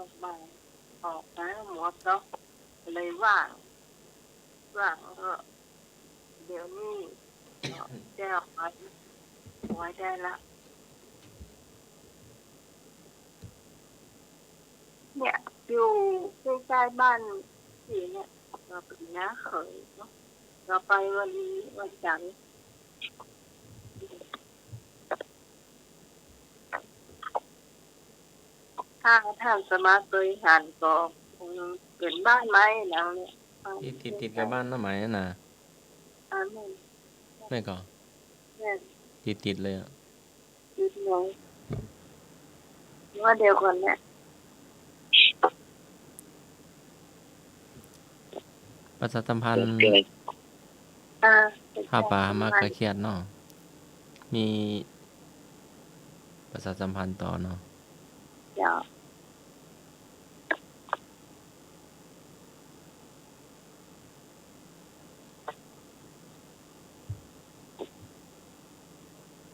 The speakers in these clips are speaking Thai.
ลงมาออกนะหมดเนาะเลยว่างก็เดี๋ยวนี้จะออกมาไว้ได้ละเนี่ยอยู่ใกล้ๆบ้านที่เนี่ยเราเป็นน้าเขยเนาะเราไปวันจันทร์ถ้าท่านสมาเคยหันก็คงเป็นบ้านไม้แล้วเนี่ยติดกับบ้านน้าไหมน่ะอันนี้ไม่ก็เนี่ยติดเลยอ่ะยืดเลยว่าเดียวกันเนี่ยประชาสัมพันธ์ผ้าป่ามากกระเครียดเนาะมีประชาสัมพันธ์ต่อเนาะเดี๋ยว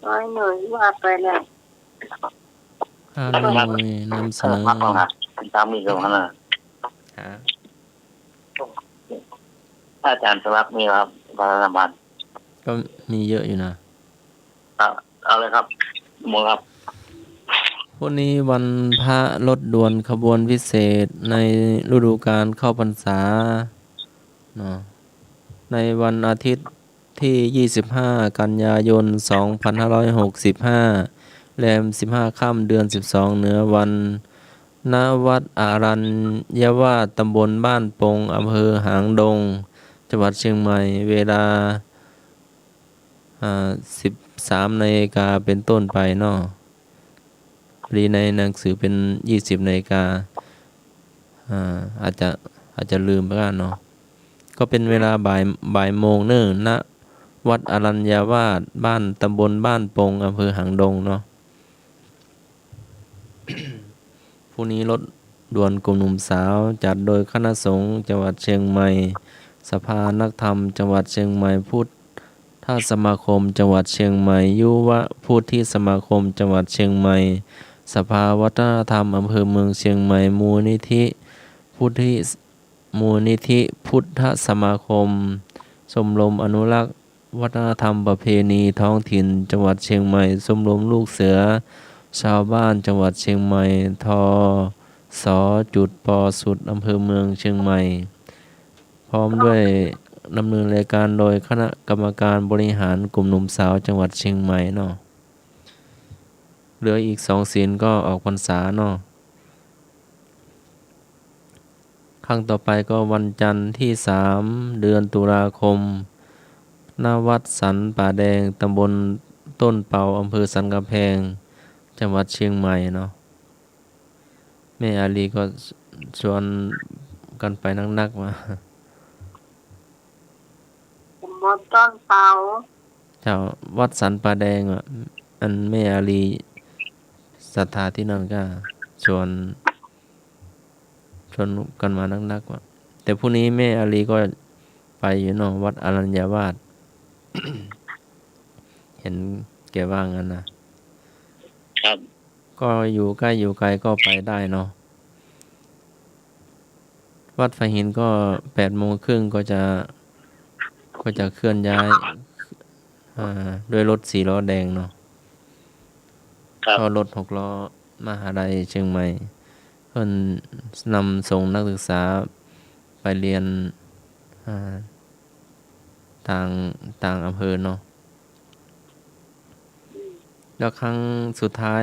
ร้อยหน่วยว่าไปแล้วข้าวหน่วยนำเสนอตามมีกับมันนะฮะถ้าอาจารย์สมัครมีครับบาลาบันก็มีเยอะอยู่นะเอาเลยครับหมดครับพวกนี้วันพระรถด่วนขบวนพิเศษในฤดูกาลเข้าพรรษาเนาะในวันอาทิตย์ที่25กันยายน2565แรม15ค่ำเดือน12เหนือวันณวัดอารัญญวาสตำบลบ้านปงอำเภอหางดงจังหวัดเชียงใหม่เวลา13 นาฬิกาเป็นต้นไปเนาะรีในหนังสือเป็น20 นาฬิกาอาจจะลืมไปกันเนาะก็เป็นเวลาบ่ายโมงเนิ่นณวัดอรัญญาวาสบ้านตำบลบ้านปงอำเภอหางดงเนาะ ผู้นี้รถด่วนกลุ่มหนุ่มสาวจัดโดยคณะสงฆ์จังหวัดเชียงใหม่สภานักธรรมจังหวัดเชียงใหม่พุทธสมาคมจังหวัดเชียงใหม่ยุวพุทธิสมาคมจังหวัดเชียงใหม่สภาวัฒนธรรมอำเภอเมืองเชียงใหม่มูลนิธิพุทธสมาคมชมรมอนุรักษ์วัฒนธรรมประเพณีท้องถิ่นจังหวัดเชียงใหม่ชมรมลูกเสือชาวบ้านจังหวัดเชียงใหม่ทสจุดปสุดอำเภอเมืองเชียงใหม่พร้อมด้วยดำเนินรายการโดยคณะกรรมการบริหารกลุ่มหนุ่มสาวจังหวัดเชียงใหม่เนาะเหลืออีก2 ศีลก็ออกพรรษาเนาะครั้งต่อไปก็วันจันทร์ที่3เดือนตุลาคมณวัดสันป่าแดงตำบลต้นเปาอำเภอสันกำแพงจังหวัดเชียงใหม่เนาะแม่อาลีก็ชวนกันไปนักๆมาหมดต้นเปาเจ้าวัดสันป่าแดงอ่ะอันแม่อาลีศรัทธาที่นั่นก็ชวนกันมานักๆว่าแต่พรุ่งนี้แม่อาลีก็ไปอยู่เนาะวัดอรัญญาวาส เห็นแกว่างั้นนะครับก็อยู่ใกล้อยู่ไกลก็ไปได้เนาะวัดไฟหินก็8:30ก็จะเคลื่อนย้ายด้วยรถ4 ล้อแดงเนาะก็รถ6 ล้อมหาลัยเชียงใหม่เพิ่นนำส่งนักศึกษาไปเรียนต่างอำเภอเนาะแล้วครั้งสุดท้าย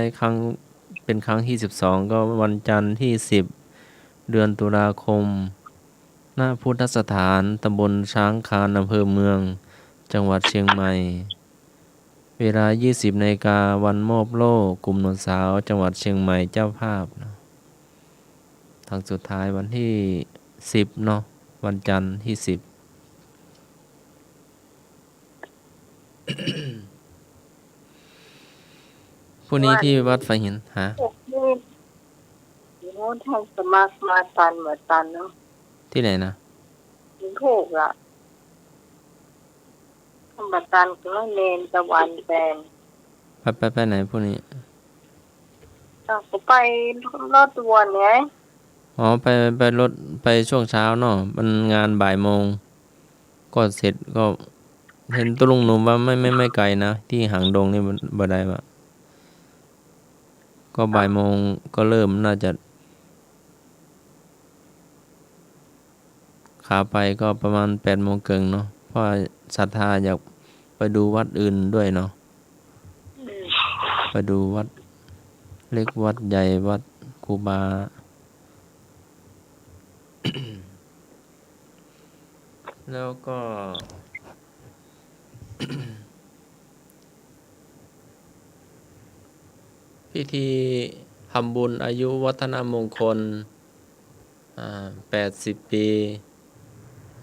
เป็นครั้งที่12ก็วันจันทร์ที่10เดือนตุลาคมณพุทธสถานตำบลช้างคานอำเภอเมืองจังหวัดเชียงใหม่เวลา 20 นาฬิกาวันมอบโล่กลุ่มหนุ่มสาวจังหวัดเชียงใหม่เจ้าภาพเนาะครั้งสุดท้ายวันที่10เนาะวันจันทร์ที่10ผู้นี้ที่วัดไฟหินฮะโน้นท่านสมัครมาตันเหมือนตันเนาะที่ไหนนะถูกละธรรมตันก็เนนตะวันแดงไปไหนพวกนี้ก็ไปรถด่วนไง อ๋อไปรถไปช่วงเช้าเนาะมันงานบ่ายโมงก็เสร็จก็เห็นตุลุงหนุ่มว่าไม่ไกลนะที่หางดงนี่มันบ่ได้ว่าก็บ่ายโมงก็เริ่มน่าจะขาไปก็ประมาณ8 โมงครึ่งเนาะเพราะว่าศรัทธาอยากไปดูวัดอื่นด้วยเนาะ อืม ไปดูวัดเล็กวัดใหญ่วัดครูบา แล้วก็ พิธีทำบุญอายุวัฒนมงคล80 ปี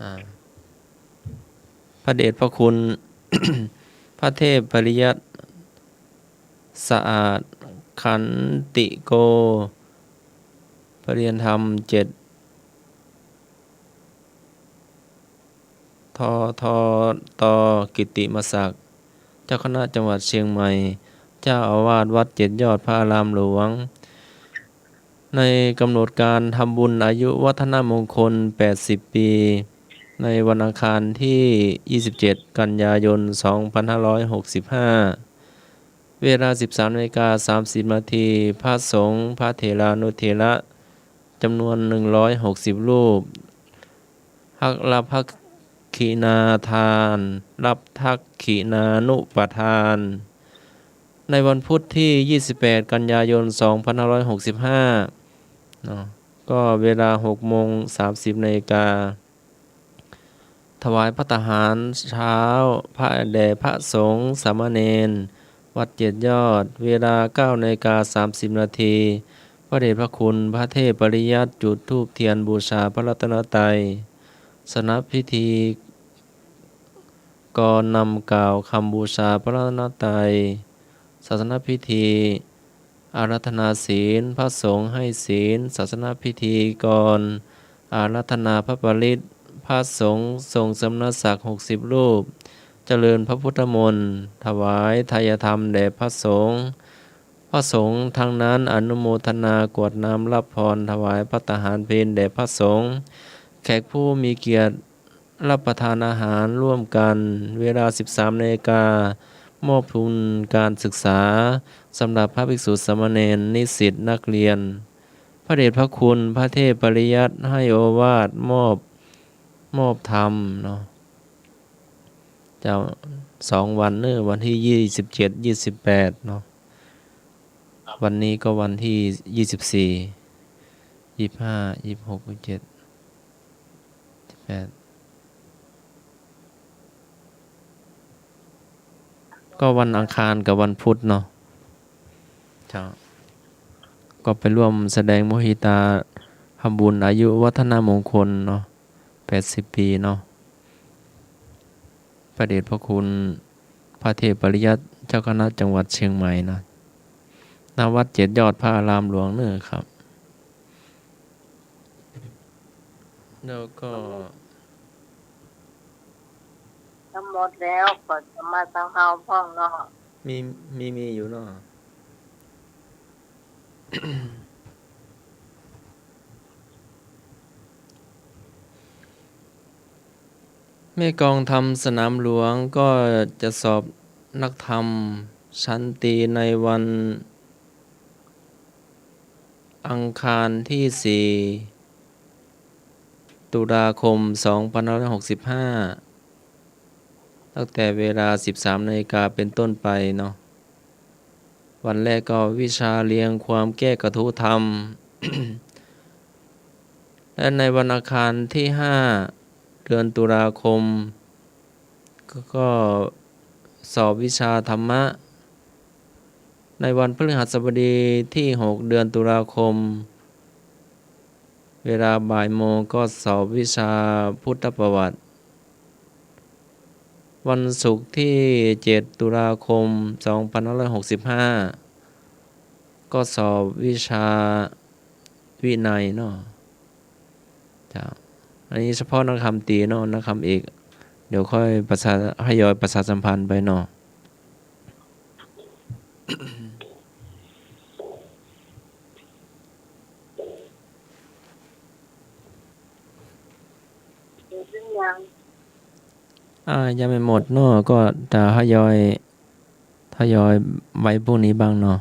อ่าพระเดชพระคุณ พระเทพปริยัติสะอาดขันติโกปริยนธรรม7ททตกิติมศักดิ์เจ้าคณะจังหวัดเชียงใหม่ เจ้าอาวาสวัด7 ยอดพระอารามหลวง ในกำหนดการทำบุญอายุวัฒนมงคล80 ปี ในวันอังคารที่ 27 กันยายน 2565 เวลา 13:30 นาทีพระสงฆ์พระเถรานุเถระจำนวน160 รูปรับภักขินาทาน รับทักขินานุปทาน ในวันพุธที่ 28 กันยายน 2565 เนาะก็เวลา 6:30 นาฬิกา ถวายภัตตาหารเช้าพระแด่พระสงฆ์สามเณรวัด7 ยอด เวลา 9:30 นาที พระเดชพระคุณพระเทพปริยัติจุดธูปเทียนบูชาพระรัตนตรัยสนับพิธีก่อนนำกล่าวคำบูชาพระรัตนตรัยศาสนพิธีอาราธนาศีลพระสงฆ์ให้ศีลศาสนพิธีก่อนอาราธนาพระปริตรพระสงฆ์ทรงสมณศักดิ์60 รูป เจริญพระพุทธมนต์ถวายทายธรรมแด่พระสงฆ์พระสงฆ์ทั้งนั้นอนุโมทนากรวดน้ำรับพรถวายภัตตาหารเพลแด่พระสงฆ์แขกผู้มีเกียรติรับประทานอาหารร่วมกันเวลา 13 นาฬิกามอบทุนการศึกษาสำหรับพระภิกษุสามเณรนิสิตนักเรียนพระเดชพระคุณพระเทพปริยัติให้โอวาทมอบธรรมเนาะจะ2 วันเนื้อวันที่ 27 28 เนาะวันนี้ก็วันที่ 24 25 26 27 28ก็วันอังคารกับวันพุธเนาะจ้าก็ไปร่วมแสดงโมหิตาทำบุญอายุวัฒนมงคลเนาะ80 ปีเนาะพระเดชพระคุณพระเทพปริยัติเจ้าคณะจังหวัดเชียงใหม่นะณวัด7 ยอดพระอารามหลวงเนอะครับแล้วก็ ทั้งหมดแล้วก็จะมาตั้งเฮาพ่องเนาะ มีอยู่เนาะ แม่กองธรรมสนามหลวงก็จะสอบนักธรรมชั้นตรีในวันอังคารที่ 4 ตุลาคม 2565 ตั้งแต่เวลา 13 นาฬิกาเป็นต้นไปเนาะวันแรกก็วิชาเรียงความแก้กระทู้ธรรม และในวันอังคารที่ 5 เดือนตุลาคมก็สอบวิชาธรรมะในวันพฤหัสบดีที่ 6 เดือนตุลาคมเวลาบ่ายโมงก็สอบวิชาพุทธประวัติวันศุกร์ที่ 7 ตุลาคม 2565 ก็สอบวิชาวินัยเนาะจ้าอันนี้เฉพาะนักธรรมตรีเนาะนักธรรมเอกเดี๋ยวค่อยให้ยอยประชาสัมพันธ์ไปเนาะ หรือยัง ยังไม่หมดเนาะก็จะทยอยไว้พวกนี้บ้างเนาะ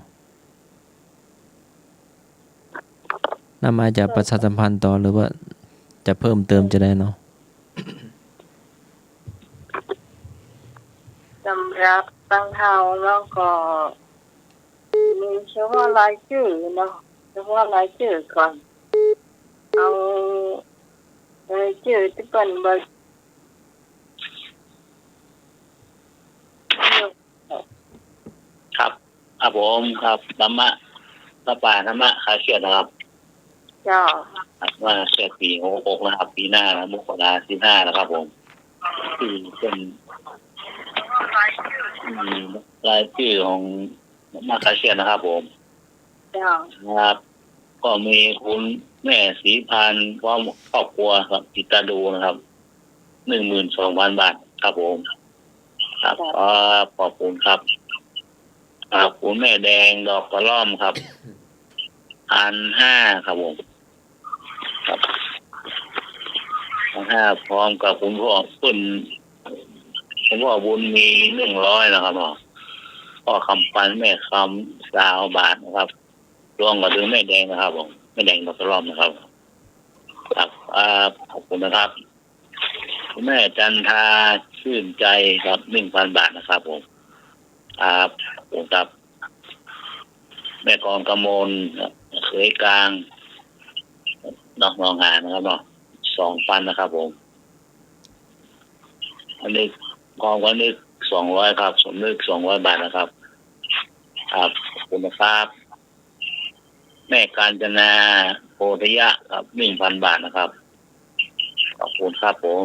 น่ามาจะประชาสัมพันธ์ต่อหรือว่าจะเพิ่มเติมจะได้เนาะ สำหรับตั้งเฮาแล้วก็มีเฉพาะรายชื่อเนาะเฉพาะรายชื่อก่อนเอารายชื่อที่เป็นเบอร์ ครับผมครับธรรมะพระป่าธรรมะคาเชียนะครับ เจ้า ว่าเสียปี66นะครับปีหน้านะมกราคม15นะครับผมที่เป็นรายชื่อของมาคาเชียนะครับผม เจ้า ครับ ก็มีคุณแม่ศรีพานพร้อมครอบครัวครับติตาดูนะครับ 12,000 บาทครับผมครับขอบคุณครับคุณแม่แดงดอกกระล่อมครับ1,500ครับผมครับ1,500พร้อมกับคุณพ่อคุณพ่อบุญมี100นะครับพ่อคำปันแม่คำ20 บาทนะครับรวมกับถึงแม่แดงนะครับผมแม่แดงดอกกระล่อมนะครับครับขอบคุณนะครับคุณแม่จันทาชื่นใจครับ 1,000 บาทนะครับผมครับขอบคุณครับแม่กองกมลเคยกลางน้องหานะครับเนาะ2,000นะครับผมอันนี้กองวันนี้200ครับสมนึก200 บาทนะครับครับขอบคุณนะครับแม่กาญจนาโพธิยะครับ 1,000 บาทนะครับขอบคุณครับผม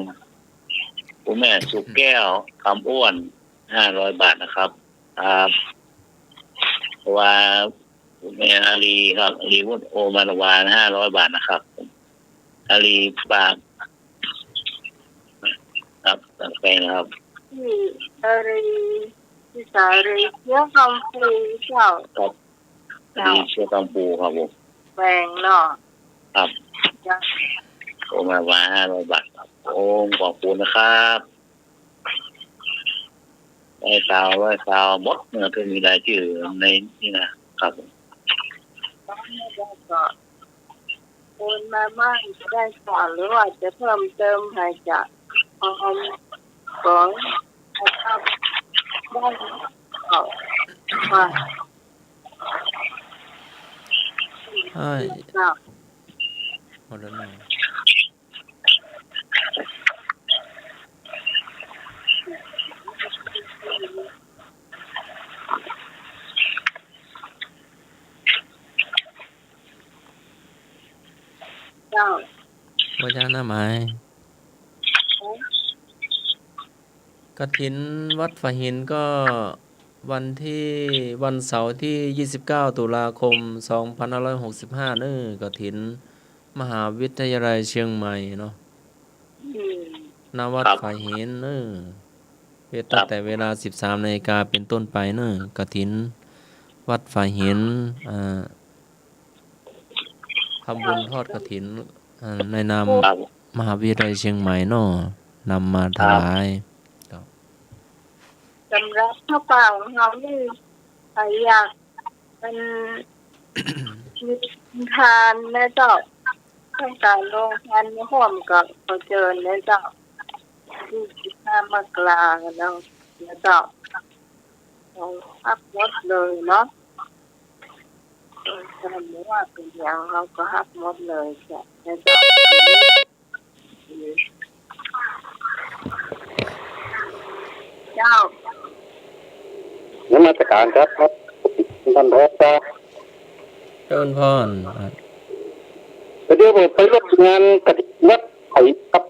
คุณแม่สุกแก้วคำอ้วน500 บาทนะครับครับว่าคุณแม่อาลีครับอาลีวุฒิโอมารวาน500 บาทนะครับอาลีปากครับตั้งใจนะครับ ที่อะไรที่สารีเชื่อคำพูเจ้า ครับอาลีเชื่อคำปูครับผม แบ่งเนาะ ครับ เจ้า โอมารวาน500 บาทครับโอ้ขอบคุณนะครับไอ้สาวมดเนี่ยคือมีรายชื่อในนี่นะครับผม แล้วก็โอนมาบ้างจะได้ก่อนหรือว่าจะเพิ่มเติมให้จะเอาก่อนนะครับได้เอาว่า เจ้าหมดแล้วเนาะ เจ้า ว่าจะหน้าไม้กฐินวัดฝาหินก็วันเสาร์ที่ 29 ตุลาคม 2565นี่กฐินมหาวิทยาลัยเชียงใหม่เนาะณวัดฝาหินตั้งแต่เวลา 13 นาฬิกาเป็นต้นไปกฐินวัดฝาหินทำบุญทอดกฐินในนามมหาวิทยาลัยเชียงใหม่นำมาถวายสำหรับข้าวเปล่าของเรานี่ใครอยากเป็นมีทานนะเจ้าต้องการลงทานร่วมกับเขาเจอนะเจ้าที่15 มกราคมแล้วนะเจ้าเราฮับหมดเลยเนาะจะไม่ว่าเป็นอย่างเราก็ฮับหมดเลยจ้ะนะเจ้าเจ้า นมัสการครับท่านพระเชิญพรเดี๋ยวผมไปร่วมงานกฐินวัดไผ่ครับ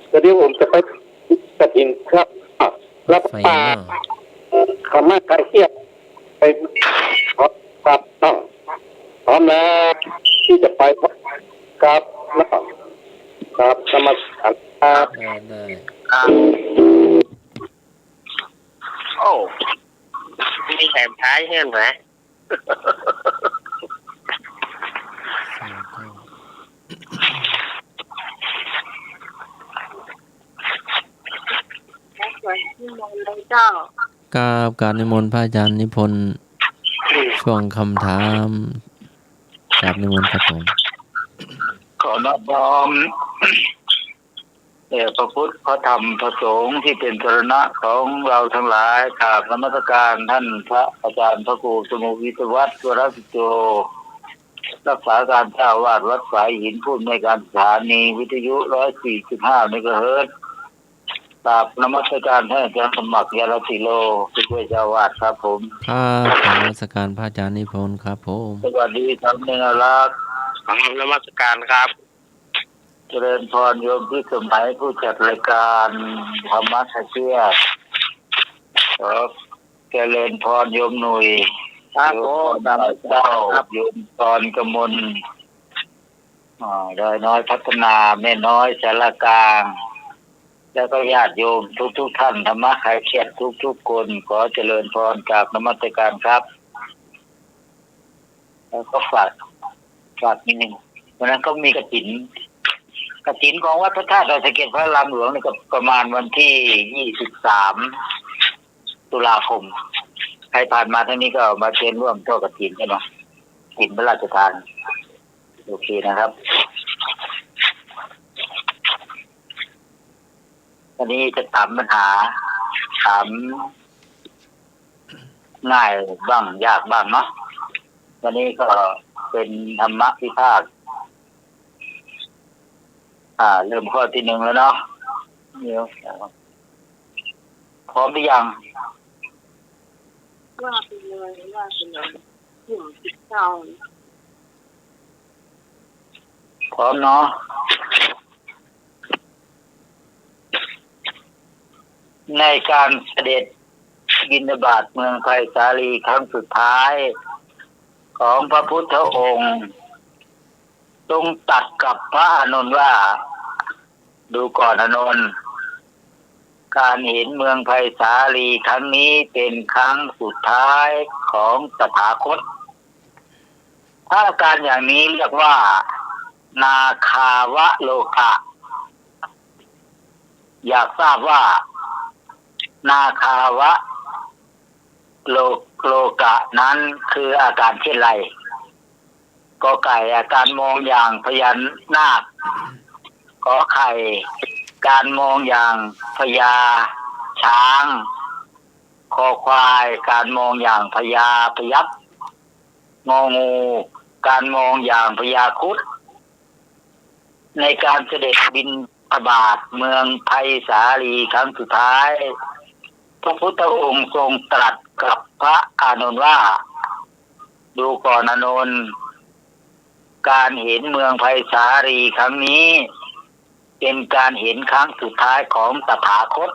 เดี๋ยวผมจะไปกฐินครับรับป่าขม่าไก่เทียบไปครับต้องพร้อมแล้วที่จะไปครับครับนมัสการครับได้ โอ้มีแถมท้ายให้ไหม เจ้า การนิมนต์พระอาจารย์นิพนธ์ช่วงคำถามกราบนิมนต์ครับผม ขอนอบน้อมพระพุทธพระธรรมพระสงฆ์ที่เป็นสรณะของเราทั้งหลายกราบนมัสการท่านพระอาจารย์พระครูสมุวิทยวัฒน์วรสิโจรักษาการเจ้าวาดวัดสายหินผู้อำนวยการสถานีวิทยุ145เมกะเฮิรตซ์กราบนมัสการท่านอาจารย์สมัครยารติโลผู้ช่วยเจ้าวาดครับผม ครับขอนมัสการพระอาจารย์นิพนธ์ครับผม สวัสดีท่านเนรรักษ์นมัสการครับเจริญพรโยมที่สมัยผู้จัดรายการธรรมะเชื่อครับเจริญพรโยมหนุ่ยครับโอ้ดำเจ้าโยมพรกมลดอยน้อยพัฒนาแม่น้อยสารกลางแล้วก็ญาติโยมทุกท่านธรรมะใครเขียดทุกคนขอเจริญพรกับนมัสการครับแล้วก็ฝากนิดนึงวันนั้นก็มีกฐินของวัดพระธาตุดอยสะเก็ดพระรามหลวงนี่ก็ประมาณวันที่23ตุลาคมใครผ่านมาทางนี้ก็มาเชิญร่วมทอดกฐินใช่ไหมกฐินพระราชทานโอเคนะครับวันนี้จะถามปัญหาถามง่ายบ้างยากบ้างเนาะวันนี้ก็เป็นธรรมะพิพากษ์เริ่มข้อที่ 1แล้วเนาะเดี๋ยวพร้อมหรือยังว่าไปเลยหุ่มติดเจ้า พร้อมเนาะในการเสด็จบิณฑบาตเมืองไผ่สาลีครั้งสุดท้ายของพระพุทธองค์ทรงตรัสกับพระอานนท์ว่าดูก่อนอานนท์การเห็นเมืองไผ่สาลีครั้งนี้เป็นครั้งสุดท้ายของตถาคตถ้าการอย่างนี้เรียกว่านาคาวะโลกะอยากทราบว่านาคาวะโลกะนั้นคืออาการเช่นไรกอไก่อาการมองอย่างพญานาคขอไข่การมองอย่างพญาช้างคอควายการมองอย่างพญาพยัคฆ์งองูการมองอย่างพญาครุฑในการเสด็จบิณฑบาตเมืองไผ่สาลีครั้งสุดท้ายพระพุทธองค์ทรงตรัสกับพระอานนท์ว่าดูก่อนอานนท์การเห็นเมืองไผ่สาลีครั้งนี้เป็นการเห็นครั้งสุดท้ายของตถาคต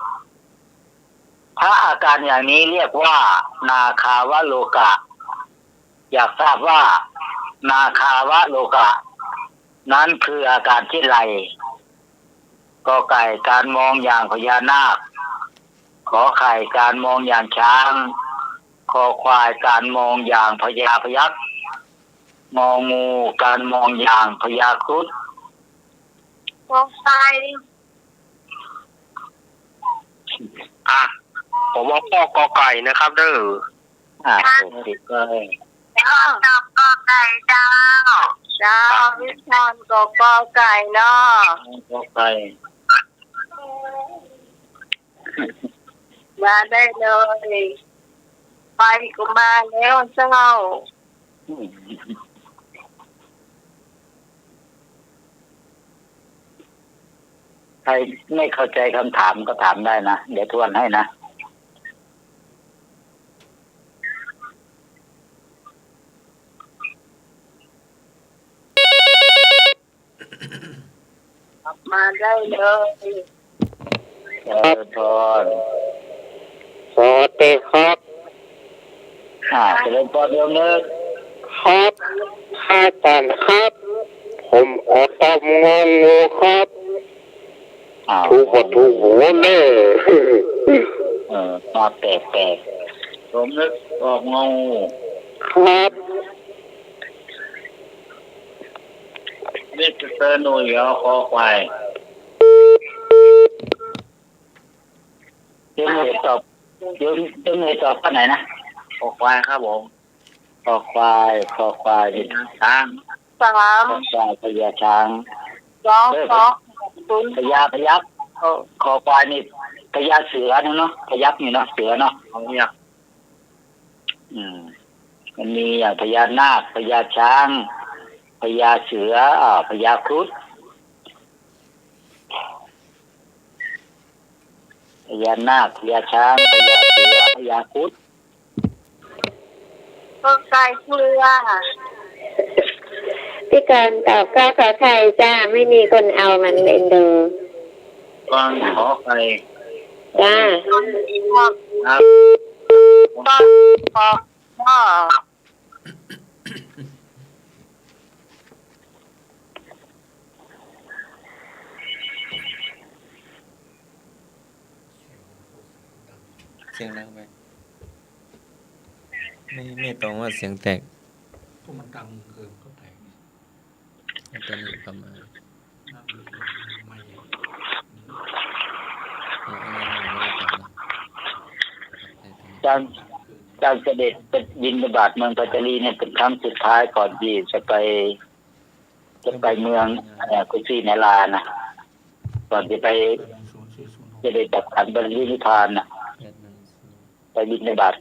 ถ้าอาการอย่างนี้เรียกว่านาคาวะโลกะอยากทราบว่านาคาวะโลกะนั้นคืออาการเช่นไรกอไก่การมองอย่างพญานาคขอไข่การมองอย่างช้างคอควายการมองอย่างพญาพยัคฆ์งองูการมองอย่างพญาครุฑกอไก่ผมว่าพ่อกอไก่นะครับเด้อผมติดก็เลยเจ้ากอไก่เจ้าวิชาญกอไก่เนาะกอไก่มาได้เลยไปก็มาแล้วเจ้าใครไม่เข้าใจคำถามก็ถามได้นะเดี๋ยวทวนให้นะมาได้เลยพรสวัสดีครับเจริญพรโยมนึกครับอาจารย์ครับผมออกตามงงงูครับถูกหัวแน่มาแปลกผมนึกออกงงครับนี่จะเจอหน่วยคอควายเจอเหตุตอบ โยมในตอบข้อไหนนะคอควายครับผมคอควายเป็นช้าง สาม คอควายพญาช้าง สองศูนย์ พญาพยัคฆ์คอควายนี่พญาเสือเนาะพยัคฆ์นี่เนาะเสือเนาะพยัคฆ์มันมีอย่างพญานาคพญาช้างพญาเสือพญาครุฑพญานาคพญาช้างพญาเสือพญาครุฑ ก็ไก่เกลือ พี่การตอบก็ขอไข่จ้าไม่มีคนเอามันเอ็นดู กองขอไป จ้า ครับ ก็ขอพ่อ เสียงดังไปไม่ตรงว่าเสียงแตก พวกมันดังเกินก็แตก ตอนนี้ประมาณ น้ำไม่ การเสด็จเป็นบิณฑบาตเมืองปัตตานีเนี่ยเป็นครั้งสุดท้ายก่อนที่จะไปเมืองกุชินารานะก่อนจะไปจะได้จับขันบรรลุนิพพานนะไปบิณฑบาต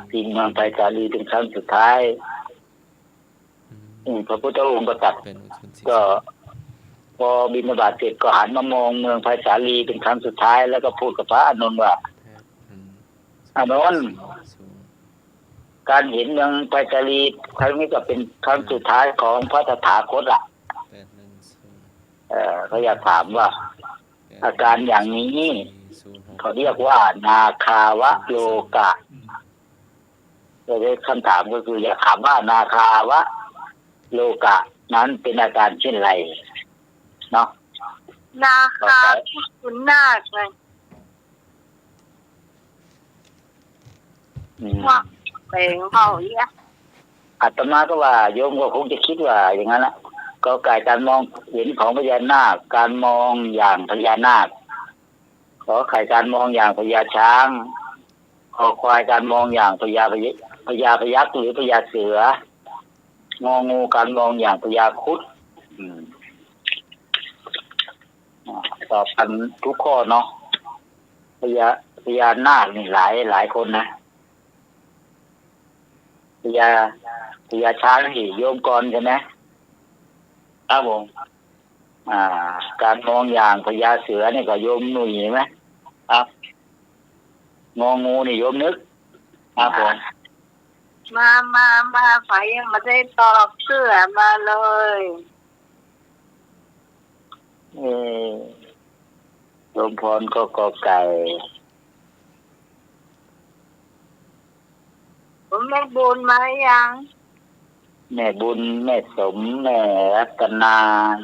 ที่เมืองปัตตานีเป็นครั้งสุดท้ายพระพุทธองค์ก็ตรัสก็พอบิณฑบาตเสร็จก็หันมามองเมืองไผ่สาลีเป็นครั้งสุดท้ายแล้วก็พูดกับพระอานนท์ว่าอานนท์การเห็นเมืองไผ่สาลีครั้งนี้ก็เป็นครั้งสุดท้ายของพระตถาคตเขาอยากถามว่าอาการอย่างนี้เขาเรียกว่านาคาวะโลกะเลยคำถามก็คืออยากถามว่านาคาวะโลกะนั้นเป็นอาการเช่นไรเนาะ นาคาคุณนาคเลยว่าเป็นเขาเนี่ย อาตมาก็ว่าโยมก็คงจะคิดว่าอย่างนั้นแหละก็กายการมองเห็นของพญานาคการมองอย่างพญานาคขอไข่การมองอย่างพญาช้างขอควายการมองอย่างพญาพยัคฆ์หรือพญาเสืององูการมองอย่างพญาครุฑตอบกันทุกข้อเนาะพญานาคนี่หลายคนนะพญาช้างนี่โยมก่อนใช่ไหมครับผมการมองอย่างพญาเสือนี่ก็โยมหนุ่ยไหมครับงองูนี่โยมนึกครับผมมาไฟยังไม่ได้ตอบเสื้อมาเลยโยมพรก็กอไก่ผมแม่บุญมายัง แม่บุญแม่สมแม่รัตนา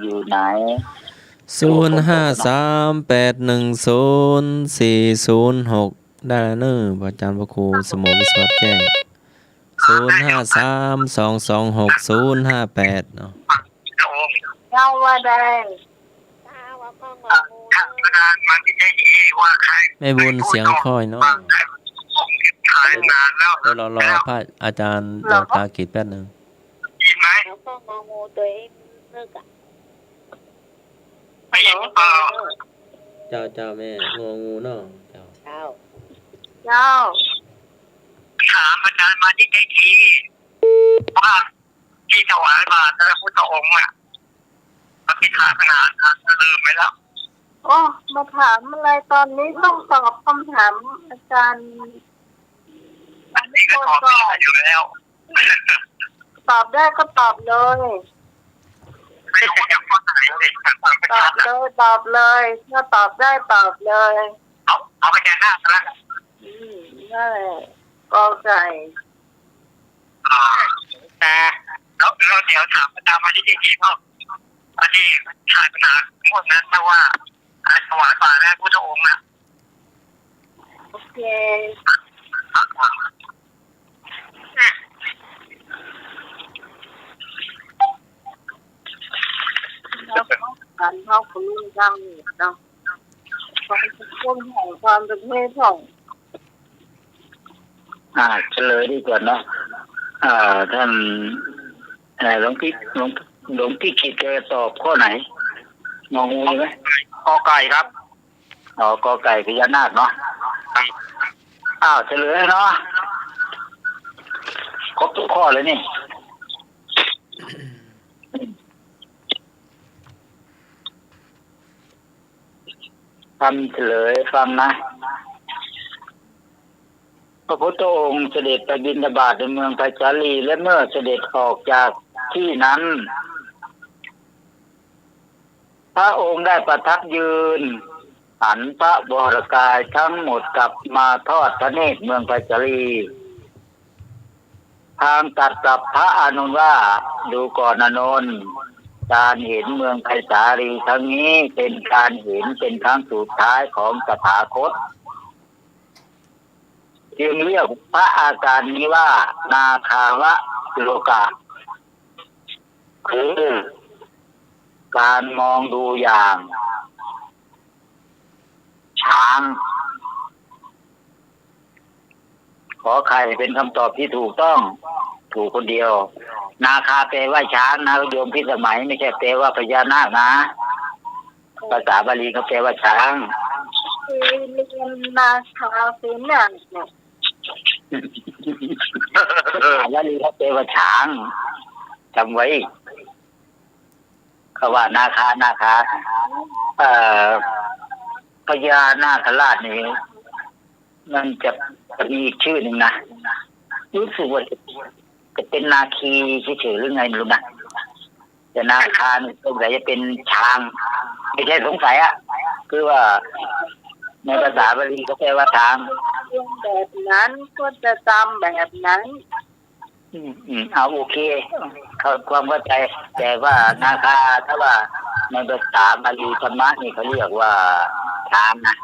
อยู่ไหน 0538104006ได้แล้วเนอะอาจารย์พระครูสมวิศวัตแจ้ง0532260058เนาะ เจ้าว่าได้ แม่บุญเสียงค่อยเนาะเดี๋ยวรอพระอาจารย์ดอกตากิจแป๊บนึง แล้วก็งองูตัวเองเลิกอ่ะ เจ้าแม่งองูเนาะเจ้า เช้า เจ้า ถามอาจารย์มาที่ทีว่าที่ถวายบาตรพระพุทธองค์พระพิธาขนาดลืมไปแล้ว โอ้มาถามอะไรตอนนี้ต้องตอบคำถามอาจารย์ อันนี้ก็ตอบได้อยู่แล้ว ตอบได้ก็ตอบเลยไม่รู้จะข้อไหนเลย ตอบเลยถ้าตอบได้ตอบเลย เอาไปแจ้งหน้าซะแล้ว นั่นแหละกอไก่ แต่แล้วเดี๋ยวถามอาจารย์มาที่ทีเพราะอันนี้ชายปัญหาพวกนั้นนะว่าการถวายบาตรพระพุทธองค์โอเคการเข้าคุณลุงจังเนาะความเป็นคนของความเป็นเพศของ เฉลยดีกว่าเนาะท่านหลวงพี่คิดแกตอบข้อไหนงองูไหมกอไก่ครับกอไก่พญานาคเนาะเฉลยเนาะครบทุกข้อเลยนี่คำเฉลยฟังนะพระพุทธองค์เสด็จไปบิณฑบาตในเมืองไผ่สาลีและเมื่อเสด็จออกจากที่นั้นพระองค์ได้ประทับยืนหันพระบรกายทั้งหมดกลับมาทอดพระเนตรเมืองไผ่สาลีทางตัดกับพระอานนท์ว่าดูก่อนอานนท์การเห็นเมืองไผ่สาลีครั้งนี้เป็นการเห็นเป็นครั้งสุดท้ายของตถาคตจึงเรียกพระอาการนี้ว่านาคาวะโลกะคือการมองดูอย่างช้างขอใครเป็นคำตอบที่ถูกต้องถูกคนเดียวนาคาแปลว่าช้างนะโยมพิสมัยไม่ใช่แปลว่าพญานาคนะภาษาบาลีเขาแปลว่าช้างคือเรียนนาคาเป็นอย่างเนี่ย บาลีเขาแปลว่าช้างจำไว้เขาว่านาคาพญานาคราชนี่มันจะมีอีกชื่อหนึ่งนะรู้สึกว่าจะเป็นนาคีเฉยๆหรือไงไม่รู้นะแต่นาคาสงสัยจะเป็นช้างไม่ใช่สงสัยคือว่าในภาษาบาลีเขาแปลว่าช้างแบบนั้นก็จะจำแบบนั้นเอาโอเคเข้าความเข้าใจแต่ว่านาคาถ้าว่าในภาษาบาลีธรรมะนี่เขาเรียกว่าช้างนะ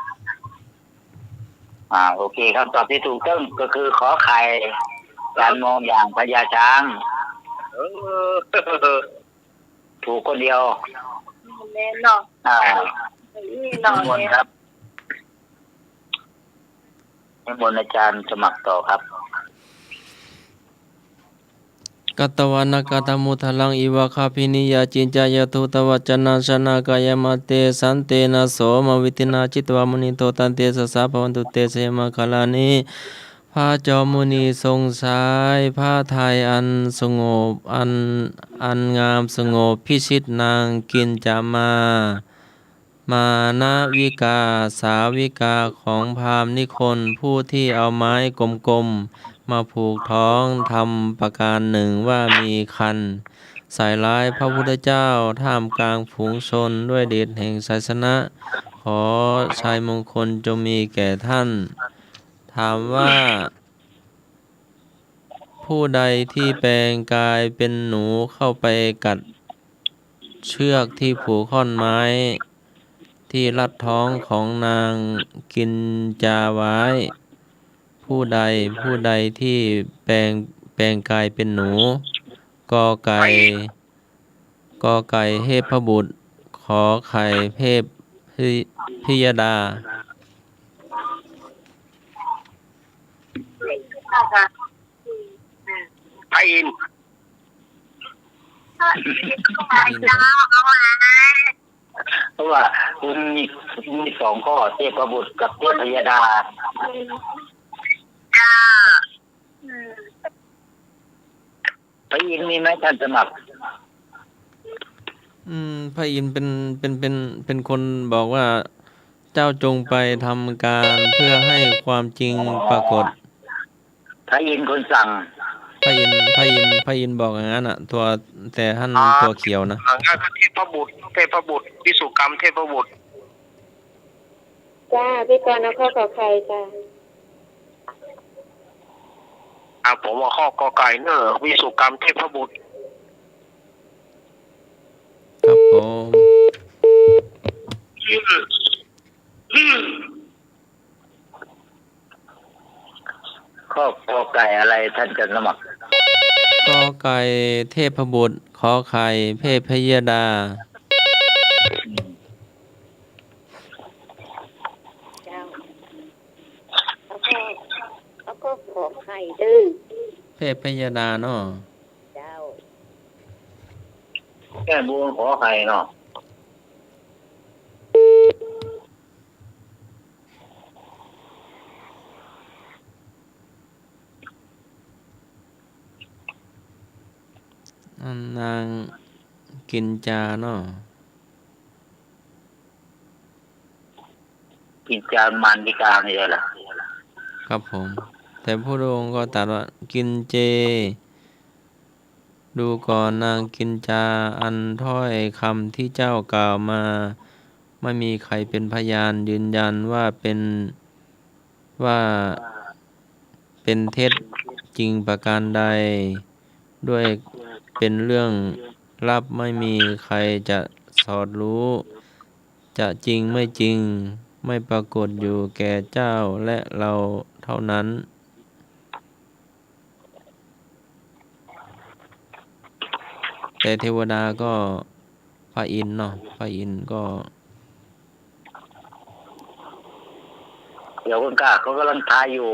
โอเคคำตอบที่ถูกต้องก็คือขอไข่การมองอย่างพญาช้างถูกคนเดียวแน่นอนนี่นอนเนี่ยครับนิมนต์อาจารย์สมัครต่อครับกัตตวานากาตมุทลังอิวะคาพินิยาจินจายตุตวัจนะชนะกายมเตสันเตนะโสมวิตินาจิตวามุนิโตตันเตสสะภวันตุเตเสมะคลานิพระจอมมุนีทรงสายพระไทยอันสงบอันงามสงบพิชิตนางกินจามานาวิกาสาวิกาของพราหมณ์นิคนผู้ที่เอาไม้กลมๆมาผูกท้องทำประการหนึ่งว่ามีคันใส่ร้ายพระพุทธเจ้าท่ามกลางฝูงชนด้วยเดชแห่งไสยชนะขอชัยมงคลจงมีแก่ท่านถามว่าผู้ใดที่แปลงกายเป็นหนูเข้าไปกัดเชือกที่ผูกข้อนไม้ที่รัดท้องของนางกินจาไว้ผู้ใดที่แปลงกายเป็นหนูกอไก่เทพบุตรขอไข่เทพพิยดาพระอินทร์เพราะว่าคุณมีสองข้อเทพบุตรกับเทพยดาพระอินทร์มีไหมท่านสมัครพระอินทร์เป็นคนบอกว่าเจ้าจงไปทำการเพื่อให้ความจริงปรากฏพระอินทร์คนสั่งพระอินทร์บอกอย่างนั้นตัวแต่ท่านตัวเขียวนะงั้นก็เทพบุตรวิสุกรรมเทพบุตรจ้าพี่กรณ์เอาข้อกับใครจ้าผมว่าข้อกอไก่เนอะวิสุกรรมเทพบุตรครับผมข้อกอไก่อะไรท่านจะสมัครกอไก่เทพบุตรขอไข่เทพพยดาแล้วก็ขอไข่ ตื้อ เทพพยดาเนาะ เจ้า แก้บนขอไข่เนาะ นางกินจาเนาะ กินจานมันวิการนี่แหละ ครับผม แต่พระองค์ก็ตรัสว่ากินเจ ดูก่อนนางกินจาอันถ้อยคำที่เจ้ากล่าวมา ไม่มีใครเป็นพยานยืนยันว่าเป็นเท็จจริงประการใด ด้วยเป็นเรื่องลับไม่มีใครจะสอดรู้ จะจริงไม่จริงไม่ปรากฏอยู่แก่เจ้าและเราเท่านั้น แต่เทวดาก็พระอินทร์เนาะพระอินทร์ก็ เดี๋ยวคุณกล้าเขากำลังทายอยู่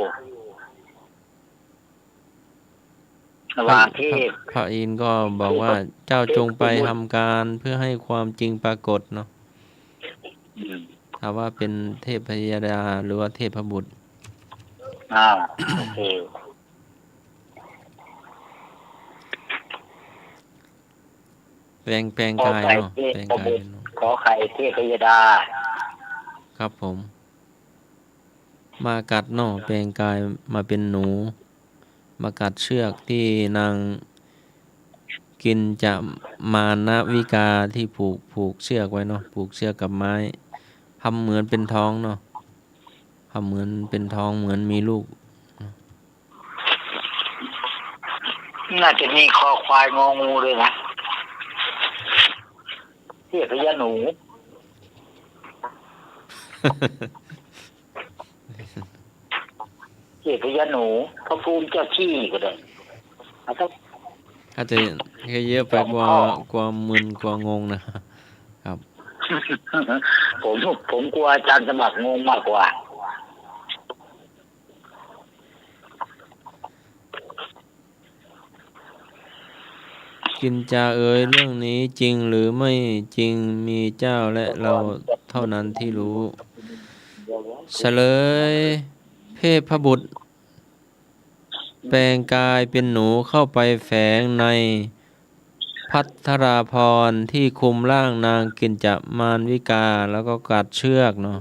ระหว่างที่ พระอินทร์ก็บอกว่าเจ้าจงไปทำการเพื่อให้ความจริงปรากฏเนาะถ้าว่าเป็นเทพพยดาหรือว่าเทพบุตร โอเค แปลงกายเนาะแปลงกายเป็นเนาะ ขอไข่เทพยดา ครับผม มากัดเนาะแปลงกายมาเป็นหนู มากัดเชือกที่นางกินจะมานะวิกาที่ผูกเชือกไว้เนาะผูกเชือกกับไม้ทำเหมือนเป็นท้องเนาะทำเหมือนเป็นท้องเหมือนมีลูก น่าจะมีคอควายงองูเลยนะเทพยหนู เทพยหนูพระภูมิเจ้าที่ก็ได้เอาถ้า อาจจะเยอะไปกว่ามึนกว่างงนะครับ ผมกลัวอาจารย์สมัครงงมากกว่า กินจาเอ๋ยเรื่องนี้จริงหรือไม่จริงมีเจ้าและเราเท่านั้นที่รู้เฉลยเพศพบุตร แปลงกายเป็นหนูเข้าไปแฝงในภัทราภรณ์ที่คุมร่างนางกินจะมารวิกาแล้วก็กัดเชือกเนาะ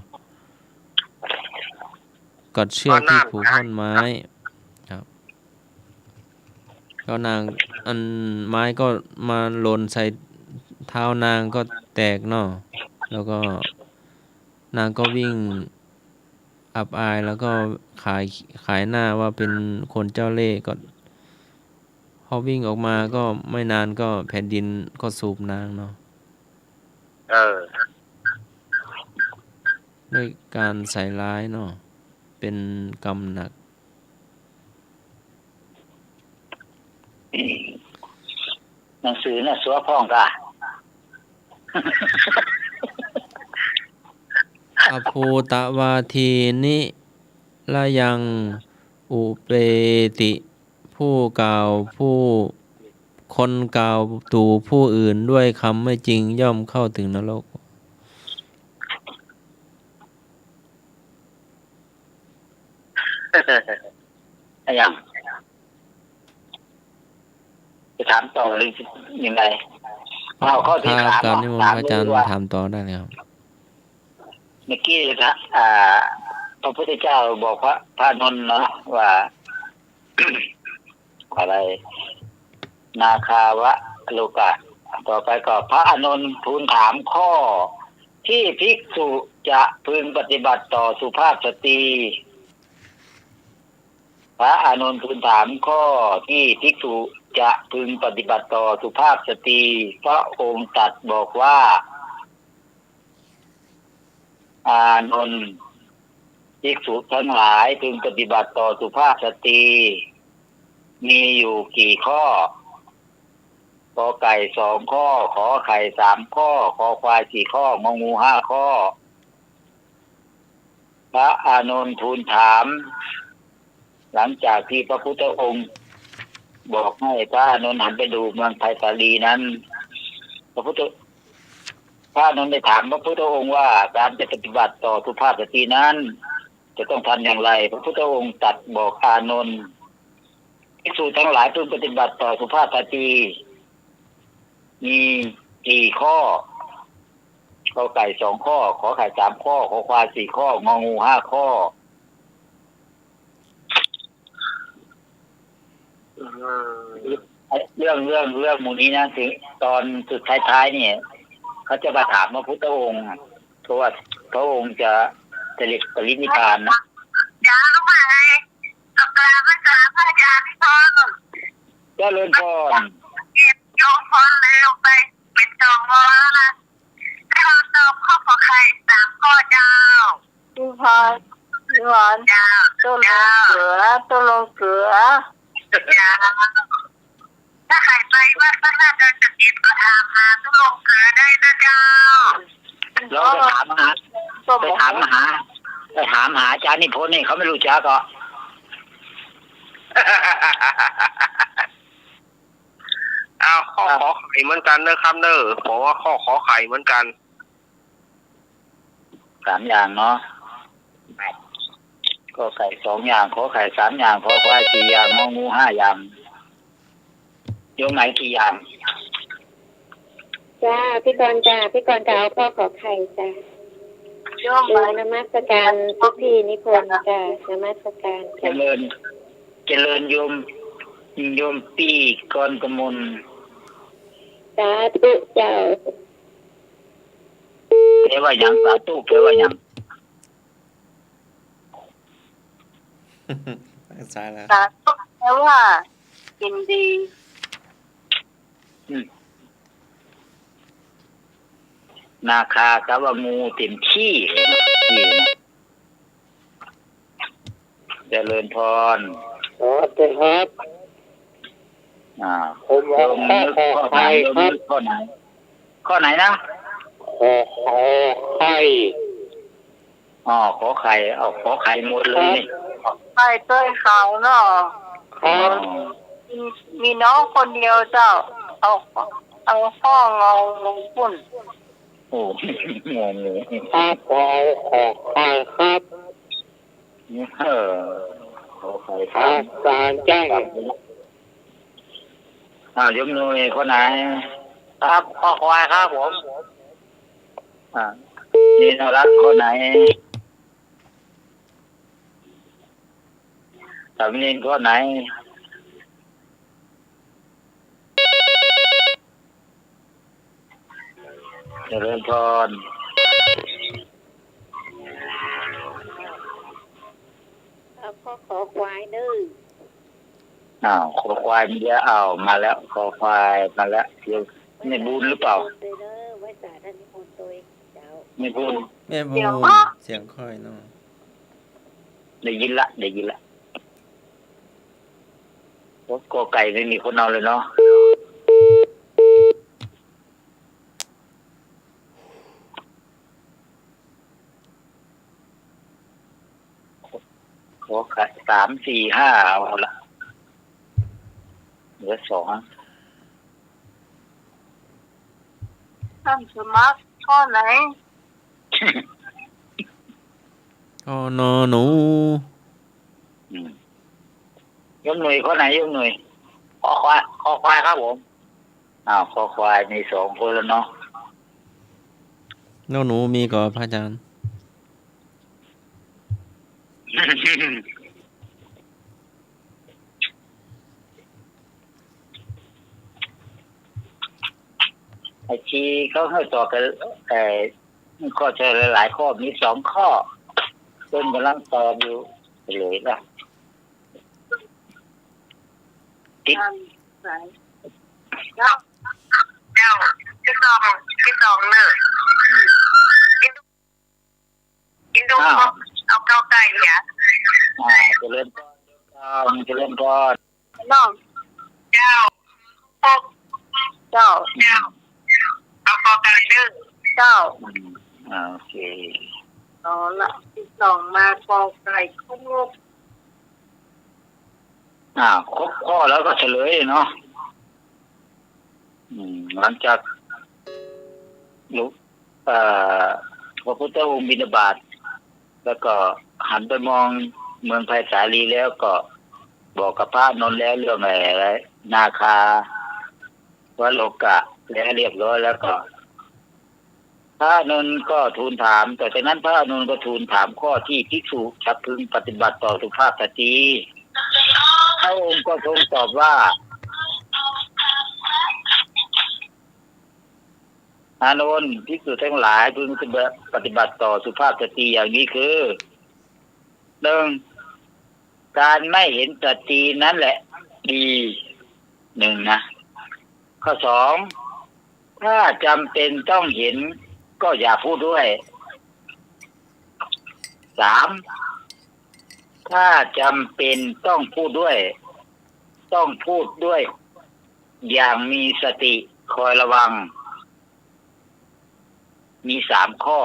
กัดเชือกที่ผูกท่อนไม้ครับก็นางอันไม้ก็มาหล่นใส่เท้านางก็แตกเนาะแล้วก็นางก็วิ่งอับอายแล้วก็ขายหน้าว่าเป็นคนเจ้าเล่ห์ก็พอวิ่งออกมาก็ไม่นานก็แผ่นดินก็สูบนางเนาะด้วยการใส่ร้ายเนาะเป็นกรรมหนัก หนังสือน่ะสัวพ่องกะ อภูตวาทีนิละยังอุเปติผู้กล่าวผู้คนกล่าวตู่ผู้อื่นด้วยคำไม่จริงย่อมเข้าถึงนรก อะไรอย่างจะถามต่อหรือยังไงเอาข้อที่ ถ้า ถาม การนิมนต์พระอาจารย์ ว่า ถามต่อได้เลยครับ เมื่อกี้นะพระพุทธเจ้าบอกพระนนท์นะว่า อะไร นาคาวะโลกะ ต่อไปก็พระอานนท์ทูลถามข้อ ที่ภิกษุจะพึงปฏิบัติต่อสุภาพสตรีพระอานนท์ทูลถามข้อที่ภิกษุจะพึงปฏิบัติต่อสุภาพสตรีพระองค์ตรัสบอกว่า อานนท์ภิกษุทั้งหลายพึงปฏิบัติต่อสุภาพสตรีมีอยู่กี่ข้อกอไก่2 ข้อขอไข่3 ข้อคอควาย4 ข้ององู5 ข้อพระอานนท์ทูลถาม หลังจากที่พระพุทธองค์บอกให้พระอานนท์หันไปดูเมืองไผ่สาลีนั้นพระอานนท์ได้ถามพระพุทธองค์ว่าการจะปฏิบัติต่อสุภาพสตรีนั้นจะต้องทำอย่างไรพระพุทธองค์ตรัสบอกอานนท์ภิกษุทั้งหลายพึงปฏิบัติต่อสุภาพสตรีมีกี่ข้อขอไก่2 ข้อขอไข่3 ข้อขอควาย4 ข้ององู5 ข้อเรื่องหมู่นี้นะถึงตอนสุดท้ายๆเนี่ยเขาจะมาถามพระพุทธองค์เพราะว่าพระองค์จะเสด็จปรินิพพานนะจ้าลูกมาเลยตกลาภาษาพระอาจารย์พี่ทองเจริญพรเก็บโยมพรเลยลงไปเป็น2 ข้อแล้วนะให้เราตอบข้อขอไข่3 ข้อเจ้าพี่พรพี่พรเจ้าตัวลงเสือเจ้าถ้าใครไปว่าพระราชจะเก็บก็ถามหาตัวลงเสือได้นะเจ้าเราไปถามหาอาจารย์นิพนธ์นี่เขาไม่รู้จักก็เอาข้อขอไข่เหมือนกันนะครับเนอะบอกว่าข้อขอไข่เหมือนกัน3 อย่างเนาะก็ไก่2 อย่างขอไข่3 อย่างขอควาย4 อย่างงองู5 อย่างโยมไหนกี่อย่างจ้าพี่กรณ์จ้าพี่กรณ์จะเอาข้อขอไข่จ้าโยมดูนมัสการทุกที่นิพนธ์จ้านมัสการเจริญโยมปีกรกมลสาธุเจ้าแปลว่าอย่างสาธุแปลว่าอย่างใช่แล้วสาธุแปลว่ายินดีนาคากับว่างูเต็มที่เลยนะเจริญพรสวัสดีครับผมว่าข้อไหนข้อไหนนะขอไข่ขอไข่ขอไข่หมดเลยนี่ไข่เต้ยขาวเนาะมีน้องคนเดียวเจ้าเอาข้องงลงปุ่นโอ้งงเลยครับขอไข่ครับขอไข่ครับการแจ้งยมนุยคนไหนครับข้อควายครับผมนี่นรัตคนไหนสำนินคนไหนเจริญพรเอาข้อขอควายดื้อขอควายมีเยอะมาแล้วขอควายมาแล้วเดี๋ยวไม่บุญหรือเปล่าไม่บุญเสียงค่อยเนาะได้ยินละก็ไก่ไม่มีคนเอาเลยเนาะขอไข่3 4 5เอาละเหลือ2ท่านสมัครข้อไหนข้อนอหนูยมหน่วยข้อไหนยมหน่วยคอควายครับผมคอควายมี2 คนแล้วเนาะนอหนูมีก่อพระอาจารย์ไอชีเขาให้ต่อกันข้อเจอหลายข้อมี2 ข้อเพิ่นกำลังตอบอยู่เลยนะติดเจ้าที่สองเลยกินดูเอาเกาไก่เนี่ยเจริญพรน้องเจ้าเอาเกาไก่ดื้อเจ้าโอเคละที่2มาเกาไก่คุ้มลูก ครบข้อแล้วก็เฉลยเนาะหลังจากลุกพระพุทธองค์บิณฑบาตแล้วก็หันไปมองเมืองไผ่สาลีแล้วก็บอกกับพระนนท์แล้วเรื่องอะไรนาคาวัโลกะแล้วเรียบร้อยแล้วก็พระนนท์ก็ทูลถามแต่จากนั้นพระนนท์ก็ทูลถามข้อที่ภิกษุจะพึงปฏิบัติต่อสุภาพสตรีพระองค์ก็ทรงตอบว่าอานนท์ภิกษุทั้งหลายพึงปฏิบัติต่อสุภาพสตรีอย่างนี้คือหนึ่งการไม่เห็นสตรีนั้นแหละดีหนึ่งนะข้อสองถ้าจำเป็นต้องเห็นก็อย่าพูดด้วยสามถ้าจำเป็นต้องพูดด้วยต้องพูดด้วยอย่างมีสติคอยระวังมีสามข้อ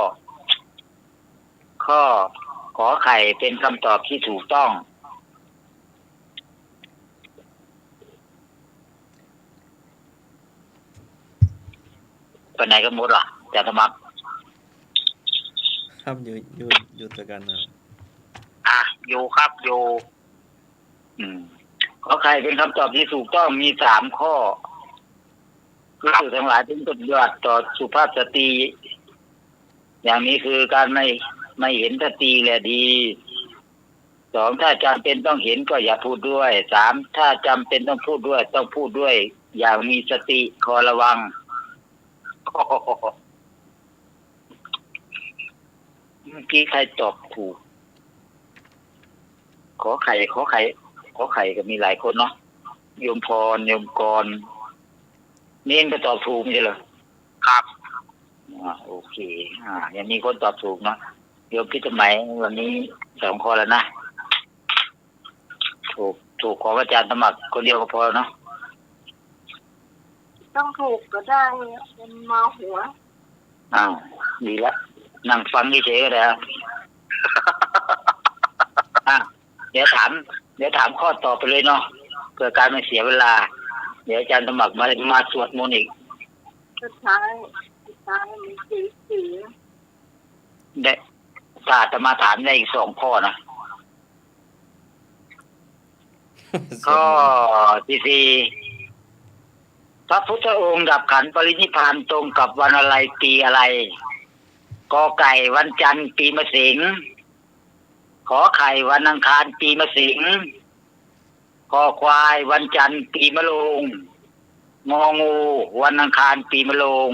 ขอไข่เป็นคำตอบที่ถูกต้องไปไหนกันหมดล่ะจะธรรมะครับอยู่ตัวกันนะ อยู่ครับอยู่ขอไข่เป็นคำตอบที่ถูกต้องมีสามข้อคือสื่อทั้งหลายถึงปฏิบัติต่อสุภาพสตรีอย่างนี้คือการไม่เห็นสตรีแหละดีสองถ้าจำเป็นต้องเห็นก็อย่าพูดด้วยสามถ้าจำเป็นต้องพูดด้วยต้องพูดด้วยอย่างมีสติคอยระวังเมื่อกี้ใครตอบถูกขอไข่ก็มีหลายคนเนาะโยมพรโยมกรเน้นก็ตอบถูกไม่ใช่เหรอครับโอเคยังมีคนตอบถูกเนาะโยมพิจารณาวันนี้สองข้อแล้วนะถูกของอาจารย์สมัครคนเดียวก็พอเนาะต้องถูกก็ได้เป็นมาหัวดีละนั่งฟังเฉยๆก็ได้เดี๋ยวถามข้อต่อไปเลยเนาะเพื่อการไม่เสียเวลาเดี๋ยวอาจารย์สมัครมาสวดมนต์อีกสุดท้ายมีสี ได้ถ้าจะมาถามได้อีกสองข้อนะข้อที่สี่พระพุทธองค์ดับขันธ์ปรินิพพานตรงกับวันอะไรปีอะไรกอไก่วันจันทร์ปีมะเสงขอไข่วันอังคารปีมะเสงคอควายวันจันทร์ปีมะโรงงองูวันอังคารปีมะโรง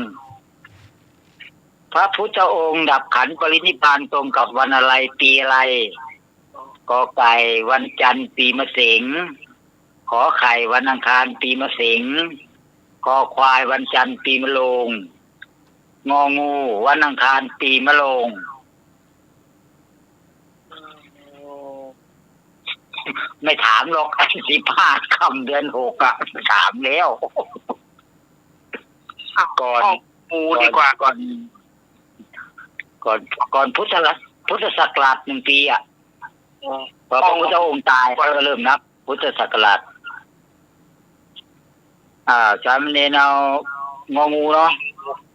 พระพุทธองค์ดับขันธ์ปรินิพพานตรงกับวันอะไรปีอะไรกอไก่วันจันทร์ปีมะเสงขอไข่วันอังคารปีมะเสงคอควายวันจันทร์ปีมะโรงงองูวันอังคารปีมะโรงไม่ถามหรอกไอ้15 ค่ำเดือน 6ถามแล้วก่อนปูดีกว่าก่อนพุทธศักราช1 ปีพอพระพุทธองค์ตายก็เริ่มนับพุทธศักราชสามเณรเอางองูเนาะ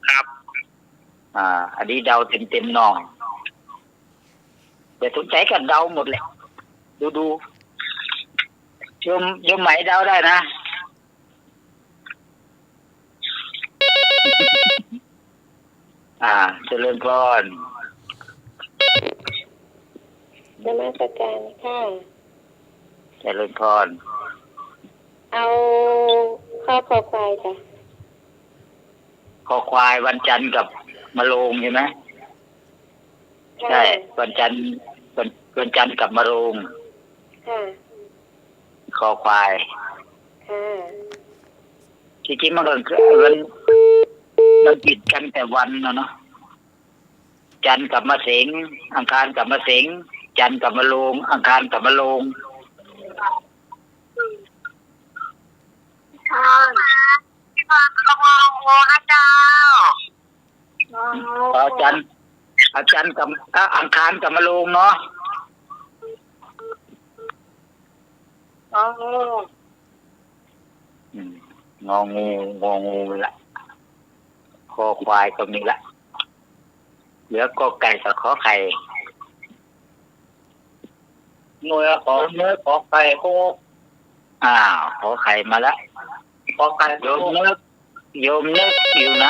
ครับอันนี้เดาเต็มหน่อยแต่สนใจกันเดาหมดเลยดูโยมไหมเดาได้นะเจริญพรนมัสการค่ะเจริญพรเอาข้อควายจ้ะคอควายวันจันทร์กับมะโรงใช่ไหมใช่วันจันทร์กับมะโรงคอควายจริงๆมันติดกันแต่วันเนาะจันทร์กับมะเสงอังคารกับมะเสงจันทร์กับมะโรงอังคารกับมะโรงอาจารย์กับอังคารกับมะโรงเนาะ อ๋อ งองูละคอควายก็มีละเหลือกอไก่กับขอไข่หน่วยขอเนื้อขอไข่โคขอไข่มาละขอไข่โยมนึกอยู่ไหน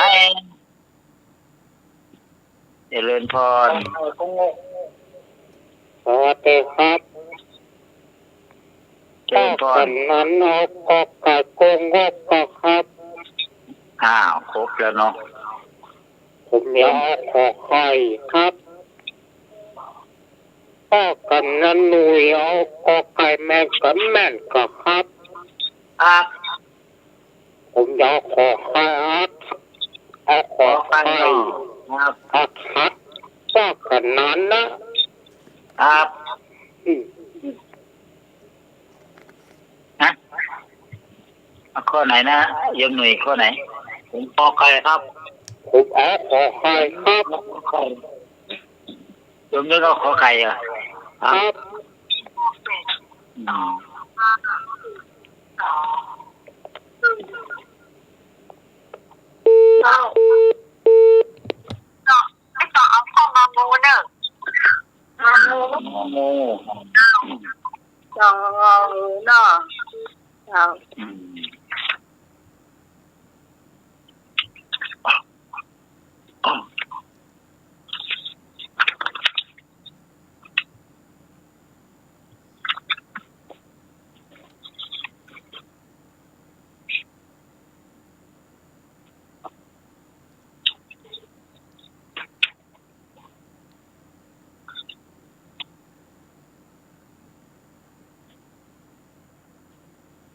เจริญพร สวัสดีครับ เจริญพร นั้นเอากอกไก่โกงกก็ครับ ครบแล้วเนาะ ผมอยากขอไข่ครับป้ากันนั้นหนุ่ยเอากอกไก่แม่กันแม่นก็ครับ ผมอยากขอไข่เอาขอไข่ทัดป้ากันนั้นนะครับ ข้อไหนนะยมหนุ่ยข้อไหนผมขอไข่ครับ ผมเอาขอไข่ครับ ยมนึกเอาขอไข่อ่ะ ครับ ไม่ต่อเอาข้องมางูเนอะงูงูจองูเนาะ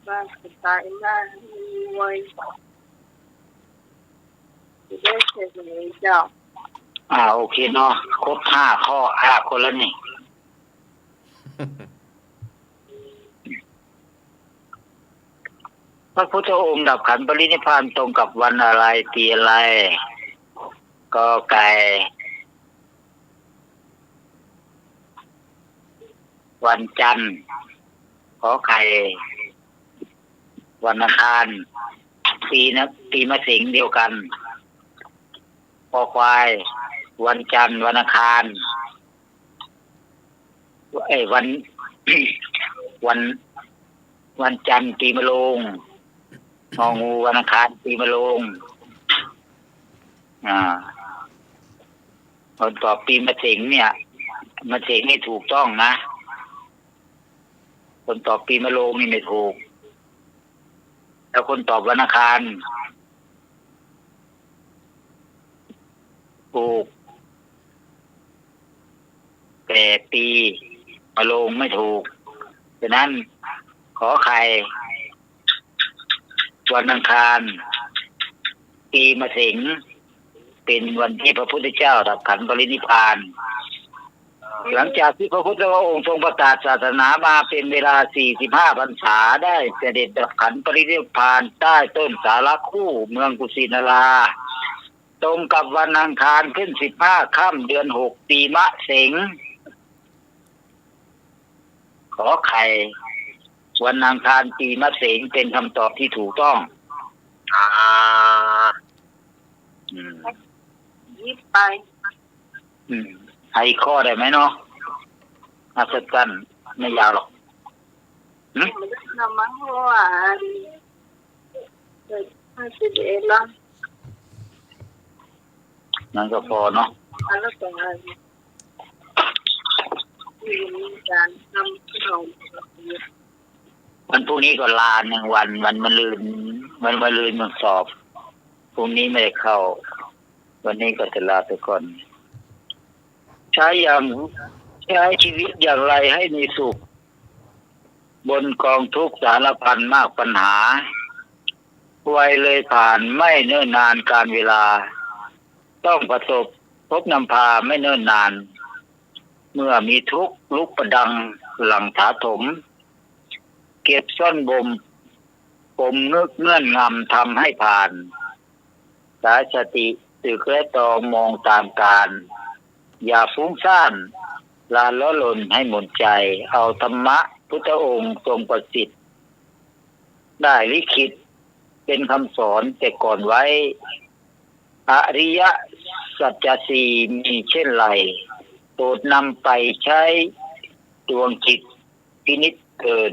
บ้านสไตล์บ้านมวยจะได้เสร็จเลยเจ้า โอเคเนาะครบ5 ข้อคนแล้วนี่ พระพุทธองค์ดับขันธ์ปรินิพพานตรงกับวันอะไรปีอะไรกอไก่วันจันทร์ขอไข่วันอังคารปีมะสิงเดียวกันคอควายวันจันทร์วันอังคารวัน วันจันทร์ปีมะโรงงองูวันอังคารปีมะโรงคนตอบปีมะสิงเนี่ยมะสิงนี่ถูกต้องนะคนตอบปีมะโรงนี่ไม่ถูกแล้วคนตอบวันอังคารถูกแต่ปีมะโรงไม่ถูกฉะนั้นขอไข่วันอังคารปีมะสิงเป็นวันที่พระพุทธเจ้าดับขันธ์ปรินิพพานหลังจากที่พระพุทธองค์ทรงประกาศศาสนามาเป็นเวลา45 พรรษาได้เสด็จดับขันธ์ปรินิพพานใต้ต้นสาระคู่เมืองกุสินาราตรงกับวันอังคารขึ้น15 ค่ำเดือน 6ปีมะสิงขอไข่วันอังคารปีมะเสงเป็นคำตอบที่ถูกต้องยิบไป ให้ข้อได้ไหมเนาะอาจารย์ไม่ยาวหรอกมันจะทำมาหัวเกิด51แล้วนั่นก็พอเนาะแล้วก็มีการทำขนมวันพรุ่งนี้ก็ลา1 วันมันลืนมันสอบพรุ่งนี้ไม่ได้เข้าวันนี้ก็จะลาไปก่อนใช้ชีวิตอย่างไรให้มีสุขบนกองทุกข์สารพันมากปัญหาวัยเลยผ่านไม่เนิ่นนานการเวลาต้องประสบพบนำพาไม่เนิ่นนานเมื่อมีทุกข์ลุกประดังหลังถาถมเก็บซ่อนบ่มปมเงื่อนงำทำให้ผ่านสายสติสึกและตองมองตามการอย่าฟุ้งซ่านลานล้อลนให้หมดใจเอาธรรมะพุทธองค์ทรงประสิทธิ์ ได้ลิขิตเป็นคำสอนแต่ก่อนไว้อริยสัจสี่มีเช่นไรโปรดนำไปใช้ดวงจิตพินิจเกิน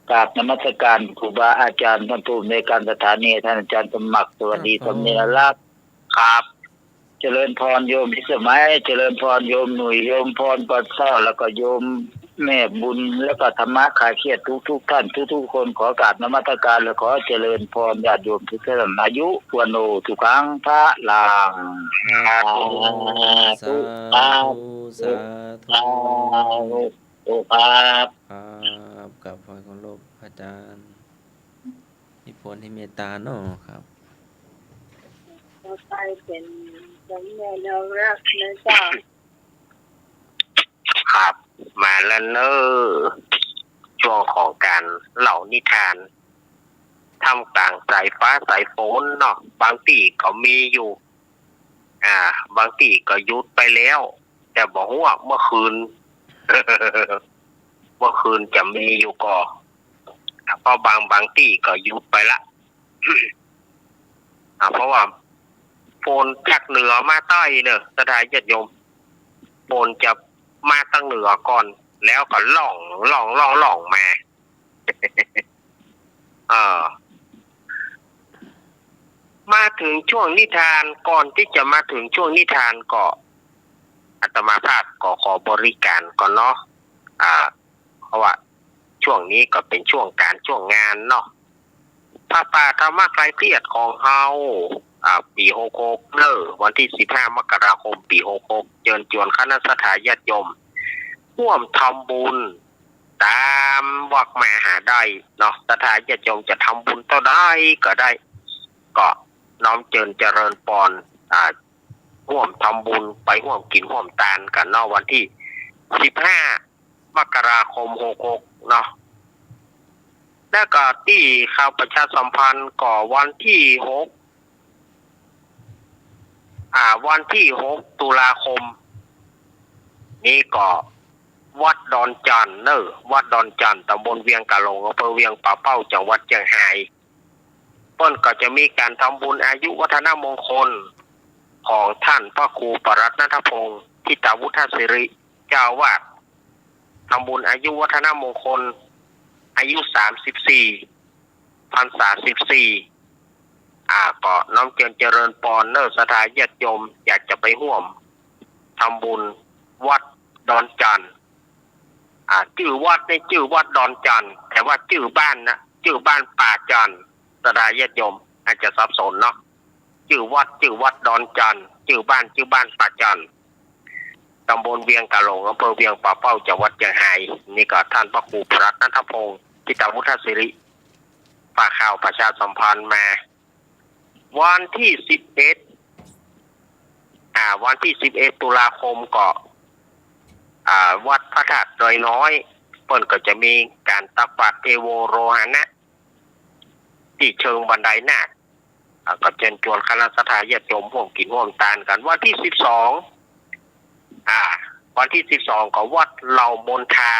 กราบนมัสการครูบาอาจารย์ท่านผู้ในการสถานีท่านอาจารย์สมัครสวัสดีสำเนียงรักครับเจริญพรโยมพิสมัยเจริญพรโยมหนุ่ยโยมพรปัสสาวแล้วก็โยมแม่บุญแล้วก็ธรรมะคลายเครียดทุกท่านทุกคนขอกราบนมัสการและขอเจริญพรญาติโยมทุกท่านอายุวันโนทุกครั้งพระลางสาธุสาธุครับครับกับพระของโลกอาจารย์นิพนธ์ที่เมตตาเนาะครับต่อไปเป็นสำเนียงรักนะเจ้าครับมาแล้วเนอะช่วงของการเล่านิทานทำกลางสายฟ้าสายฝนเนาะบางทีก็มีอยู่บางทีก็หยุดไปแล้วแต่บอกว่าเมื่อคืน เมื่อคืนจะมีอยู่ก็เพราะบางที่ก็หยุดไปละ เพราะว่าฝนจากเหนือมาใต้เนอะสถานญาติโยมฝนจะมาตั้งเหนือก่อนแล้วก็ล่องมา มาถึงช่วงนิทานก่อนที่จะมาถึงช่วงนิทานก็อาตมาภาพก็ขอบริการก่อนเนาะเพราะว่าช่วงนี้ก็เป็นช่วงงานเนาะพระป่าธรรมคลายเครียดของเฮาปี66เนอะวันที่15มกราคมปี66เชิญชวนคณะสัตยาญาติโยมร่วมทำบุญตามวักมาหาได้เนาะสัตยาญาติโยมจะทำบุญเท่าใดก็ได้ก็น้อมเจริญปอนร่วมทำบุญไปร่วมกินร่วมทานกันเนาะวันที่15มกราคม66เนาะแล้วก็ที่ข่าวประชาสัมพันธ์ก็วันที่6ตุลาคมนี่ก็วัดดอนจันทร์เนอะวัดดอนจันทร์ตำบลเวียงกะหลงอำเภอเวียงป่าเป้าจังหวัดเชียงรายเพิ่นก็จะมีการทำบุญอายุวัฒนมงคลของท่านพระครูปรัตน์ณัฐพงศ์ทิตาวุฒศิริเจ้าวาดทำบุญอายุวัฒนมงคลอายุ34พรรษา14ก็น้อมเจริญปอนเนอร์สถานญาติโยมอยากจะไปร่วมทำบุญวัดดอนจันทร์ชื่อวัดในชื่อวัดดอนจันทร์แต่ว่าชื่อบ้านป่าจันทร์สถานญาติโยมอาจจะสับสนเนาะชื่อวัดดอนจันทร์ชื่อบ้านป่าจันทร์ตำบลเวียงกะหลงอำเภอเวียงป่าเป้าจังหวัดเชียงรายนี่ก็ท่านพระครูปรัตน์ณัฐพงศ์ทิตาวุฒศิริฝากข่าวประชาสัมพันธ์มาวันที่11ตุลาคมก็วัดพระธาตุดอยน้อยเพิ่นก็จะมีการตักบาตรเทโวโรหณะที่เชิงบันไดนาคก็เชิญชวนคณะสัตยาญาติโยมร่วมกินร่วมทานกันวันที่12ก็วัดเหล่ามนทา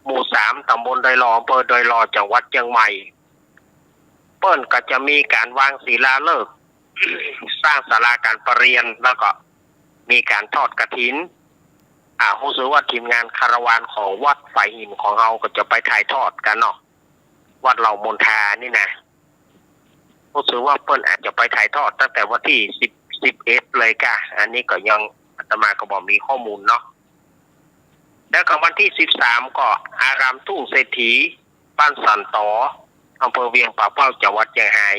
หมู่3ตำบลดอยหล่ออำเภอดอยหล่อจังหวัดเชียงใหม่เปิ้นก็จะมีการวางศิลาฤกษ์ สร้างศาลาการประเรียนแล้วก็มีการทอดกฐินรู้สึกว่าทีมงานคาราวานของวัดฝ่ายหินของเราก็จะไปถ่ายทอดกันเนาะวัดเหล่ามนทานี่นะรู้สึกว่าเปิ้นอาจจะไปถ่ายทอดตั้งแต่วันที่11เลยค่ะอันนี้ก็ยังอาตมาก็บอกมีข้อมูลเนาะแล้วก็วันที่13ก็อารามทุ่งเศรษฐีบ้านสันตออำเภอเวียงป่าเป้าจังหวัดเชียงราย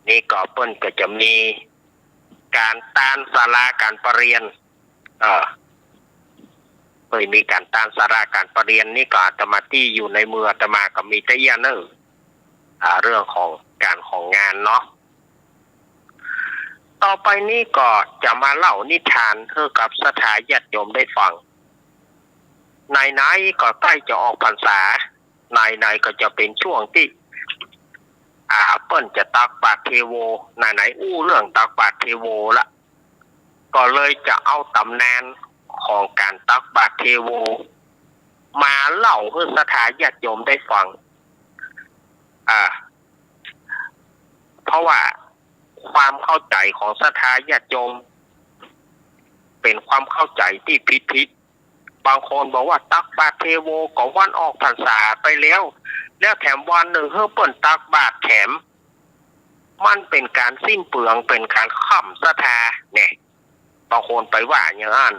นี่ก็เปิ้นก็จะมีการต้านศาลาการประเรียนมีการต้านศาลาการประเรียนนี่ก็อาตมาที่อยู่ในมืออาตมาก็มีแต่ยาเนอร์เรื่องของการของงานเนาะต่อไปนี้ก็จะมาเล่านิทานให้กับสถานญาติโยมได้ฟังไหนๆก็ใกล้จะออกพรรษาไหนๆก็จะเป็นช่วงที่เปิ้นจะตักบาตรเทโวไหนเรื่องตักบาตรเทโวละก็เลยจะเอาตำนานของการตักบาตรเทโว มาเล่าให้ศรัทธาญาติโยมได้ฟังเพราะว่าความเข้าใจของศรัทธาญาติโยมเป็นความเข้าใจที่ผิดบางคนบอกว่าตักบาตรเทโวก็วันออกพรรษาไปแล้วแถมวันหนึ่งเฮ้อเปิ่นตักบาตรแถมมันเป็นการสิ้นเปลืองเป็นการข่ำศรัทธาเนี่ยบางคนไปว่าอย่างนั้น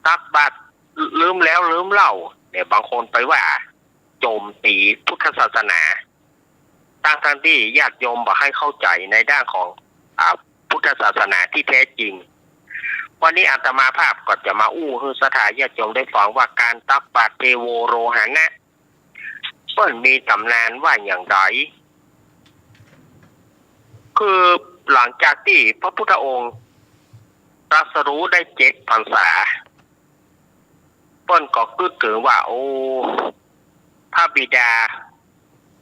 ตักบาตรลืมแล้วลืมเล่าเนี่ยบางคนไปว่าโจมตีพุทธศาสนาทั้งที่ญาติโยมบอกให้เข้าใจในด้านของพุทธศาสนาที่แท้จริงวันนี้อาตมาภาพก็จะมาอู้ให้ศรัทธาญาติโยมได้ฟังว่าการตักบาตรเทโวโรหะนะเพิ่นมีตำนานว่าอย่างไรคือหลังจากที่พระพุทธองค์ตรัสรู้ได้7 พรรษาเพิ่นก็คิดถึงว่าโอ้พระบิดา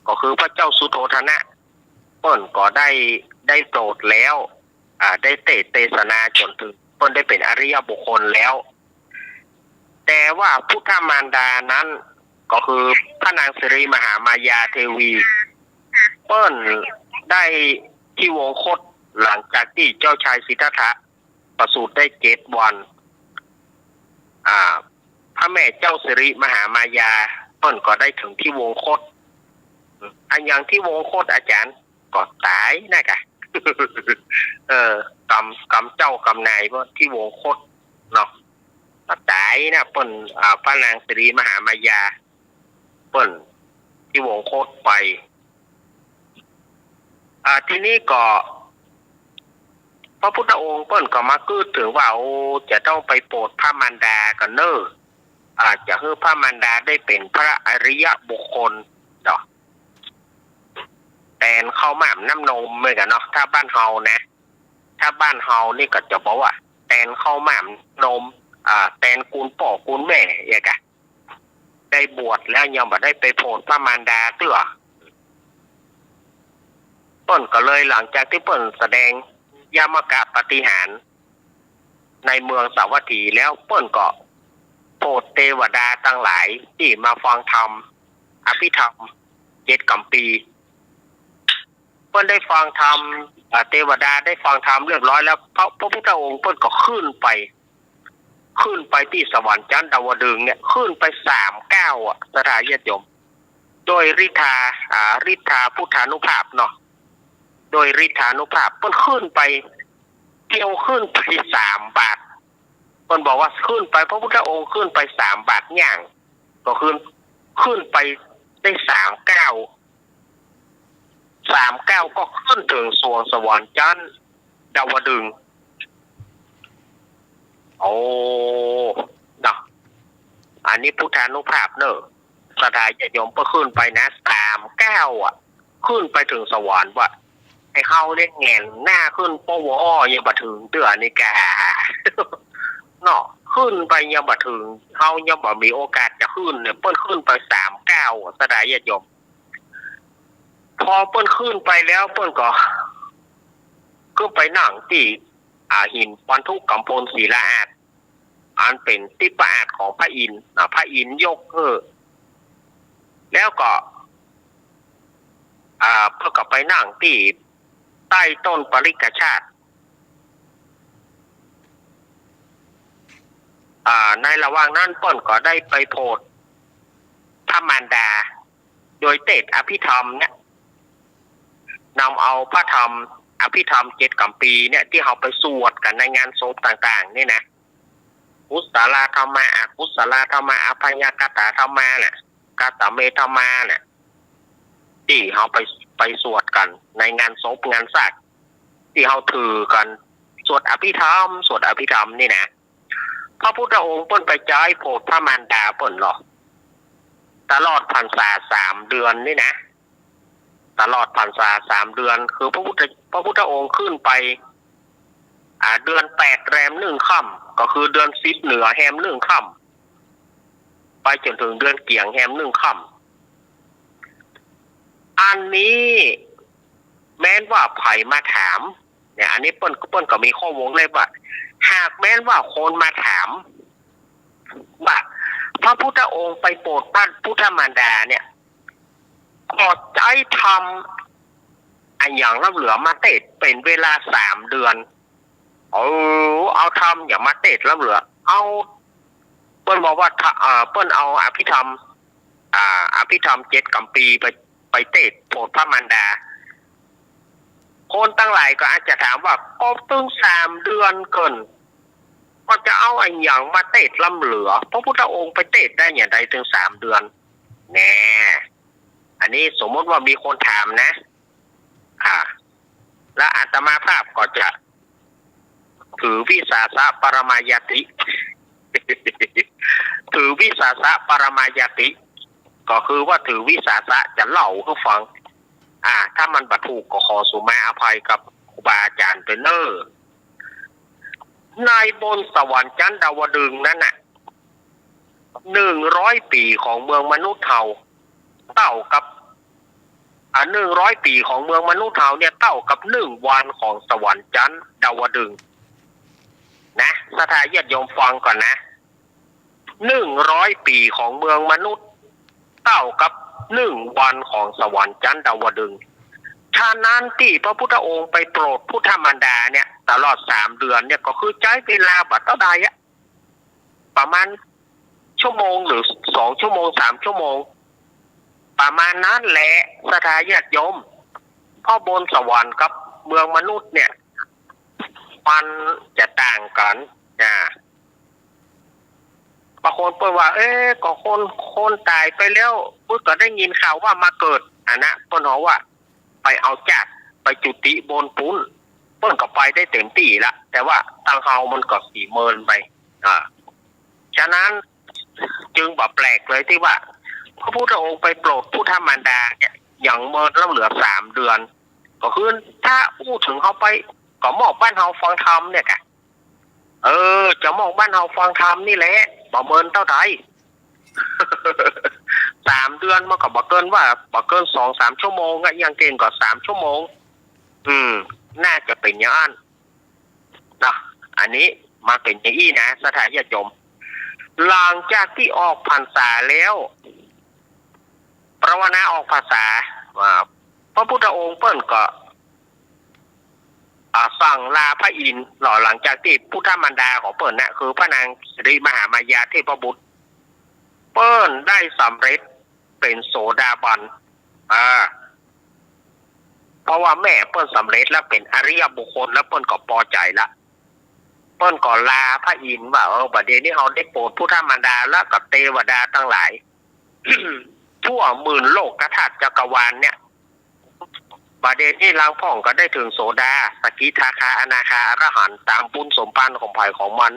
ก็คือพระเจ้าสุโธทนะเพิ่นก็ได้โปรดแล้วได้เทศนาจนถึงเพิ่นได้เป็นอริยบุคคลแล้วแต่ว่าพุทธมารดานั้นก็คือพระนางสิริมหามายาเทวีเปิ้นได้ที่วงคตหลังจากที่เจ้าชายสิทธัตถะประสูติได้7 วันพระแม่เจ้าสิริมหามายาเปิ้นก็ได้ถึงที่วงคตอันอย่างที่วงคตอาจารย์ก็ตายนะกะ กรรมเจ้ากรรมนายว่าที่วงคตเนาะตายนะเปิ้นพระนางสิริมหามายาเปิ้นที่วงโคตรไปทีนี้ก็พระพุทธองค์เปิ้นก็มากือถึงว่าโอ้จะต้องไปโปรดพระมารดากันเนอะจะให้พระมารดาได้เป็นพระอริยบุคคลเนาะแต่เข้ามาน้ำนมเหมือนกันเนาะถ้าบ้านเฮานะถ้าบ้านเฮานี่ก็จะบอกว่าแตนเข้ามานมแตนกูลพ่อกูลแม่อย่างกะได้บวชแล้วยังบ่ได้ไปโปรดพระมารดาเตื้อเปิ้นก็เลยหลังจากที่เปิ้นแสดงยามกะปาฏิหาริย์ในเมืองสาวัตถีแล้วเปิ้นก็โปรดเทวดาทั้งหลายที่มาฟังธรรมอภิธรรม7 กัมปีเปิ้นได้ฟังธรรมเทวดาได้ฟังธรรมเรียบร้อยแล้วพระพุทธองค์เปิ้นก็ขึ้นไปที่สวรรค์ชั้นดาวดึงส์เนี่ยขึ้นไป3 ก้าวสถานญาติโยมโดยฤทธาพุทธานุภาพเนาะโดยฤทธานุภาพเพิ่นขึ้นไปเที่ยวขึ้นไป3 บาทเพิ่นบอกว่าขึ้นไปพระพุทธองค์ขึ้นไป3 บาทย่างก็ขึ้นไปได้3 ก้าวก็ขึ้นถึงสวงสวรรค์ชั้นดาวดึงส์โอ้เนาะอันนี้พุทธานุภาพเนอะสถานญาติโยมก็ขึ้นไปนะ3 ก้าวขึ้นไปถึงสวรรค์ว่าให้เขาได้แงนหน้าขึ้นปวยังบ่ถึงเตือนี่กะเนาะขึ้นไปยังบ่ถึงเขายังบ่มีโอกาสจะขึ้นเนี่ยเปิ้นขึ้นไป3 ก้าวสถานญาติโยมพอเปิ้นขึ้นไปแล้วเปิ้นก็ขึ้นไปนั่งที่หินปันทุกกัมพลศิลาอาสอันเป็นทิพอาสของพระอินทร์พระอินทร์ยกแล้วก็เพื่อไปนั่งที่ใต้ต้นปริกชาติในระหว่างนั้นเปิ้นก็ได้ไปโปรดพระมารดาโดยเทศอภิธรรมเนี่ยนำเอาพระธรรมอภิธรรม7 กัมปีเนี่ยที่เราไปสวดกันในงานศพต่างๆนี่นะกุศลธรรมะอกุศลธรรมะอภัยกตธรรมะเนี่ยกตเมธรรมะเนี่ยที่เราไปสวดกันในงานศพงานศพที่เราถือกันสวดอภิธรรมนี่นะพระพุทธองค์เปิ้นไปจ้อยโปรดพระมารดาเปิ้นหรอตลอดพรรษา3 เดือนนี่นะตลอดพรรษา3 เดือนคือพระพุทธองค์ขึ้นไปเดือน8 แรม 1 ค่ำก็คือเดือน10เหนือแฮม1 ค่ำไปจนถึงเดือนเกี่ยงแฮม1 ค่ำอันนี้แม้นว่าไผมาถามเนี่ยอันนี้เปิ้นก็มีข้อวงเลยว่าหากแม้นว่าคนมาถาม ว่าพระพุทธองค์ไปโปรดพระพุทธมารดาเนี่ยขอใจทำอันอย่างรับเหลือมาเตดเป็นเวลา3 เดือนเอาทำอย่างมาเตดรับเหลือเอาเปิ้นบอกว่าเปิ้นเอาอภิธรรม7 กัมปีไปเตดโปรดพระมารดาคนตั้งหลายก็อาจจะถามว่าก็ตึง3 เดือนเกินก็จะเอาอันอย่างมาเตดล้ำเหลือพระพุทธองค์ไปเตดได้อย่างไรถึง3 เดือนแน่อันนี้สมมติว่ามีคนถามนะและอาตมาภาพก็จะถือวิสาสะปรมายติ ถือวิสาสะปรมายติ ก็คือว่าถือวิสาสะจะเล่าให้ฟังถ้ามันบัดถูกก็ขอสุมาอภัยกับครูบาอาจารย์เป็นเนอร์ในบนสวรรค์ชั้นดาวดึงส์นั้นน่ะ100 ปีของเมืองมนุษย์เท่าเท่ากับ100 ปีของเมืองมนุษย์เท่าเนี่ยเท่ากับ1 วันของสวรรค์ชั้นดาวดึงส์นะสถาญาติโยมฟังก่อนนะ100 ปีของเมืองมนุษย์เท่ากับ1 วันของสวรรค์ชั้นดาวดึงส์ฉะนั้นที่พระพุทธองค์ไปโปรดพุทธมารดาเนี่ยตลอด3 เดือนเนี่ยก็คือใช้เวลาบัดเท่าใดประมาณชั่วโมงหรือ2 ชั่วโมง3 ชั่วโมงประมาณนั้นแหละสถาญาติโยมพ่อบนสวรรค์กับเมืองมนุษย์เนี่ยมันจะต่างกันบางคนเปิ้นว่าก็คนตายไปแล้วก็ได้ยินข่าวว่ามาเกิดนะเปิ้นบอกว่าไปเอาจัดไปจุติบนปุ้นเปิ้นก็ไปได้เต็มที่ละแต่ว่าทางเฮามันก็สีเมินไปฉะนั้นจึงบ่แปลกเลยที่ว่าพระพุทธองค์ไปโปรดพุทธมารดาเนี่ยอย่างเมินแล้วเหลือ3 เดือนก็คือถ้าพูดถึงเขาไปก็มอบบ้านเฮาฟังธรรมเนี่ยจะมอบบ้านเฮาฟังธรรมนี่แหละบ่เมินเท่าใด 3 เดือนมันก็บ่เกินว่าบ่เกิน 2-3 ชั่วโมงอย่างเก่งก็3 ชั่วโมงน่าจะเป็นอย่างนั้นนะอันนี้มาเป็นอย่างนี้นะสถาญาติโยมหลังจากที่ออกพรรษาแล้วปรวนาออกพรรษาพระพุทธองค์เปิ้นก็สั่งลาพระอินทร์หลังจากที่พุทธมารดาของเปิ้นนะคือพระนางสิริมหามายาเทพบุตรเปิ้นได้สำเร็จเป็นโสดาบันเพราะว่าแม่เปิ้นสำเร็จแล้วเป็นอริยบุคคลแล้วเปิ้นก็พอใจละเปิ้นก็ลาพระอินทร์ว่าบัดเดี๋ยวนี้เฮาได้โปรดพุทธมารดาแล้วกับเทวดาทั้งหลาย ทั่วหมื่นโลกธาตุจักรวาลเนี่ยบัดเดี๋ยวนี้ลางพ่องก็ได้ถึงโสดาสกิทาคาอนาคาอรหันต์ตามบุญสมภารของภัยของมัน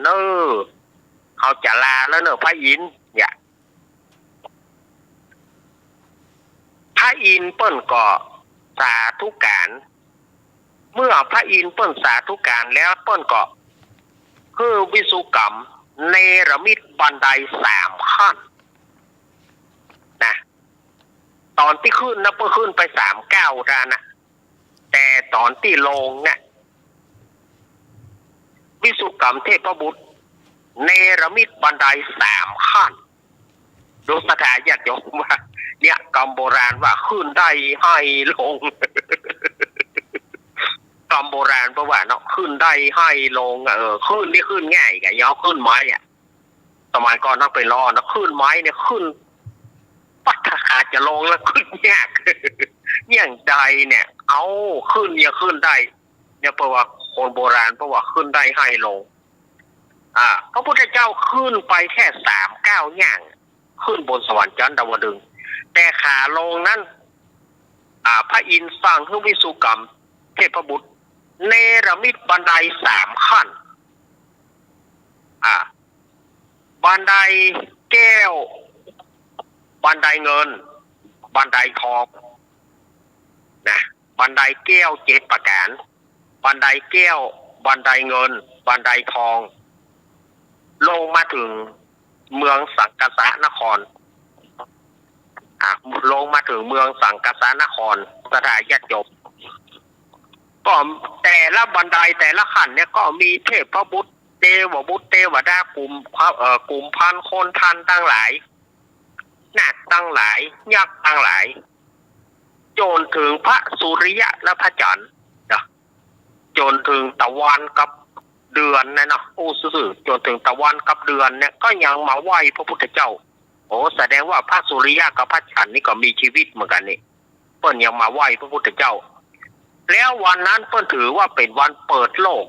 เขาจะลาแล้วพระอินทร์เนี่ยพระอินทร์เปิ้นก็สาธุการเมื่อพระอินทร์เปิ้นสาธุการแล้วเปิ้นก็คือวิสุกรรมเนรมิตบันได3 ขั้นนะตอนที่ขึ้นนะเปิ้นขึ้นไป3 ก้าวนะแต่ตอนที่ลงเนี่ยวิสุกรรมเทพบุตรเนรมิตบันได3 ขั้นดูสถาญาติโยมว่าเนี่ยกรรมโบราณว่าขึ้นได้ให้ลง กรรมโบราณเพราะว่าเนาะขึ้นได้ให้ลงขึ้นนี่ขึ้นง่ายกะยาวขึ้นไม้สมัยก่อนต้องไปรอนะขึ้นไม้เนี่ยขึ้นปัตขาจะลงแล้วขึ้นยาก อย่างใดเนี่ยเอาขึ้นเนี่ยขึ้นได้เนี่ยเพราะว่าคนโบราณเพราะว่าขึ้นได้ให้ลงพระพุทธเจ้าขึ้นไปแค่3 ก้าวย่างขึ้นบนสวรรค์ชั้นดาวดึงส์แต่ขาลงนั้นพระอินทร์สั่งให้วิสุกรรมเทพบุตรเนรมิตบันได3 ขั้นบันไดแก้วบันไดเงินบันไดทองนะบันไดแก้ว7 ประการบันไดแก้วบันไดเงินบันไดทองลงมาถึงเมืองสังกสานครลงมาถึงเมืองสังกสานครสถาญาติโยมก็แต่ละบันไดแต่ละขั้นเนี่ยก็มีเทพบุตร เทวบุตรเทวดากลุ่มกลุ่มพันคนทันตั้งหลายนาคตั้งหลายยักษ์ตั้งหลายจนถึงพระสุริยะและพระจันทร์นะจนถึงตะวันกับเดือนนะเนาะสื่อจนถึงตะวันกับเดือนเนี่ยก็ยังมาไหว้พระพุทธเจ้าโอ้แสดงว่าพระสุริยะกับพระจันทร์นี่ก็มีชีวิตเหมือนกันนี่เปิ้นยังมาไหว้พระพุทธเจ้าแล้ววันนั้นเปิ้นถือว่าเป็นวันเปิดโลก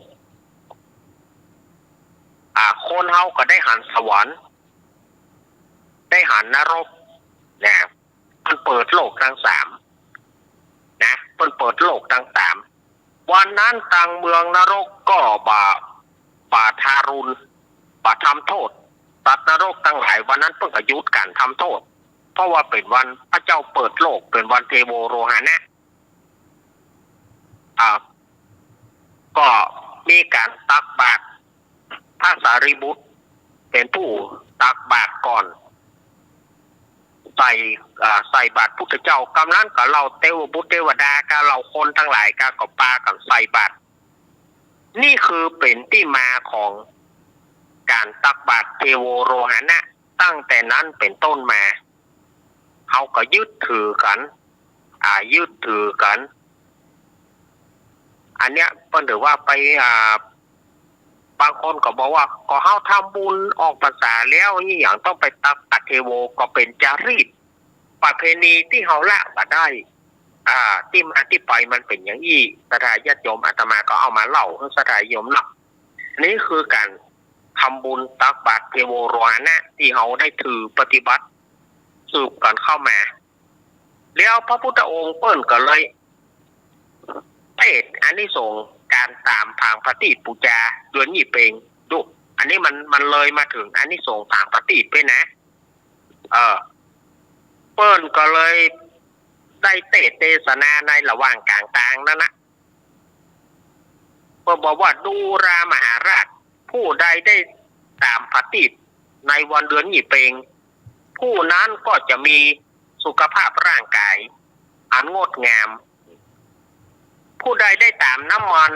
คนเฮาก็ได้หันสวรรค์ได้หันนรกนะมันเปิดโลกทั้งสามนะมันเปิดโลกทั้งสามวันนั้นทางเมืองนรกก็บาทารุณบาทำโทษตัดนรกทั้งหลายวันนั้นเพิ่งยุดการทำโทษเพราะว่าเป็นวันพระเจ้าเปิดโลกเป็นวันเทโวโรหณะก็มีการตักบาตรพระสารีบุตรเป็นผู้ตักบาตรก่อนใส่บาตรพุทธเจ้ากำลังกับเราเทวบุตรเทวดากับเราคนทั้งหลายกับปากับใส่บาตรนี่คือเป็นที่มาของการตักบาตรเทโวโรหณะตั้งแต่นั้นเป็นต้นมาเขาก็ยึดถือกันอันเนี้ยเพิ่นถือว่าไปบางคนก็บอกว่าก็เฮาทำบุญออกพรรษาแล้วนี่อย่างต้องไปตักบาตรเทโวก็เป็นจารีตประเพณีที่เฮาละบ่ได้ที่มาที่ไปมันเป็นอย่างนี้ศรัทธาญาติโยมอาตมาก็เอามาเล่าให้ศรัทธาโยมเนาะนี่คือการทำบุญตักบาตรเทโวโรหณะที่เฮาได้ถือปฏิบัติสืบกันเข้ามาแล้วพระพุทธองค์เปิ้นก็เลยเทศอานิสงส์การตามทางปฏิปูจาเดือนยี่เปงดูอันนี้มันเลยมาถึงอานิสงส์ทางปฏิไปนะเปิ้นก็เลยได้เทศนาในระหว่างกลางนั่นนะเปิ้นบอกว่าดูรามหาราชผู้ใดได้ตามปฏิในวันเดือนยี่เปงผู้นั้นก็จะมีสุขภาพร่างกายอันงดงามผู้ใดได้ตามน้ำมัน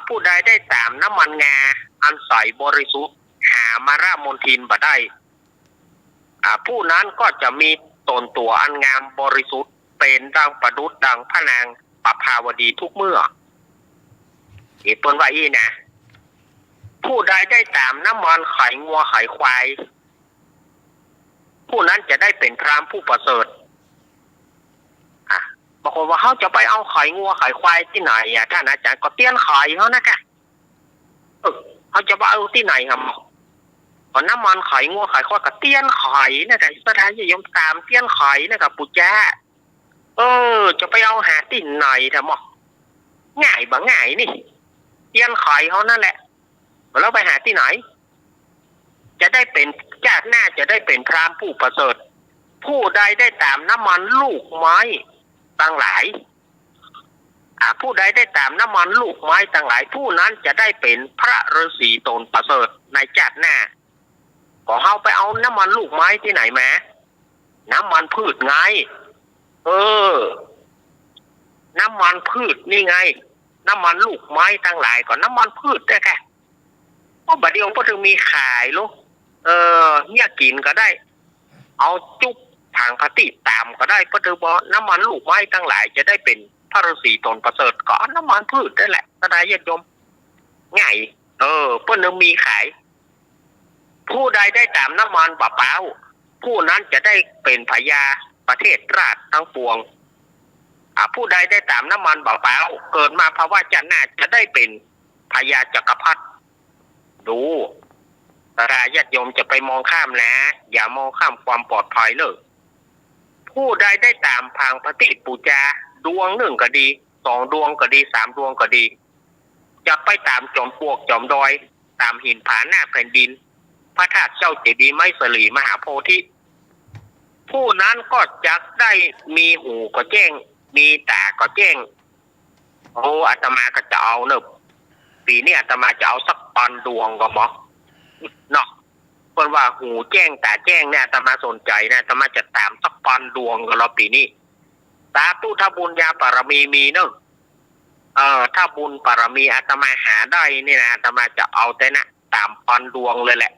ผู้ใดได้ตามน้ำมันงาอันใสบริสุทธิ์หามารามนทินบ่ได้ผู้นั้นก็จะมีตนตัวอันงามบริสุทธิ์เป็นดังประดุจดังพระนางปภาวดีทุกเมื่ออีกต้นว่าอีนะผู้ใดได้ตามน้ำมันไข่งัวไข่ควายผู้นั้นจะได้เป็นพราหมณ์ผู้ประเสริฐบางคนว่าเขาจะไปเอาไข่งัวไข่ควายที่ไหนท่านอาจารย์ก็เตี้ยนไข่เขานะแกเขาจะไปเอาที่ไหนครับก็น้ำมันไข่งัวไข่ควายก็เตี้ยนไข่นะแต่สถานที่ยมตามเตี้ยนไข่นะครับปู่จ้าจะไปเอาหาที่ไหนทำหมอง่ายบ่ง่ายนี่เตี้ยนไข่เขานั่นแหละแล้วไปหาที่ไหนจะได้เป็นชาติหน้าจะได้เป็นพราหมณ์ผู้ประเสริฐผู้ใดได้ตามน้ำมันลูกไม้ตั้งหลายผู้ใดได้ตามน้ำมันลูกไม้ตั้งหลายผู้นั้นจะได้เป็นพระฤาษีตนประเสริฐในชาติหน้าก็เอาไปเอาน้ำมันลูกไม้ที่ไหนมาน้ำมันพืชไงน้ำมันพืชนี่ไงน้ำมันลูกไม้ตั้งหลายก็น้ำมันพืชได้แค่เพราะบัดเดียวก็ถึงมีขายลูกเนี่ยกินก็ได้เอาจุ๊บทางปฏิตามก็ได้เพราะถือว่าน้ำมันลูกไม้ตั้งหลายจะได้เป็นพระฤาษีตนประเสริฐก็น้ำมันพืชได้แหละทนายญาติโยมง่ายเพิ่นนึงมีขายผู้ใดได้ตามน้ำมันเปล่าผู้นั้นจะได้เป็นพญาประเทศราชทั้งปวงผู้ใดได้ตามน้ำมันเปล่าเกิดมาภาวะชาติหน้าจะได้เป็นพญาจักรพรรดิดูรายญาติโยมจะไปมองข้ามนะอย่ามองข้ามความปลอดภัยเลยผู้ใดได้ตามทางปฏิปูจาดวงหนึ่งก็ดี2 ดวงก็ดี3 ดวงก็ดีจะไปตามจอมปลวกจอมดอยตามหินผาหน้าแผ่นดินพระธาตุเจ้าเจดีย์ไม้สลีมหาโพธิผู้นั้นก็จะได้มีหูก็แจ้งมีตาก็แจ้งอาตมาก็จะเอาเนอะปีนี้อาตมาจะเอาสักปันดวงก็หมอเนาะคนว่าหูแจ้งตาแจ้งเนี่ยอาตมาสนใจนะอาตมาจะตามสักปันดวงก็รอปีนี้ตาตุทบุญญาปารมีมีเนอะ ถ้าบุญบารมีอาตมาหาได้นี่นะอาตมาจะเอาแต่นะตามพรดวงเลยแหละ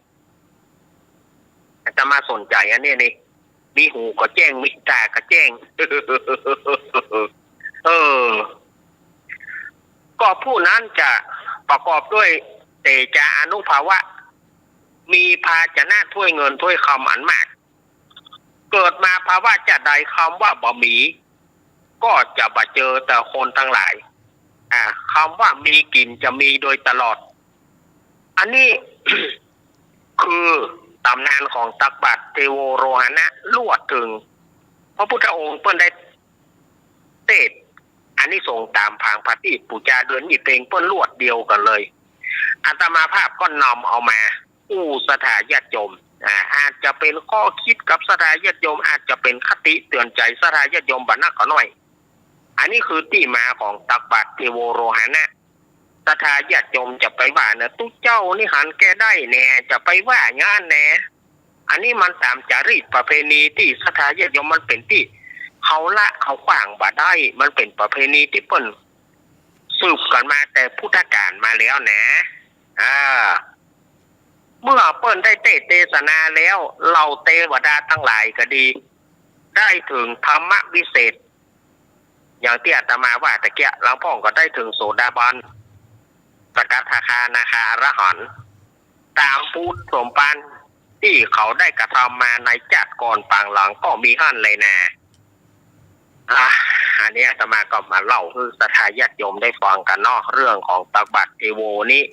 อาตมาสนใจอันนี้นี่มีหูก็แจ้งมีตาก็แจ้ง ก็ผู้นั้นจะประกอบด้วยเตจาอนุภาวะมีภาชนะถ้วยเงินถ้วยคำอันมากเกิดมาภาวะจะใดคำว่าบ่มีก็จะบ่เจอแต่คนทั้งหลายคำว่ามีกินจะมีโดยตลอดอันนี้ คือตำนานของตักบาตรเทโวโรหณะลวดถึงพระพุทธองค์เปิ้นได้เทศอันนี้ส่งตามพางพระที่ปู่จาเดือนอีเปงเปิ้นลวดเดียวกันเลยอาตมาภาพก็นำเอามาสถาญาติโยมอาจจะเป็นข้อคิดกับสถาญาติโยมอาจจะเป็นคติเตือนใจสถาญาติโยมบ้านนักก็หน่อยอันนี้คือที่มาของตักบาตรเทโวโรหณะสถาญาติโยมจะไปว่าเนี่ยตุ๊เจ้านี่หันแกได้แน่จะไปว่างานแน่อันนี้มันตามจารีตประเพณีที่สถาญาติโยมมันเป็นที่เขาละเขาขวางบ่ได้มันเป็นประเพณีที่เปิ้นสืบกันมาแต่พุทธกาลมาแล้วนะเมื่อเปิ้นได้เทศนาแล้วเราเทวดาทั้งหลายก็ดีได้ถึงธรรมวิเศษอย่างที่อาตมาว่าตะเกียหลวงพ่อก็ได้ถึงโสดาบันสกัทาคานาคาอรหันต์ตามพูดสมปันที่เขาได้กระทำมาในจักรก่อนปางหลังก็มีหั่นเลยนะอันนี้อาตมาก็มาเล่าให้สถาญาติโยมได้ฟังกันเนาะเรื่องของตักบาตรเทโวนี้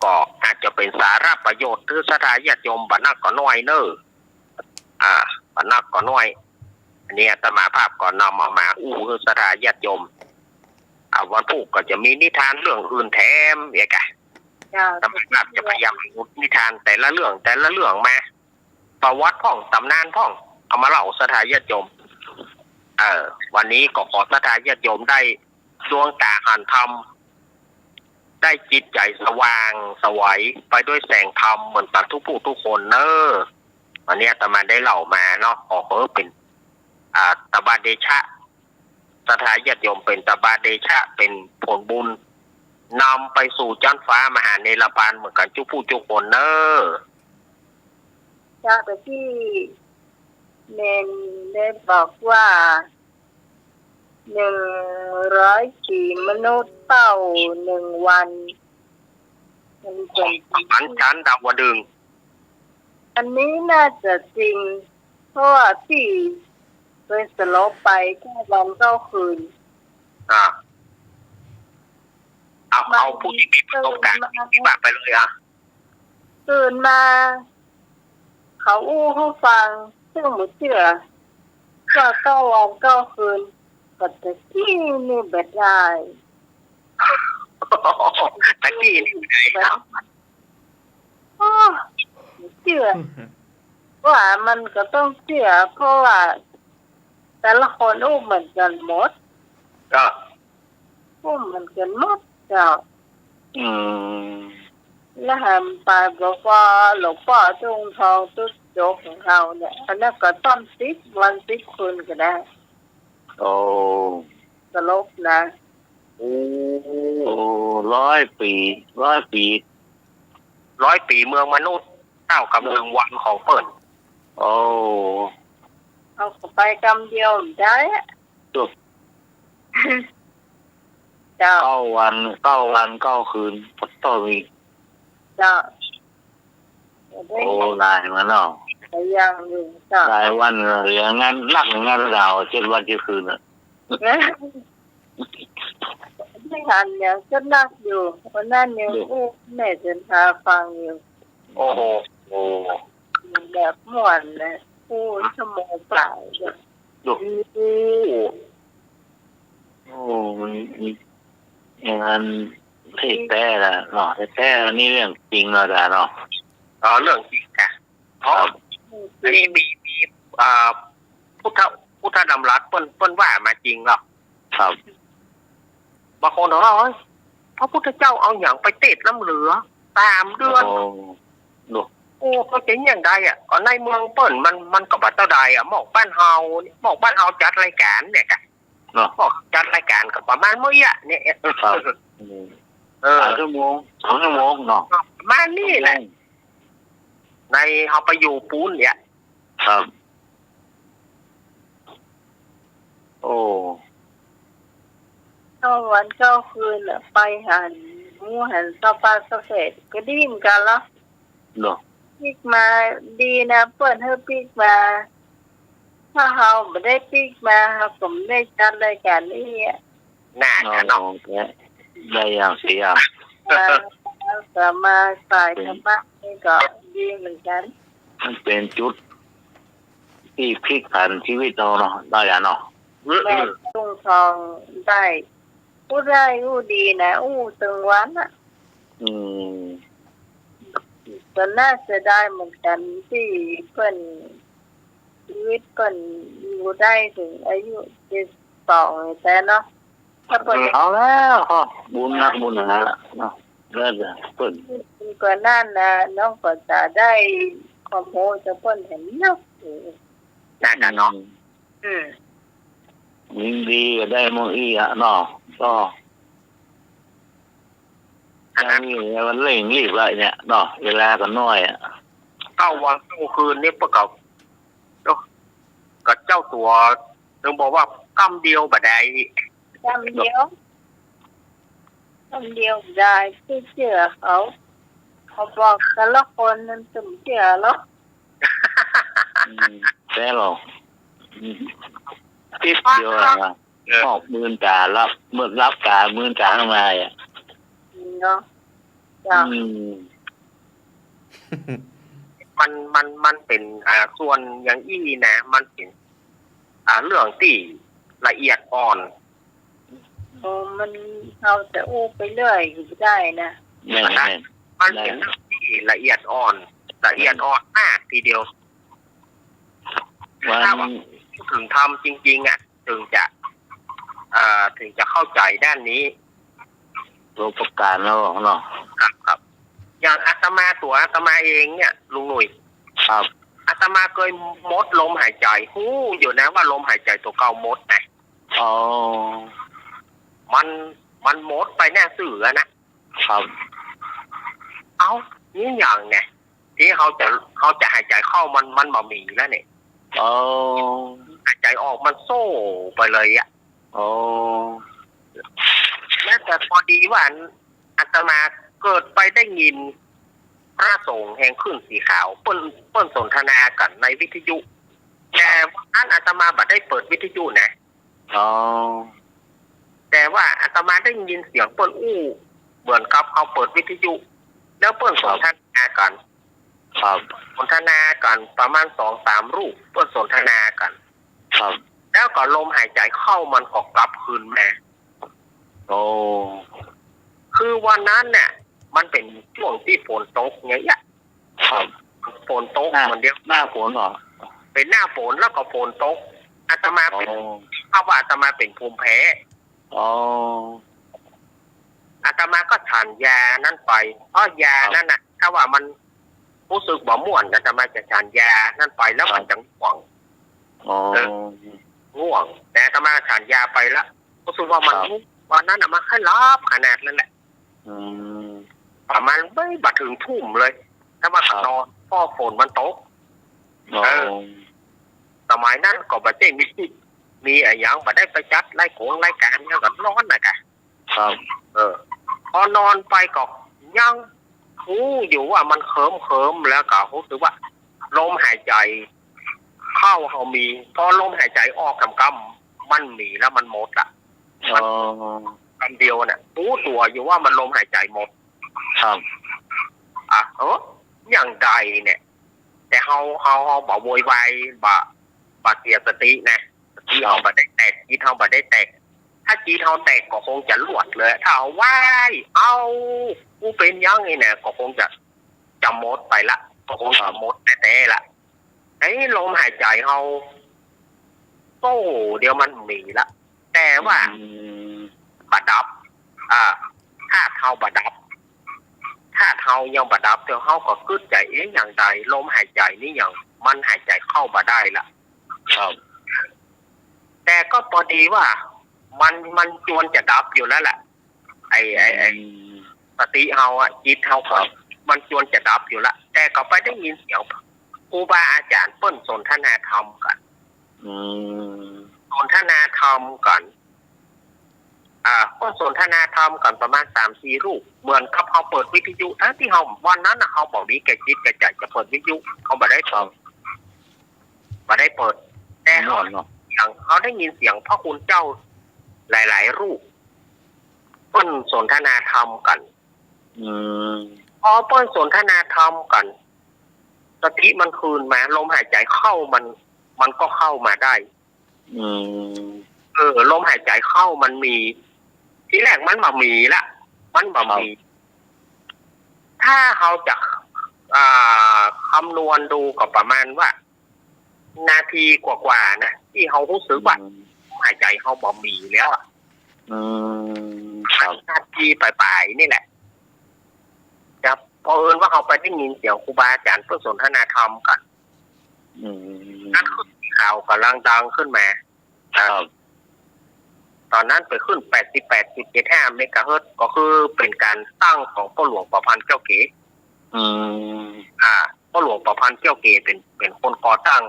ก็อาจจะเป็นสาระประโยชน์ที่สถาญาติโยมบ้านนักก็น้อยเนอะบ้านนักก็น้อยอันนี้อาตมาภาพก็นำเอามาให้สถาญาติโยมวันพุธก็จะมีนิทานเรื่องอื่นแถมอย่างไงอาตมาภาพจะพยายามนิทานแต่ละเรื่องมาประวัติพ่องตำนานพ่องเอามาเล่าสถาญาติโยมวันนี้ก็ขอสถาญาติโยมได้ดวงตาหันธรรมได้จิตใจสว่างสวัยไปด้วยแสงธรรมเหมือนกันทุกผู้ทุกคนเนอะวันนี้อาตมาได้เล่ามาเนาะขอเป็นตบาเดชะสถาญาติโยมเป็นตบาเดชะเป็นผลบุญนำไปสู่จันฟ้ามหาเนรปานเหมือนกันทุกผู้ทุกคนเนอะจากที่เนนได้บอกว่า100 ขีมนุษย์เต้า1 วันมันเป็นอันชันดาวดึงอันนี้น่าจะจริงเพราะว่าที่เคยสลบไปแค่วัน9 คืนเอาผู้ที่มีประสบการณ์ที่มาไปเลยตื่นมาเขาให้ฟังซึ่งหมูเชื่อว่า9 วัน 9 คืนก็จะที่นี่แบบได้ตะกี้นี่ไงครับเชื่อว่ามันก็ต้องเชื่อเพราะว่าแต่ละคนเหมือนกันหมดเหมือนกันหมดเจ้าแล้วแฮมไปบอกว่าหลวงพ่อจงทองตุ๊กโจกของเราเนี่ยอันนั้นก็ต้อง10 วัน 10 คืนก็ได้สลบนะ100 ปี100 ปีเมืองมนุษย์เท่ากับ1 วันของเปิ้นเอาไปกำเดียวได้จุดเจ้า9 วัน 9 คืนพุทธวีเจ้าลายมาเนาะยังอยู่เจ้าลายวันอย่างงั้นนักอย่างงั้นเรา7 วัน 7 คืนไม่ทันยังก็นักอยู่วันนั้นยังแม่จะพาฟังอยู่โอ้โหแบบม่วนเลยชั่วโมงเปล่าอย่างนั้นเพลงแต่ละเนาะแต่นี่เรื่องจริงเนาะจ้ะเนาะเรื่องจริงค่ะเพราะนี่มีพุทธดำรัสเปิ้นว่ามาจริงหรอครับบางคนบอกว่าพระพุทธเจ้าเอาอย่างไปเทศน้ำเหลือ3 เดือนเขาจะอย่างใดก็ในเมืองเปิ้นมันก็บัดเท่าใดหมอกบ้านเฮาจัดรายการเนี่ยกันบอกจัดรายการ การกับประมาณมื้ออ่ะเนี่ย ครับ 2 ชั่วโมง2 ชั่วโมงเนาะ ประมาณนี้แหละในเฮาไปอยู่ปูนเนี่ย ครับ โอ้ เข้าวันเข้าคืนน่ะไปหันหมูหันสปาสเฟตก็ดีเหมือนกันละ เนาะ ปีกมาดีนะเปิ้นให้ปีกมาถ้าเฮาไม่ได้ปีกมาเฮาก็ไม่ได้จัดรายการนี้อ่ะ น่าจะเนาะ ได้อย่างเสีย ก็มาสายธรรมะนี่ก็ดีเหมือนกัน มันเป็นจุดที่พลิกผันชีวิตเราเนาะได้อย่างเนาะ แม่ตุ้งทองได้ผู้ได้ผู้ดีนะตึงวันอ่ะ อืม ก็น่าจะได้เหมือนกันที่เปิ้นชีวิตเปิ้นอยู่ได้ถึงอายุ72แต่เนาะถ้าเปิ้น เอาแล้วบุญนักบุญนะเนาะเลิศเลยเพิ่น กว่านั้นนะน้องก็จะได้ความโหจะเปิ้นเห็นเนาะ น่าจะเนาะ ยิ่งดีก็ได้มั่งอีกเนาะก็อย่างนี้มันเร่งรีบเลยเนี่ยเนาะเวลาก็น้อยอ่ะ 9 วัน9 คืนนี่ประกอบกับเจ้าตัวต้องบอกว่ากำเดียวบ่ได้ คำเดียวได้ที่เชื่อเขาบอกแต่ละคนนั้นถึงเชื่อแล้ว แต่หรอกติดเดียวนะออกมื่นการับเมื่อรับกามื่นกาทำไมอ่ะ เนาะจ้ะ มันเป็นส่วนอย่างอี้นะมันเป็นเรื่องที่ละเอียดอ่อน โอ้มันเอาแต่ไปเรื่อยอยู่ได้นะ แม่น มันเป็นเรื่องที่ละเอียดอ่อนมากทีเดียว วั ถ้าว่าน ถึงทำจริงๆอ่ะถึงจะเข้าใจด้านนี้ ตัวประกาศแล้วเนาะ ครับอย่างอาตมาเองเนี่ยลุงหนุ่ย ครับ อาตมาเคยมดลมหายใจฮู้อยู่นะว่าลมหายใจตัวเก่ามดนะ อ๋อ มันมดไปแน่สื่อนะครับ เอานี่อย่างไงที่เขาจะหายใจเข้ามันบ่มีแล้วเนี่ย อ๋อ หายใจออกมันโซ่ไปเลยอ่ะ อ๋อ แล้วแต่พอดีว่าอาตมาเกิดไปได้ยินพระสงฆ์แห่งขึ้นสีขาวเปิ้นสนทนากันในวิทยุแต่วันนั้นอาตมาบัดได้เปิดวิทยุนะ อ๋อ แต่ว่าอาตมาได้ยินเสียงเปิ้นเหมือนกับเขาเปิดวิทยุ แล้วเปิ้นสนทนากัน ครับ สนทนากันประมาณ2-3 รูปเปิ้นสนทนากัน ครับ แล้วก็ลมหายใจเข้ามันก็กลับคืนมา โอ้ คือวันนั้นเนี่ยมันเป็นช่วงที่ฝนตกไงอ่ะ ครับ ฝนตกเหมือนเดียว หน้าฝนเหรอ เป็นหน้าฝนแล้วก็ฝนตกอาตมา อ๋อ เป็นเพราะว่าอาตมาเป็นภูมิแพ้ อ๋อ อาตมาก็ทานยานั่นไปยานั่นน่ะถ้าว่ามันรู้สึกบ่ม่วนอาตมาจะทานยานั่นไปแล้วมันจะง่วง อ๋อ ง่วง แต่อาตมาทานยาไปแล้วรู้สึกว่ามันวันนั้นมันแค่รับขนาดนั้นแหละ อืม ประมาณไม่บัดถึงทุ่มเลยถ้าว่านอนพ่อฝนมันตก อ๋อ สมัยนั้นก็บ่ได้มีอะไรอย่างบ่ได้ไปจัดรายการแล้วก็นอนน่ะกะ ครับ พอนอนไปก็ยังรู้อยู่ว่ามันเคิมแล้วก็รู้สึกว่าลมหายใจเข้าเฮามีพอลมหายใจออกกำมันมีแล้วมันหมดอ่ะ อ๋อ คำเดียวน่ะรู้ตัวอยู่ว่ามันลมหายใจหมด ครับ อย่างใดเนี่ย แต่เฮาบ่โวยวายบ่เสียสตินะสติเฮาบ่ได้แตกจิตเฮาบ่ได้แตกถ้าจิตเฮาแตกก็คงจะลวดเลยถ้าเอาว้ายเอากูเป็นยังไงเนี่ยก็คงจะหมดไปละก็คงจะหมดแต่ละไอ้ลมหายใจเฮาโต้เดียวมันมีละแต่ว่าบ่ดับถ้าเฮาบ่ดับถ้าเฮายังบ่ดับเดี๋ยวเฮาก็กึดใจอย่างใดลมหายใจนี่อย่างมันหายใจเข้าบ่ได้ละ ครับ แต่ก็พอดีว่า มันจวนจะดับอยู่แล้วแหละไอ้สติเฮาอะจิตเฮาก็มันจวนจะดับอยู่ละแต่ก็ไปได้ยินเสียงครูบาอาจารย์เปิ้นสนทนาธรรมกันสนทนาธรรมกันก็สนทนาธรรมกันประมาณ 3-4 รูปเหมือนกับเขาเปิดวิทยุทั้งที่เขาวันนั้นเขาบอกนี้แกจิตแกใจจะเปิดวิทยุเขาไม่ได้เปิดแต่เขาได้ยินเสียงพ่อคุณเจ้าหลายๆรูปเปิ้นสนทนาธรรมกันพอเปิ้นสนทนาธรรมกันสติมันคืนมาลมหายใจเข้ามันก็เข้ามาได้ลมหายใจเข้ามันมีทีแรกมันบ่มีละมันบ่มีถ้าเราจะคำนวณดูก็ประมาณว่านาทีกว่าๆนะที่เขารู้สึกว่าหายใจเขาบ่มีแล้วอ่ะนาทีปลายๆนี่แหละจะพอเอิญว่าเขาไปได้ยินเสียงครูบาอาจารย์เพื่อสนทนาธรรมกันนั่นคือข่าวกำลังดังขึ้นมาตอนนั้นไปขึ้น 88.75 เมกะเฮิรตซ์ก็คือเป็นการตั้งของพ่อหลวงประพันธ์แก้วเก๋พ่อหลวงประพันธ์แก้วเก๋เป็นคนก่อตั้ง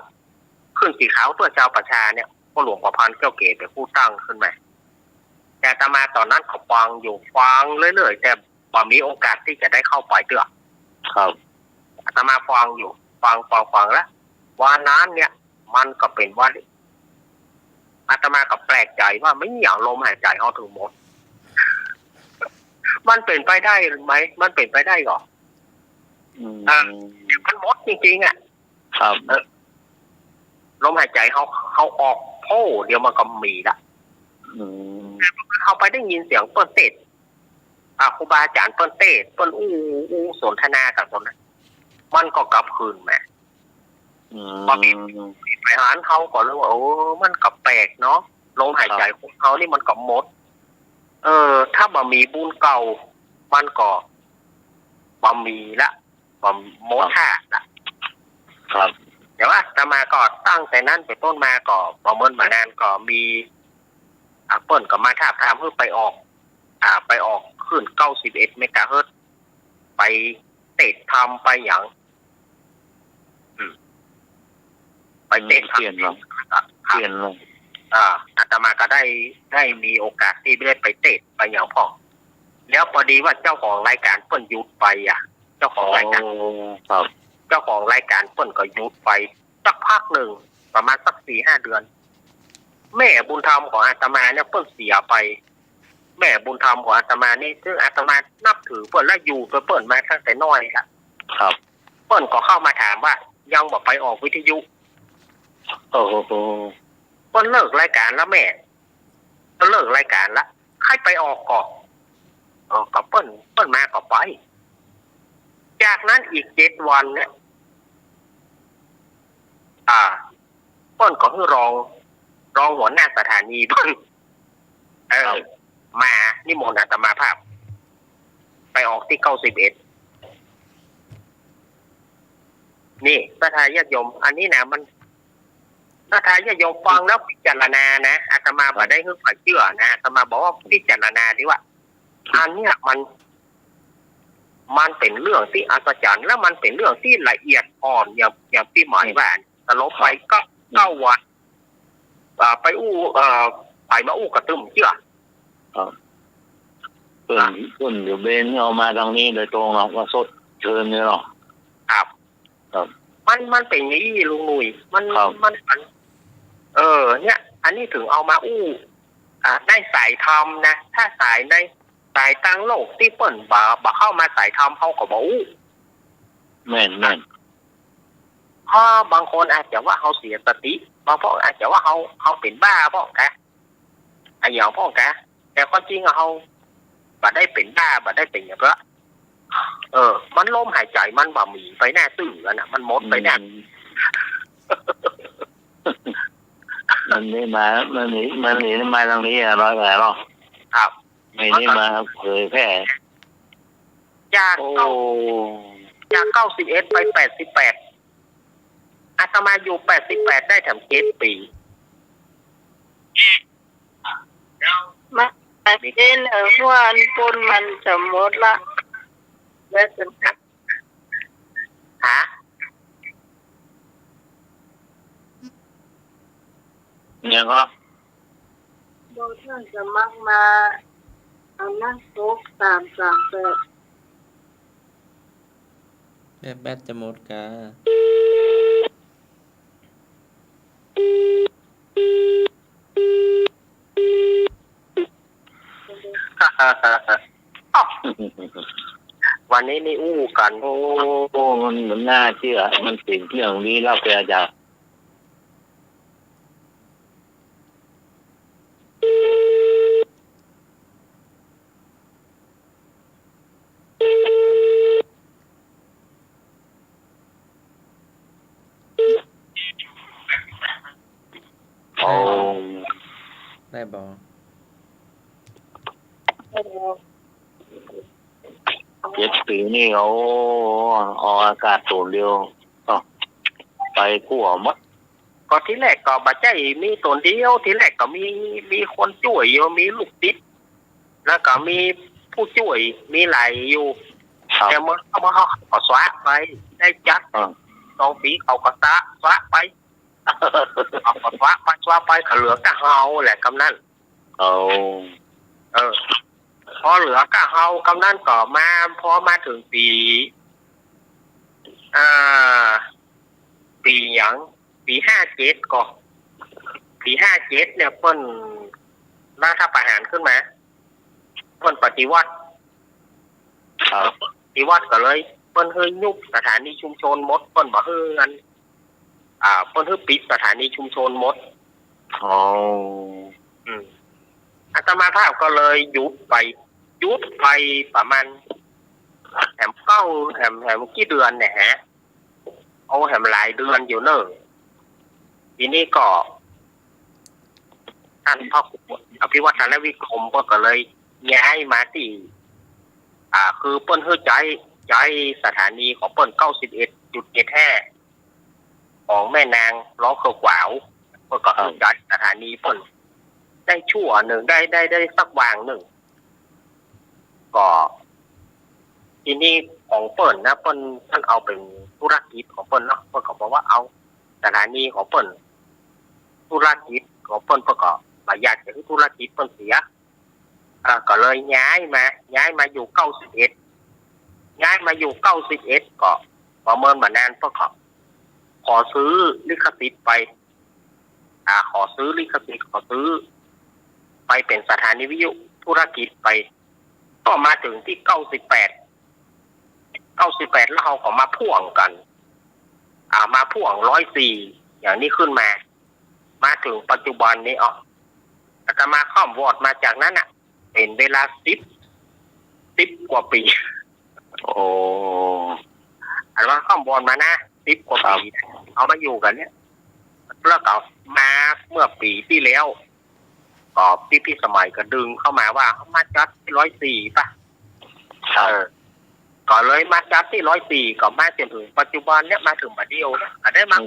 ขึ้นสีขาวตัวเจ้าประชาเนี่ยพ่อหลวงประพันธ์แก้วเก๋เป็นผู้ตั้งขึ้นมาแต่อาตมาตอนนั้นเขาฟังเรื่อยๆแต่บ่มีโอกาสที่จะได้เข้าไปเตื้อครับอาตมาฟังอยู่ฟังแล้ววันนั้นเนี่ยมันก็เป็นว่าอาตมาก็แปลกใจว่าไม่อย่างลมหายใจเขาถึงหมดมันเป็นไปได้ไหมมันเป็นไปได้หรอมันหมดจริงๆอ่ะครับลมหายใจเขาออกโพ่เดี๋ยวมันก็มีละเขาไปได้ยินเสียงเปิ้นเตะครูบาอาจารย์เปิ้นเตะเปิ้นอู้สนทนากับตนนั้นมันก็กลับคืนมาพอมีไปหารเขาก็เลยว่ามันก็แปลกเนาะลมหายใจของเขานี่มันก็หมดถ้าบ่มีบุญเก่ามันก็บ่มีละบ่หมดท่าละครับแต่ว่าอาตมาก็ตั้งแต่นั้นไปต้นมาก็ประเมินมานานก็มีเปิ้นก็มาถามเพื่อไปออกขึ้น91 เมกะเฮิรตซ์ไปเตะทำไปอย่างไปเตะทำเปลี่ยนเลยอาตมาก็ได้มีโอกาสที่ได้ไปเตะไปอย่างพ่อแล้วพอดีว่าเจ้าของรายการเปิ้นหยุดไปเจ้าของรายการเจ้าของรายการเปิ้นก็หยุดไปสักพักหนึ่งประมาณสัก 4-5 เดือนแม่บุญธรรมของอาตมาเนี่ยเปิ้นเสียไปแม่บุญธรรมของอาตมานี่ซึ่งอาตมานับถือเปิ้นและอยู่กับเปิ้นมาตั้งแต่น้อยครับเปิ้นก็เข้ามาถามว่ายังบอกไปออกวิทยุเปิ้นเลิกรายการแล้วแม่ก็เลิกรายการละใครไปออกก่อนกับเปิ้นมาก็ไปจากนั้นอีก7 วันเนี่ยเปิ้นก็คือรองหัวหน้าสถานีเปิ้นมานิมนต์อาตมาภาพไปออกที่91นี่พระทายาทโยมอันนี้นะมันพระทายาทโยมฟังแล้วพิจารณานะอาตมาบ่ได้คือฝ่ายเชื่อนะอาตมาบอกว่าพิจารณาดีว่าอันนี้มันเป็นเรื่องที่อัศจรรย์และมันเป็นเรื่องที่ละเอียดอ่อนอย่างที่หมายว่าสลบไปก็9 วันไปไปมากระตุ้มเชื่อต้นอยู่เบนเอามาทางนี้โดยตรงเราก็สดเชิญเนี่ยเนาะครับมันเป็นอย่างนี้ลุงหนุ่ยมันเนี่ยอันนี้ถึงเอามาได้สายธรรมนะถ้าสายในสายตั้งโลกที่เปิ้นบ่เข้ามาสายธรรมเขาก็บ่แม่นเพราะบางคนอาจจะว่าเขาเสียสติบางคนอาจจะว่าเขาเป็นบ้าพ่อกะไอ้อย่างพ่อกะแต่ความจริงเขาบ่ได้เป็นบ้าบ่ได้เป็นอย่างเงี้ยมันลมหายใจมันบ่มีไปหน้าตื้อแล้วนะมันหมดไปหน้ามันนี่มามันหนีมาทางนี้ร้อยแผลหรอครับไม่นี่มาเผยแพร่จาก91ไป88อาตมาอยู่88ได้ถึง7 ปี มาเต้นวันปนมันจะหมดละแล้วจะพัก ฮะ เนี่ยก็ โดยท่านจะมักมาเอานั่งโต๊ะ338แบตจะหมดกา วันนี้นี่อู้กัน โอ้มันเหมือนน่าเชื่อมันสิ่งเรื่องนี้เล่าไปอาจารย์โอ้ ได้บอก 7 ปีนี่เขาออกอากาศตูนเดียวก็ไปทั่วหมด ก็ที่แรกก็บาใจมีตนเดียวที่แรกก็มีคนช่วยอยู่มีลูกติดแล้วก็มีผู้ช่วยมีหลายอยู่ ครับ แต่เมื่อเขามาเขาก็สวะไปได้จัด 2 ปีเขาก็สวะไปเขาก็สวะไปเขาเหลือกะเฮาแหละกำนัน เอา พอเหลือกะเฮากำนันก็มาพอมาถึงปีหยังปี57ก็ปี57เนี่ยเพิ่นรัฐประหารขึ้นมาเพิ่นปฏิวัติ ครับ ปฏิวัติก็เลยเพิ่นเฮ้ยยุบสถานีชุมชนหมดเพิ่นบ่เฮ้ยงั้นเพิ่นเฮ้ยปิดสถานีชุมชนหมด เอา อาตมาภาพก็เลยหยุดไปประมาณแหมกี่เดือนเนี่ยฮะเอาแหมหลายเดือนอยู่เนอะทีนี้ก็ท่านพ่ออภิวัฒนวิกรมก็เลยย้ายมาที่คือเปิ้นเฮ้ยใจสถานีของเปิ้น 91.75 ของแม่นางร้องเขอขวาวเปิ้นก็ใจสถานีเปิ้นได้ชั่วหนึ่งได้สักวางหนึ่งก็ทีนี้ของเปิ้นนะเปิ้นท่านเอาเป็นธุรกิจของเปิ้นเนาะเปิ้นก็บอกว่าเอาสถานีของเปิ้นธุรกิจของเปิ้นก็ประหยัดจากธุรกิจเปิ้นเสียก็เลยย้ายมาอยู่91ย้ายมาอยู่91ก็ประเมินมานานเปิ้นก็ขอซื้อลิขสิทธิ์ไปขอซื้อลิขสิทธิ์ขอซื้อไปเป็นสถานีวิทยุธุรกิจไปก็มาถึงที่98แล้วเขาก็มาพ่วงกันมาพ่วง104อย่างนี้ขึ้นมาถึงปัจจุบันนี้อาตมาข้อมวอดมาจากนั้นเป็นเวลา10 กว่าปี โอ้ อันว่าข้อมวอดมานะ10 กว่าปีเอามาอยู่กันเนี่ยแล้วก็มาเมื่อปีที่แล้วก็พี่สมัยก็ดึงเข้ามาว่าเขามาจัดที่104ป่ะก็เลยมาจัดที่104ก็มาจนถึงปัจจุบันเนี่ยมาถึงบัดเดียวนะก็ได้มา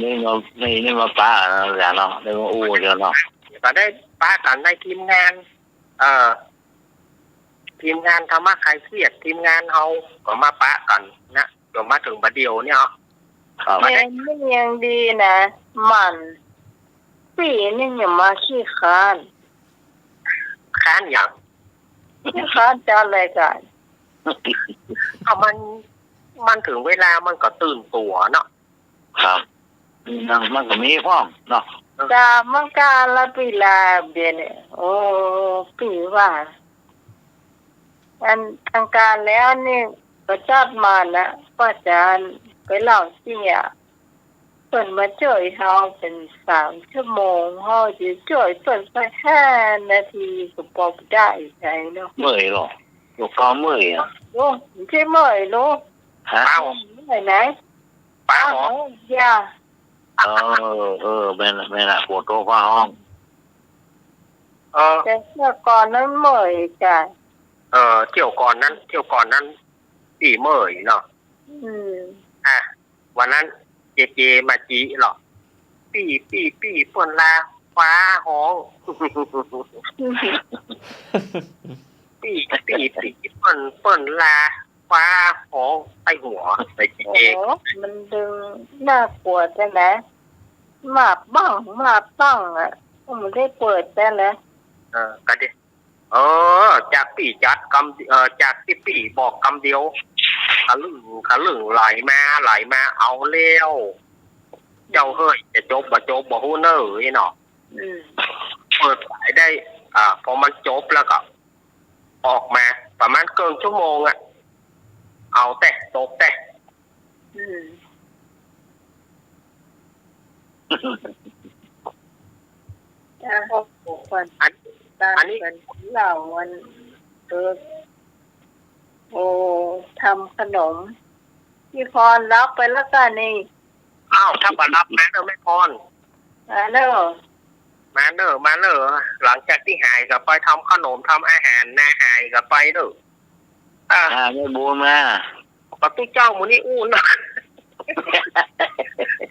นี่มาป้าแล้วเนาะได้มาอู้เดี๋ยวเนาะ ก็ได้ป้ากันในทีมงานธรรมะคลายเครียดทีมงานเฮาก็มาปะกันนะจนมาถึงบัดเดียวเนี่ยครับ ยังไม่ยังดีนะมันปีนี่อย่ามาขี้ค้าน ค้านอย่าง ขี้ค้านจะอะไรกัน มันถึงเวลามันก็ตื่นตัวเนาะ ครับมันก็มีพ้องเนาะ จามันการละปีลาเบียเนี่ยโอ้ปีว่าอันทางการแล้วนี่ก็จัดมานะป้าจารย์ไปเล่าเสียเปิดมาช่วยเฮาเป็น3 ชั่วโมงเฮาจะช่วยเปิดไป5 นาทีก็พอได้ใช่เนาะ เมื่อยหรออยู่ก็เมื่อยอ่ะ โอ้ใช่เมื่อยลูก ฮะ เป้า เมื่อยไหน เป้าหรอ อย่า ไม่ละปวดตัวฟ้าห้อง แต่เมื่อก่อนนั้นเมื่อยจ้ะ เที่ยวก่อนนั้นปีเมื่อยเนาะ วันนั้นเจมาจีหรอปีเปิ้นลา ฟ้าห้องปีเปิ้นลาฟ้าห้องไอหัวไปเอ โอ้ ง มันดึงน่ากลัวใช่ไหมมาบ้างอ่ะมันได้เปิดแต่ละ กันดิจากปีจัดกำจากที่ปีบอกกำเดียวขลึงไหลมาเอาเลี้ยวเจ้าเฮ้ยจะจบบ่ฮู้เนอไอ้เนาะเปิดสายได้พอมันจบแล้วก็ออกมาประมาณเกินชั่วโมงอ่ะเอาแต่ตกแต่อันนี้เรามันทำขนมพี่พรรับไปแล้วกันนี่ อ้าวถ้าบัรับมาเนอะไม่พร แล้ว มาเนอะหลังจากที่หายก็ไปทำขนมทำอาหารนาหายก็ไปเนอะไม่บูนมา ก็ตู้เจ้ามันนี่อู้นัก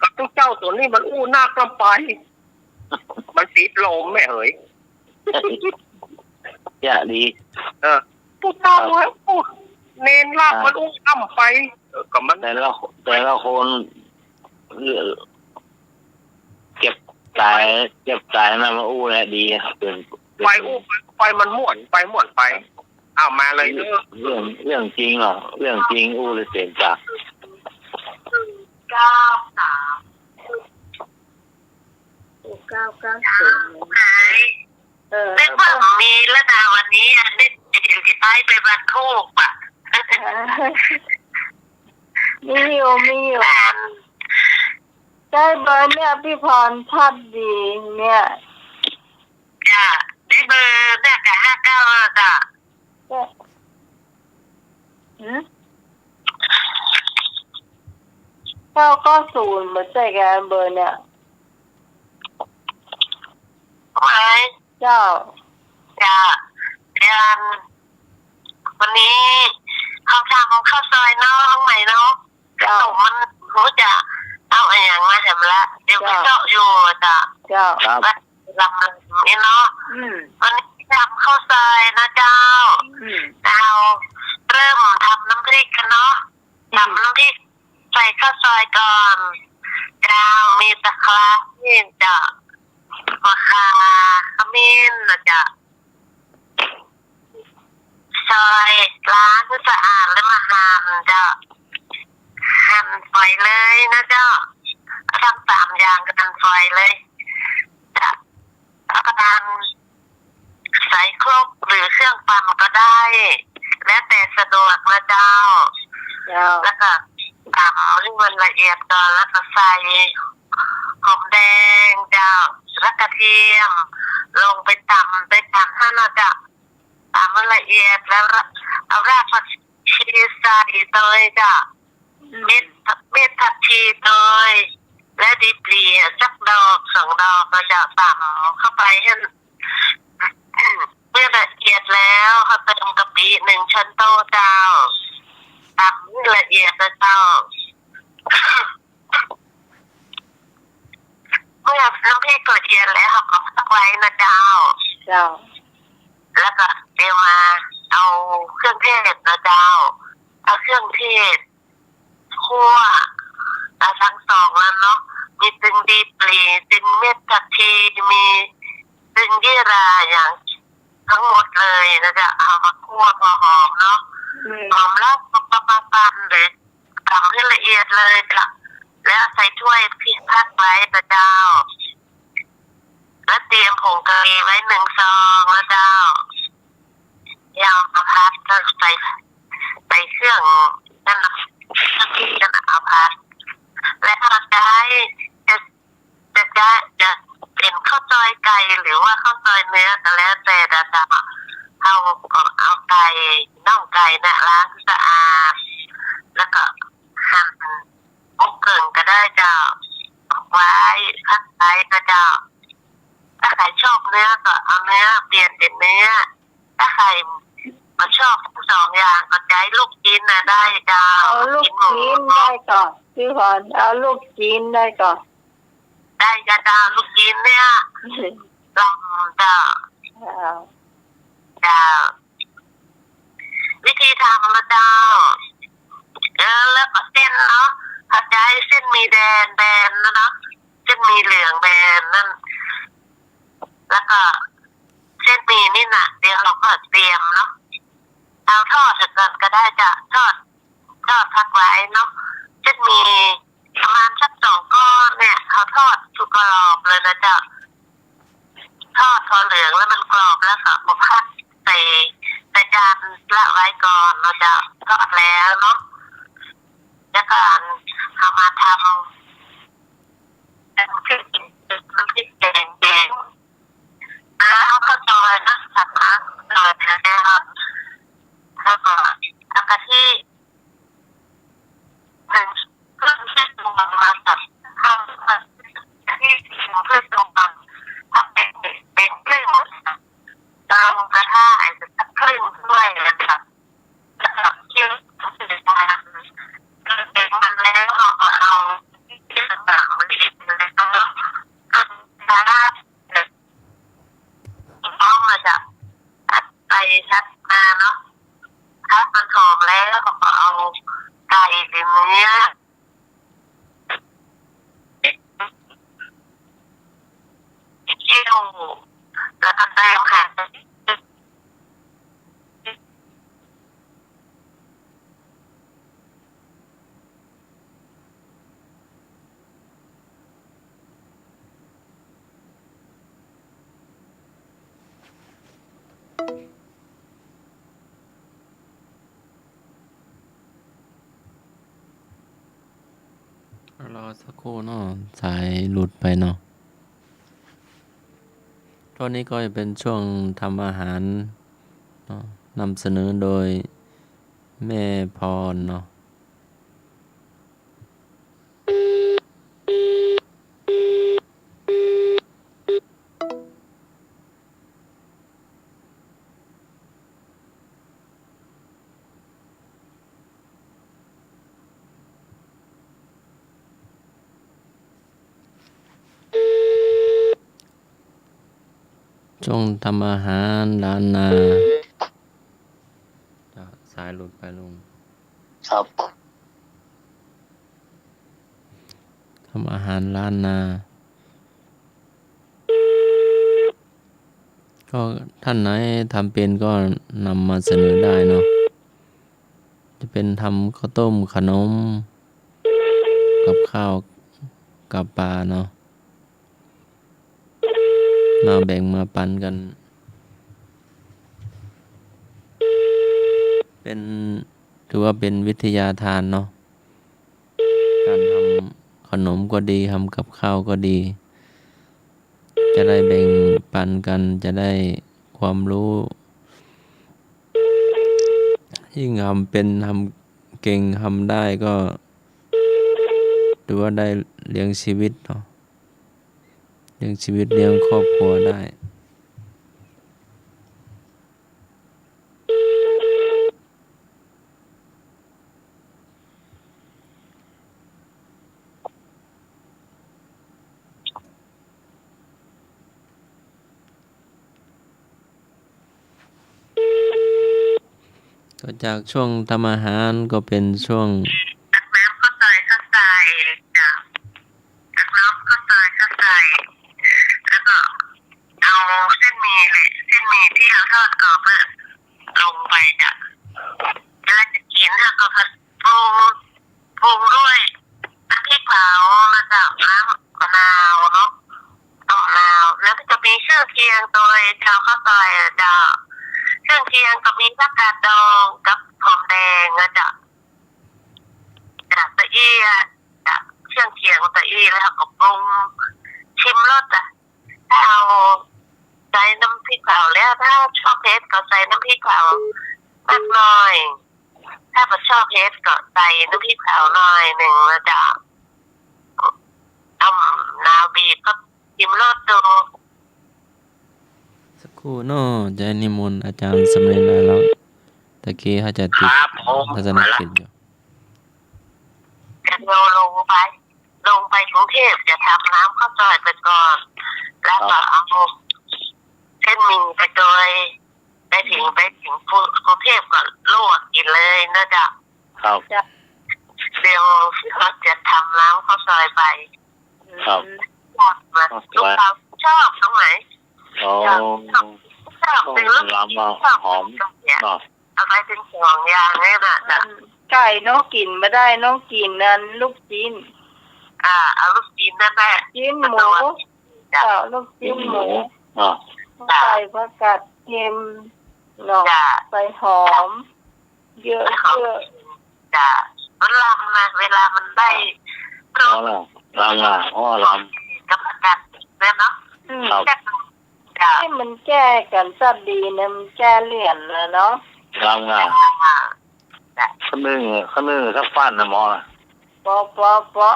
ก็ตู้เจ้าตัวนี้มันอู้นักลำไปมันติดลมแม่เหย จะดี ตู้เจ้าไว้อู้เน้นลากมันอู้น้ำไปก็มันแต่ละคนเก็บสายมาอู้แหละดีเป็นไปอู้ไปมันม่วนไปเอามาเลยเรื่องจริงเหรอเรื่องจริงอู้เลยเสียงจากเป็นเพิ่งมีแล้วนะวันนี้ได้เดี๋ยวจะไปบันโคกอ่ะมีอยู่ได้เบอร์เนี่ยพี่พรชัดดีเนี่ยจ้ะได้เบอร์เนี่ยกับ59จ้ะ990เหมือนใจกันเบอร์เนี่ยเจ้าเดือนวันนี้เขาทำข้าวซอยน้องใหม่เนาะขนมมันรู้จะเอาอย่างมาแถมละเดี๋ยวไปเจาะอยู่จ้ะครับลำนี่เนาะวันนี้ทำข้าวซอยนะเจ้าเราเริ่มทำน้ำพริกกันเนาะทำน้ำพริกใส่ข้าวซอยก่อนเจ้ามีตะไคร้จ้ะมะข่าขมิ้นนะจ๊ะซอยล้างให้สะอาดแล้วมาหั่นฝอยเลยนะเจ้าทำ3อย่างกันฝอยเลยจ้ะแล้วก็ใส่ครกหรือเครื่องปั่นก็ได้แล้วแต่สะดวกนะเจ้าแล้วก็ตำให้มันละเอียดก่อนแล้วก็ใส่หอมแดงเจ้าและกระเทียมลงไปตำให้เราจะตำมันละเอียดแล้วเอารากผักชีใส่โดยจ้ะเม็ดผักชีโดยและดิบเลียสักดอก2 ดอกเราจะตำเข้าไปให้เมื่อละเอียดแล้วเขาเติมกะปิ1 ช้อนโต๊ะเจ้าตำให้ละเอียดนะเจ้าเมื่อน้ำพริกเกิดเย็นแล้วเขาก็พักไว้นะเจ้าแล้วก็เดี๋ยวมาเอาเครื่องเทศนะเจ้าเอาเครื่องเทศคั่วทั้ง2แล้วเนาะมีตึงดีปลีตึงเม็ดผักชีมีตึงยี่ราอย่างทั้งหมดเลยนะจ๊ะเอามาคั่วพอหอมเนาะหอมแล้วปั่นเลยทำให้ละเอียดเลยจ้ะแล้วใส่ถ้วยพริกพักไว้นะเจ้าแล้วเตรียมผงกะหรี่ไว้1 ซองนะเจ้ายาวมาพัดก็ใส่เครื่องนั่นนะที่จะเอาพัดและถ้าจะเป็นข้าวซอยไก่หรือว่าข้าวซอยเนื้อก็แล้วแต่จะเอาไก่น่องไก่นะล้างสะอาดแล้วก็หั่นบุกเกินก็ได้เจ้าไว้พักไว้นะเจ้าถ้าใครชอบเนื้อก็เอาเนื้อเปลี่ยนเป็นเนื้อถ้าใครมาชอบทั้ง2 อย่างก็ใช้ลูกชิ้นนะได้เจ้าเอาลูกชิ้นได้ก่อนพี่พรเอาลูกชิ้นได้ก่อนได้ ได้ยาดาลูกกินเนี่ยลำจะวิธีทำละเจ้าแล้วก็เส้นเนาะเข้าใจเส้นมีแดงนะเนาะเส้นมีเหลืองแดงนั่นแล้วก็เส้นมีนี่น่ะเดี๋ยวเราก็เตรียมเนาะเอาทอดก่อนก็ได้จ้ะทอดพักไว้เนาะเส้นมีประมาณสัก2 ก้อนเนี่ยเอาทอดสุกกรอบเลยนะจ๊ะทอดพอเหลืองแล้วมันกรอบแล้วก็มาพักใส่จานละไว้ก่อนเราจะทอดแล้วเนาะแล้วก็เอามาทำน้ำพริกแดงแล้วก็ซอยนะสับนะซอยนะครับแล้วก็เอากะทิเพื่อที่จะมาตัดข้าวที่เพื่อตรงกันถ้าเป็นครึ่งตามกระทะไอ้สักครึ่งด้วยนะครับแล้วก็เคี่ยวสุดท้ายเป็นมันแล้วเอาที่ต่างๆมาดิบเลยก็ถ้าต้องมาจากไปชัดมาเนาะถ้ามันหอมแล้วก็เอาไก่หรือเนื้อเคี่ยวแล้วก็เติมค่ะรอสักครู่เนาะสายหลุดไปเนาะตอนนี้ก็จะเป็นช่วงทำอาหารเนาะนำเสนอโดยแม่พรเนาะช่วงทำอาหารร้านนาสายหลุดไปลุง ครับ ทำอาหารร้านนา ก็ท่านไหนทำเป็นก็นำมาเสนอได้เนาะจะเป็นทำข้าวต้มขนมกับข้าวกับปลาเนาะมาแบ่งมาปันกันเป็นถือว่าเป็นวิทยาทานเนาะการทำขนมก็ดีทำกับข้าวก็ดี จะได้แบ่งปันกันจะได้ความรู้ยิ่งทำเป็นทำเก่งทำได้ก็ถือว่าได้เลี้ยงชีวิตเนาะเลี้ยงชีวิตเลี้ยงครอบครัวได้ก็จากช่วงทำอาหารก็เป็นช่วงตักน้ำก็ใส่จ้ะตักน้ำก็ใส่แล้วก็เอาเส้นหมี่ที่เราทอดกรอบอะลงไปจ้ะแล้วจะกินแล้วก็ปรุงด้วยน้ำพริกเผาแล้วก็น้ำมะนาวเนาะน้ำมะนาวแล้วก็จะมีเครื่องเคียงโดยชาวข้าวซอยจ้ะเครื่องเคียงก็มีผักกาดดองกับหอมแดงนะจ๊ะตะอี้จ้ะเครื่องเคียงตะอี้แล้วก็ปรุงชิมรสจ้ะถ้าเอาใส่น้ำพริกเผาแล้วถ้าชอบเผ็ดก็ใส่น้ำพริกเผามากหน่อย ถ้าไม่ชอบเผ็ดก็ใส่น้ำพริกเผาหน่อยหนึ่งนะจ๊ะนาวบีบก็ชิมรสดูสักครู่เนาะจะนิมนต์อาจารย์สำเร็จแล้วตะกี้เขาจะติดทัศนกิจอยู่กันโยลงไป ลงไปกรุงเทพจะทำน้ำข้าวซอยไปก่อนแล้วก็เอาเส้นหมี่ไปโดยไปถึงกรุงเทพก็ลวกกินเลยนะจ๊ะ ครับ เดี๋ยวเขาจะทำน้ำข้าวซอยไป ครับ ชอบมันลูกค้าชอบตรงไหน โอ้ ชอบเป็นลูก ลำมาหอม เนี่ย เนาะ เอาไปเป็นของอย่างนี้นะจ๊ะ ไก่น้องกินไม่ได้น้องกินนั้นลูกชิ้น เอาลูกชิ้นนั่นแหละ ชิ้นหมูเจ้าลูกชิ้นหมู เนาะ ใส่ผักกาดเค็มเนาะ จ้ะ ใส่หอม เยอะ จ้ะมันลำนะเวลามันได้ อ๋อลำละอ๋อล กับอากาศเนี่ยเนาะ ำครับ จ้ะ ให้มันแก้กันสัดดีนะมันแก้เลี่ยนแล้วเนาะ ลำละข้าวนึ่งสักฟันนะหมอนะ ปอ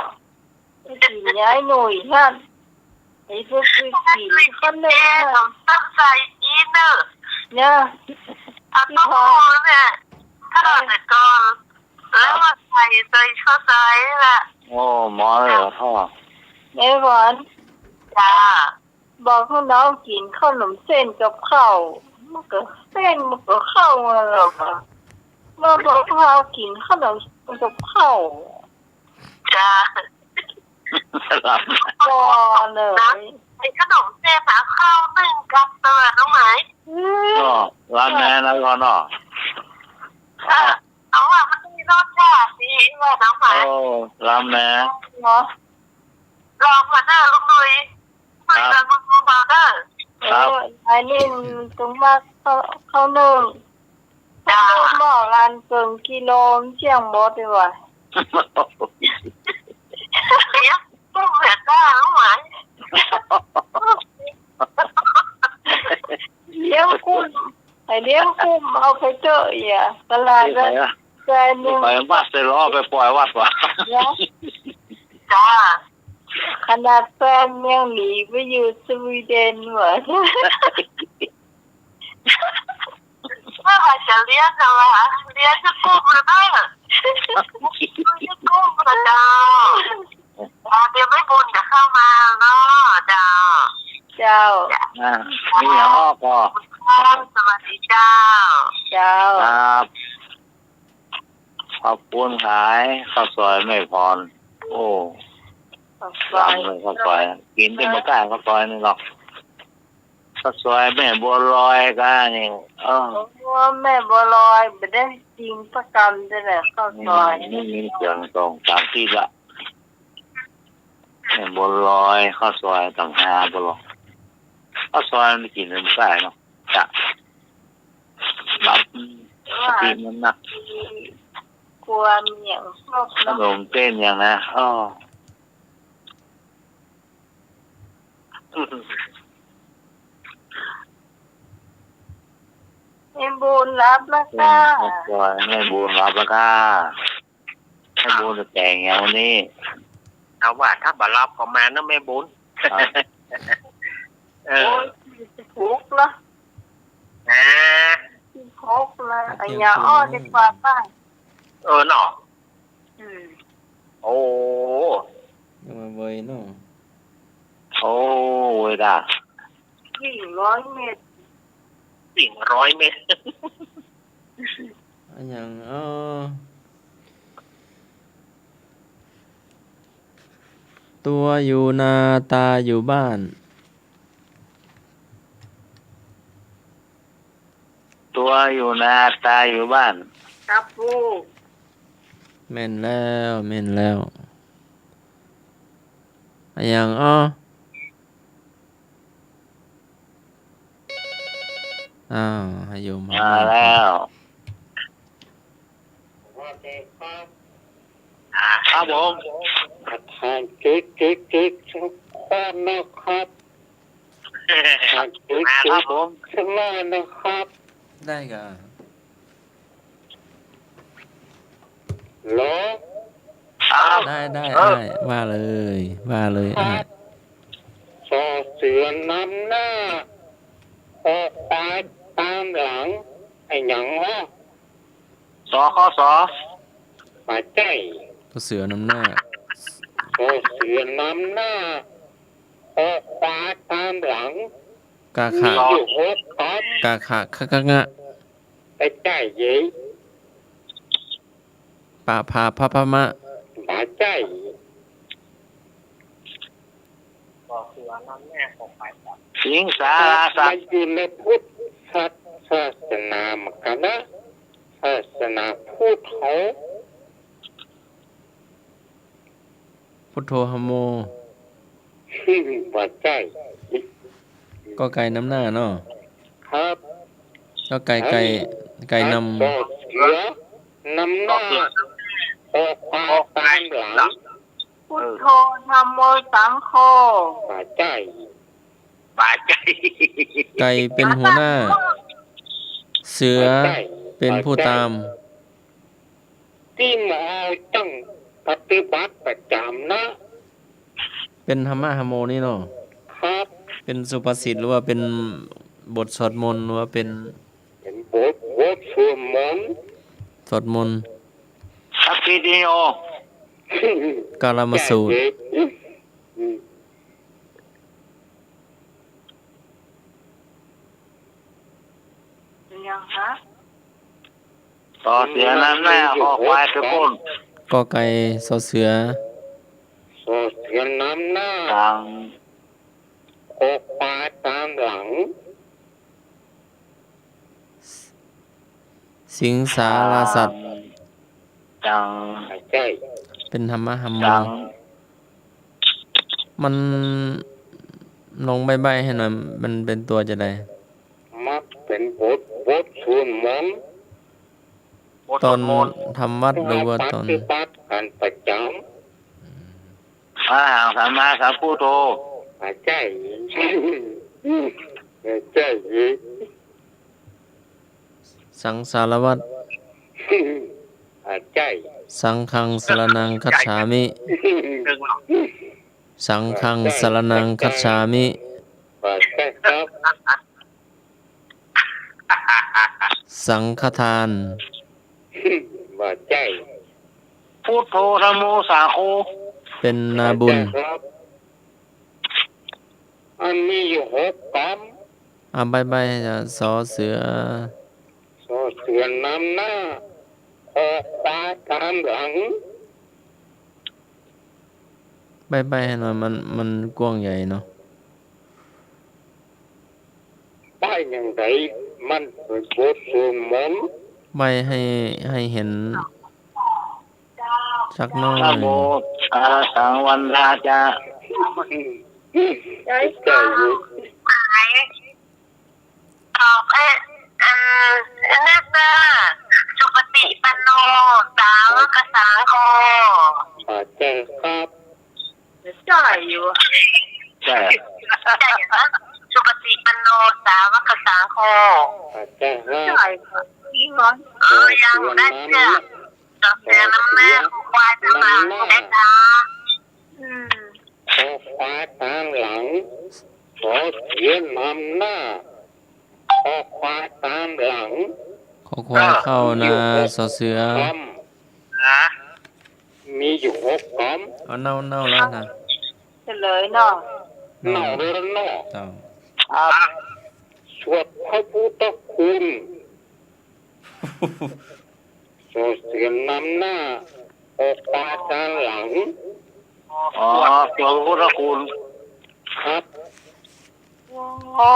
ไอ้กินย้ายหนุ่ยท่านไอ้พวกกินคนหนึ่ง ผมตั้งใจกินเนอะ เนี่ย เอาต้มหูเนี่ยถ้าแต่ก่อนแล้วมาใส่ใจเข้าใจแหละ โอ้หมอเลยเหรอพ่อ ไอ้หวาน จ้า บอกให้น้องกินขนมเส้นกับข้าวมันก็เส้นมันก็เข้ามาหรอกอะมาบอกเขากินขนมกับข้าว จ้า ลำ ก็เลย ไอ้ขนมเส้นหาข้าวนึ่งกับตัวน้องไหม ก็ลำแน่นะก่อนเนาะ เอาว่ามันมีรสชาติดีว่าน้องไหม โอ้ลำแน่ เนาะ ลองมาเด้อลุงนุ้ยคุยกันมาเด้อ อันนี้ตรงว่าเขาหนึ่ง จ้า หม้อร้านเกินกิโลเชียงบดดีกว่า เลี้ยงกุ้งเห็ดได้น้องไหม เลี้ยงกุ้งไอเลี้ยงกุ้งเอาไปเจออย่าตลาด ไป ละ อะ แสนหนึ่ง ไปวัดเสร็จแล้วเอาไปปล่อยวัดวะ นะ จ้า ขนาดแฟนยังหนีไปอยู่สวีเดนเหมือน เมื่อไหร่จะเลี้ยงกันวะเลี้ยงจะกุ้งเลยเด้อจะกุ้งนะจ้าเดี๋ยวไม่บุญจะเข้ามาเนาะจ้า เจ้า อ่ามีอย่างอ้อก็ สวัสดีเจ้า เจ้า ครับขอบคุณขายข้าวซอยไม่พรโอ้ลำเลยข้าวซอยกินเป็นมะก่าข้าวซอยนี่หรอกข้าวซอยแม่บัวลอยก็นี่ว่าแม่บัวลอยไม่ได้จริงประกันได้แหละข้าวซอย นี่มีเสียงตรงตามที่ละแม่บัวลอยข้าวซอยต่างหากบัวลอยข้าวซอยมันกินเป็นมะก่าเนาะจะรับกินมันหนัก ความอย่างชอบ ขนมเต้นอย่างนะให้บุญรับนะ เต้ คะ นสวยไม่บูนรับแล้วค่ะให้บูนจะแต่งอย่างวันนี้ เอาว่าถ้าบารับก็มานะแม่บุญเอ โอ้ อย ทุกข์ละ อ่า ทุกข์ละไอ้ยาอ้อดีกว่าป้า เนาะ โอ้ ยังมาเบยเนาะ โอ้ยด่า วิ่ง100 เมตร สิ่ง100 เมตร อันยังตัวอยู่นาตาอยู่บ้าน ตัวอยู่นาตาอยู่บ้าน ครับผู้ แม่นแล้วอันยังให้โยม มาแล้ว ครับผม ทางจุดทุกคนนะครับทางจุด ครับผม ข้างหน้านะครับ ได้กะ ล้อ ครับ ได้ว่าเลยอ่ะ สอเสือนำหน้าออกตาตามหลังไอ้หยังวะ สอข้อสอ มาใจ ตัวเสือนำหน้า โอเสือนำหน้าออกขวาตามหลัง กา มี ขะ อยู่6ก๊อม กาขะคะกะงะ ไปใต้เย่ ปะพาพะพะมะ บาใจ สิงสาราสั มั ต น ว์ อยู่ในพุทธศาสนาเหมือนกันนะศาสนาพุทธเขา พุทโธธัมโม บาใจ ก็ไก่น้ำหน้าเนาะ ครับ ก็ไก่น ต่อเสือนำหน้าออกขวาตามหลัง พุทโธธัมโมสังโฆ บาใจ บาใจ ำไก่เป็นหัวหน้า เสือเป็นผู้ตาม ที่หมอต้องปฏิบัติประจำนะ เป็นธรรมะธรรมโมนี่เนาะ ครับ เป็นสุภาษิตหรือว่าเป็นบทสวดมนต์หรือว่าเป็น เป็นบทสวดมนต์ สวดมนต์ สัพพิติโย กาลามสูตร ยังฮะ ต่อเสียนั้นแม่ออกควายตะพุ่น ก็ไก่สอเสือ โซเสียนำหน้า ต่าง ออกขวาตามหลัง สิงสาราสัตว์ จัง บาใจ เป็นธรรมะธรรมโม จัง มันลงใบให้หน่อย มันเป็นตัวจะได้ มักเป็นบทสวดมนต์ ตอนทำวัดหรือว่าตอน ปฏิบัติกันประจ พระหังสัมมาสัมพุทโธ ำบาใจบาใจ สังสารวัตร บาใจ สังฆังสรนังคัจฉามิ นึกหรอก สังฆังสรนังคัจฉามิ บาใจครับ สังฆทาน บาใจ พุทโธธัมโมสังโฆ เป็นนาบุญ บาใจครับอันมีอยู่6ก๊อม ใบจะสอเสือ โซเสือนำหน้าออกขวาตามหลัง ใบให้หน่อยมันกว้างใหญ่เนาะ ได้อย่างไรมันเป็นบทสวดมนต์ ใบให้เห็นสักหน้อ นะ ย โมอาสังวันราจา ใจ ใจ ฟ้า ไหนตอบนักนะสุปฏิปันโนสาวกสังโฆ บาใจครับ ใจอยู่ ใช่ ใจนะสุปฏิปันโนสาวกสังโฆ บาใจครับ ใจยิ่งร้อน ยังได้เชื่อต่อเสือน้ำแม่ควายทั้งหลังได้จ้า ออกขวาตามหลังโซเสือนำหน้าออกขวาตามหลัง ขอควายเข้านาสอเสือ ก๊อม นะ มีอยู่6ก๊อม เอาเน่าแล้วนะ เฉลยเนาะ เน่าเรือเนาะ เต่า สวดพระพุทธคุณโซเสือนำหน้าออกขวาตามหลัง อ๋อตัวพุทธคุณ ครับ โอ้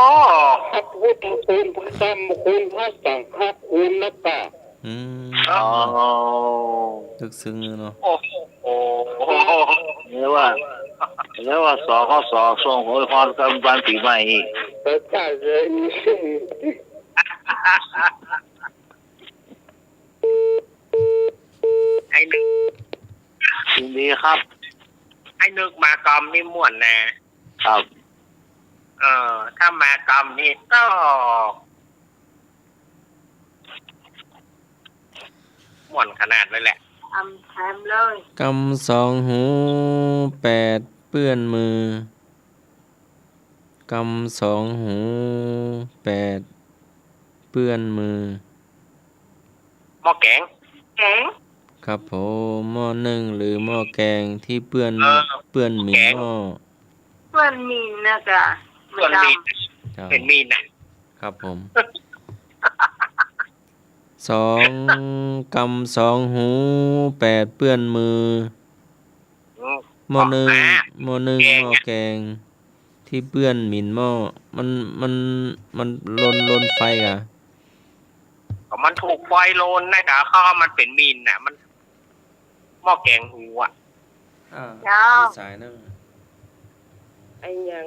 พระพุทธคุณพระธรรมคุณพระสังฆคุณแล้วก็ อืม อ๋อ ลึกซึ้งเนาะ โอ้โห เรียกว่าสอข้อสอบส่งโหยพรกำบันปีใหม่อีก พระเจ้าเลย ไอ้นึก ยินดีครับ ไอ้นึกมากรรมนี่ม่วนนะครับ ถ้ามากรรมนี่ก็ม่วนขนาดเลยแหละ ทำเลย กำ2 หู 8 เปื้อนมือ กำ2 หู 8 เปื้อนมือ หม้อแกง เก๋ ครับผมหม้อนึ่งหรือหม้อแกงที่เปื้อน เออ เปื้อนหมิ่นหม้อ เพื่อนมีนนะจ๊ะ เพื่อนมีน เจ้า เป็นมีนครับผม 2 กำ 2 หู 8 เปื้อนมือ หม้อนึ่ง หม้อนึ่ง หม้อแกง ที่เปื้อนหมิ่นหม้อ มันลนไฟกะ ก็มันถูกไฟโลนนะจ๊ะเขาว่ามันเป็นมีนน่ะ มันหม้อแกงหูอ่ะ เจ้า สายนึง ไอ้ยัง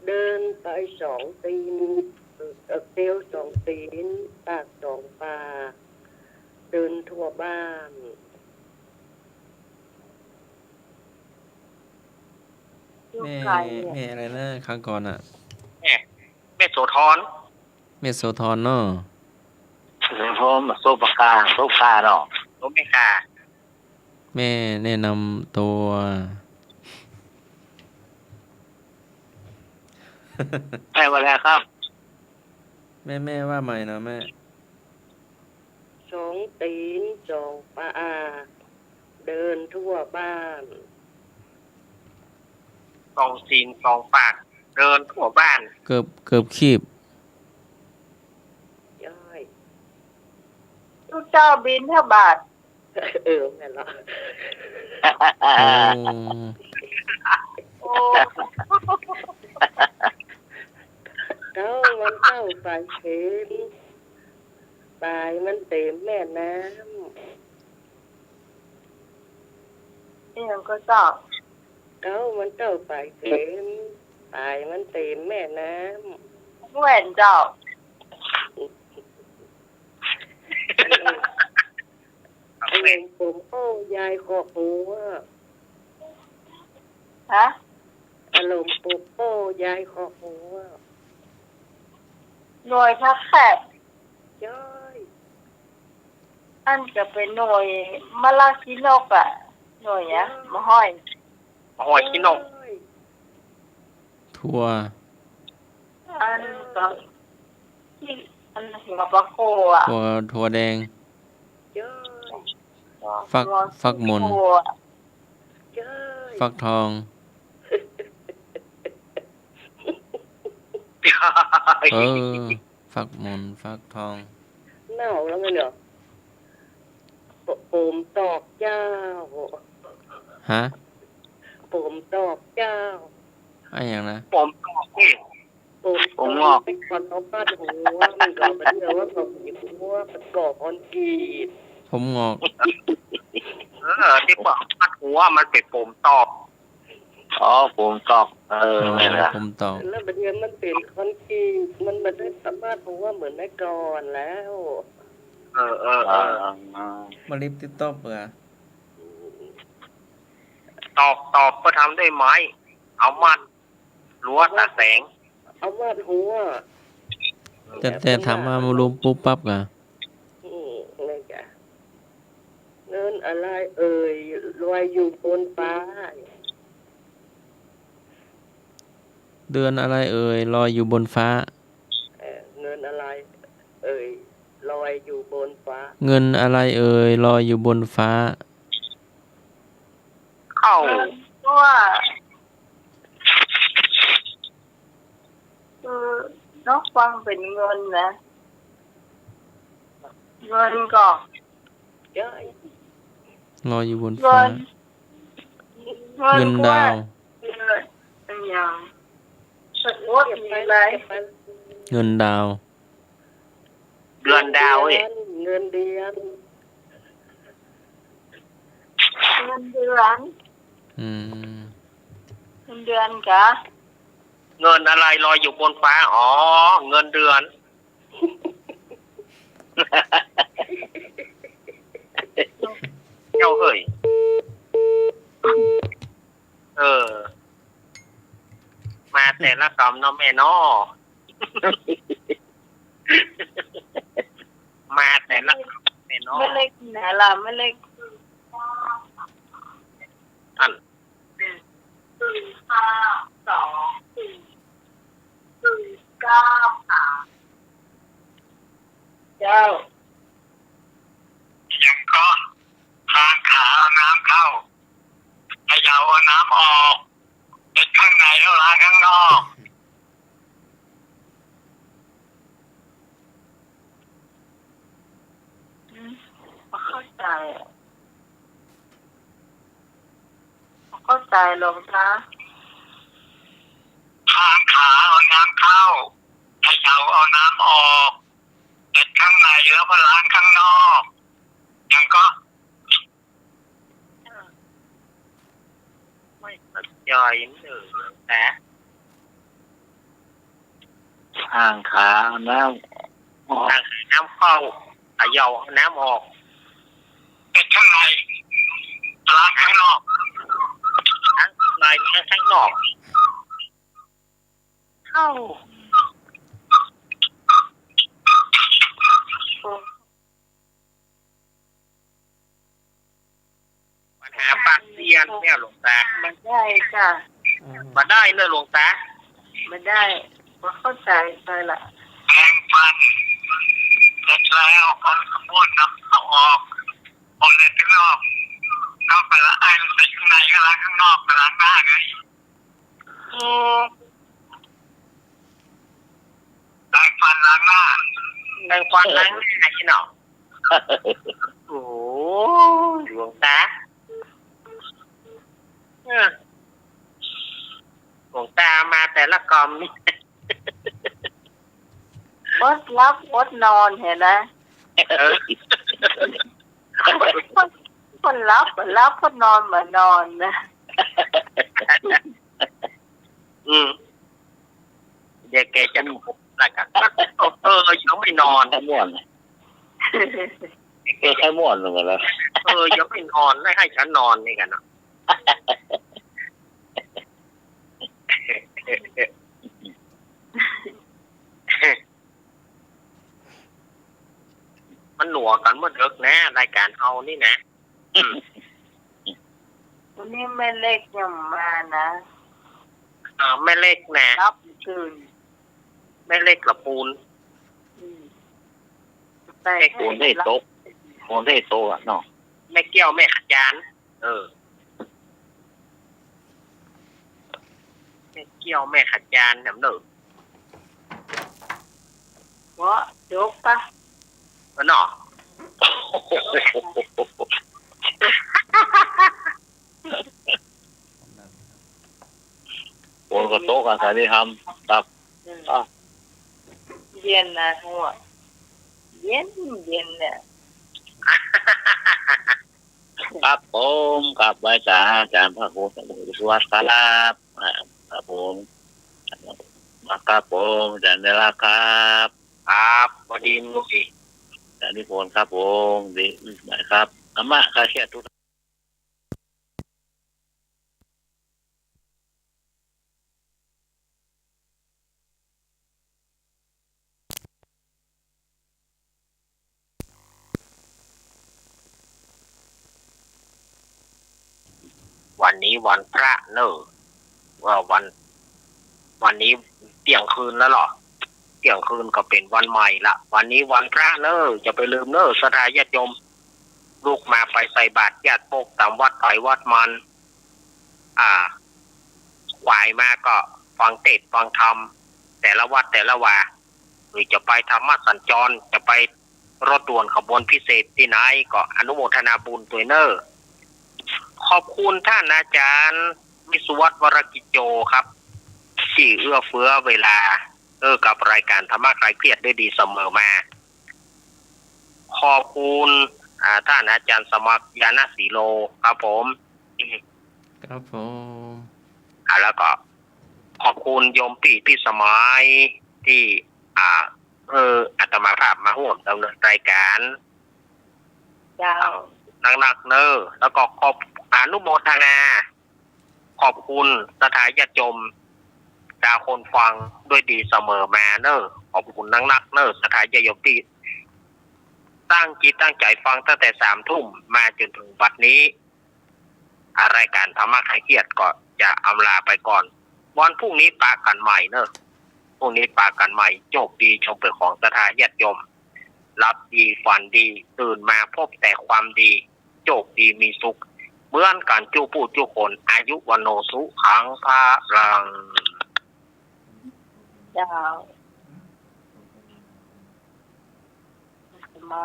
เดินไป2 ตีนเตียว2 ตีนปาก2 ปาเดินทั่วบ้าน อยู่ แม่ ไกลเนี่ย อะไรนะครั้งก่อนอ่ะ แม่โสธร แม่โสธรเนาะ เรื่องพร้อมโซปากาโซกาเนาะ รถไม่ค่ะ แม่แนะนำตัว แม่ว่าแล้วครับ แม่ว่าใหม่นะแม่ 2 ตีน2 ปาเดินทั่วบ้าน 2 ซีน 2 ปาก เดินทั่วบ้าน เกือบคีบ ย่อย ลูกเจ้าบินเท่าบาท แม่นละ โอ้ โอ้ เจ้ามันเข้าไปเข็มปลายมันเต็มแม่น้ นี่ยังก็เจ้า ำเจ้ามันเข้าไปเข็มปลายมันเต็มแม่น้ำ แหวนเจ้า ไอ้ยังผมยายขอกหัว ฮะ อารมณ์ปุกยายขอกหัว หน่วยพักแขก ย่อย อันจะเป็นหน่วยมะลาคินกอะหน่วยเนี้ยมาห้อย หอยขี้นก ย่อย ทั่ว อันก็ที่อันหัวปลาโคอะ ถั่วแดง ย่อย ฟักมน โคอะ ย่อย ฟักทอง ฟักมนฟักทอง เน่าแล้วไงเนี่ยผมตอกเจ้า ฮะ ผมตอกเจ้า อะไรอย่างนะ ผมตอกนี่ ผมงอกเป็นคนเอาป้าหัวมันก็เป็นเรื่องว่าเขาหยิบหัวประกอบคอนกรีต ผมงอก ที่บอกพัดหัวมันเป็นผมตอก อ๋อผมตอกนี่แหละ ผมตอก แล้วประเดี๋ยวมันเป็นคอนกรีตมันไม่ได้สามารถหัวเหมือนในก่อนแล้ว มาลิปติดต่อเปล่า ตอกก็ทำด้วยไม้ เอามัดรั้วตาแสง เอาวาดหัว แต่ทำมาลุมปุ๊บปั๊บกะ นี่จ้ะเงินอะไรลอยอยู่บนฟ้า เดือนอะไรลอยอยู่บนฟ้า เงินอะไรลอยอยู่บนฟ้า เงินอะไรลอยอยู่บนฟ้า เข้า ตัวคือนกฟังเป็นเงินนะเงินก็ เย้ย ลอยอยู่บน เงิ ฟ้า น เงินดาว เงินเป็นอย่างสมมติมีอะไร เงินดาว เดือนดาวเอ้ย เงินเดือน เงินเดือน อืม เงินเดือนกะ เงินอะไรลอยอยู่บนฟ้า อ๋อ เงินเดือน เจ้าเฮ้ย มาแต่ละคำเนาะแม่เนาะ มาแต่ละคำแม่เนาะ ไม่เล็กไหนล่ะไม่เล็ก อัน เจ้า ยัง เข้าใจหลวงตา ทางขาเอาน้ำเข้าเขย่าเอาน้ำออกเก็ดข้างในแล้วก็ล้างข้างนอกยังก็ไม่ตัดย่อยหนึ่งแต่ทางขาน้ำออก ทางขาน้ำเข้าเขย่าเอาน้ำออกเก็ดข้างในล้างข้างนอกทั้งในและข้างนอกเข้าปัญหาปากเสียนเนี่ยหลวงตา ไม่ได้จ้ะ มาได้เนอะหลวงตา ไม่ได้ก็เข้าใจไปละ แปรงฟันเสร็จแล้วก็บ้วนน้ำเอาออกออกเลยข้างนอกเข้าไปละไอ้ใส่ข้างในก็ล้างข้างนอกไปล้างหน้าไงล้างฟันล้างหน้าล้างฟันล้างหน้าใช่เนาะโอ้หลวงตาหลวงตามาแต่ละกรมนี่ อดรับอดนอนเห็นไหมคนรับคนนอนเหมือนนอนนะ เดี๋ยวแกจะถูกแล้วกันยังไม่นอน แค่ม่วนแค่ม่วนลงมาแล้ว ยังไม่นอนไม่ให้ฉันนอนนี่กันเนาะ มันหนัวกันเมื่อเด็กนะรายการเฮานี่นะ วันนี้แม่เล็กยังมานะ แม่เล็กนะ รับคืน แม่เล็กละปูน ไป โอนได้โต๊ะโอนได้โต๊ะอ่ะเนาะ แม่เกี้ยวแม่ขจานแม่เกี้ยวแม่ขจานน้ำหนึ่ง เพราะจกปะ เนาะ โอนกับโต๊ะกันสาธิธรรมครับ เย็นนะหัวเย็นเนี่ย ครับผมกับอาจารย์พระครูสมุทรสุวัสดิ์ครับครับผมมาครับผมอาจารย์เดลาครับครับพอดีมุสี อาจารย์นิพนธ์ครับผมดีนะครับอาม่าข้าเชียทุกวันนี้วันพระเนอะว่าวันนี้เที่ยงคืนแล้วหรอเที่ยงคืนก็เป็นวันใหม่ละวันนี้วันพระเนอะจะไปลืมเนอะศรัทธาญาติโยมลูกมาไปใส่บาตรญาติโปกตามวัดไผ่วัดมันขวายมาก็ฟังเทศน์ฟังธรรมแต่ละวัดแต่ละวาหรือจะไปธรรมสัญจรจะไปรถด่วนขบวนพิเศษที่ไหนก็อนุโมทนาบุญตัวเนอะขอบคุณท่านอาจารย์วิสุวัฒน์วรกิจโจครับที่เอื้อเฟื้อเวลากับรายการธรรมะคลายเครียดได้ดีเสมอมาขอบคุณท่านอาจารย์สมัครยานาสีโลครับผมครับผม แล้วก็ขอบคุณโยมพี่สมัยที่อาตมาภาพมาร่วมดำเนินรายการนักๆเนอะแล้วก็ขอบอนุโมทนาขอบคุณศรัทธาญาติโยมดาคนฟังด้วยดีเสมอมาเนอะขอบคุณนักๆเนอะศรัทธาญาติโยมที่ตั้งจิตตั้งใจฟังตั้งแต่3 ทุ่มมาจนถึงบัดนี้รายการธรรมะคลายเครียดก็จะอำลาไปก่อนวันพรุ่งนี้ปะกันใหม่เนอะพรุ่งนี้ปะกันใหม่โชคดีชมเป็นของศรัทธาญาติโยมรับดีฝันดีตื่นมาพบแต่ความดีโชคดีมีสุขเหมือนกันจู้ผู้จู้คนอายุวันโนสุขังพลัง เจ้ามา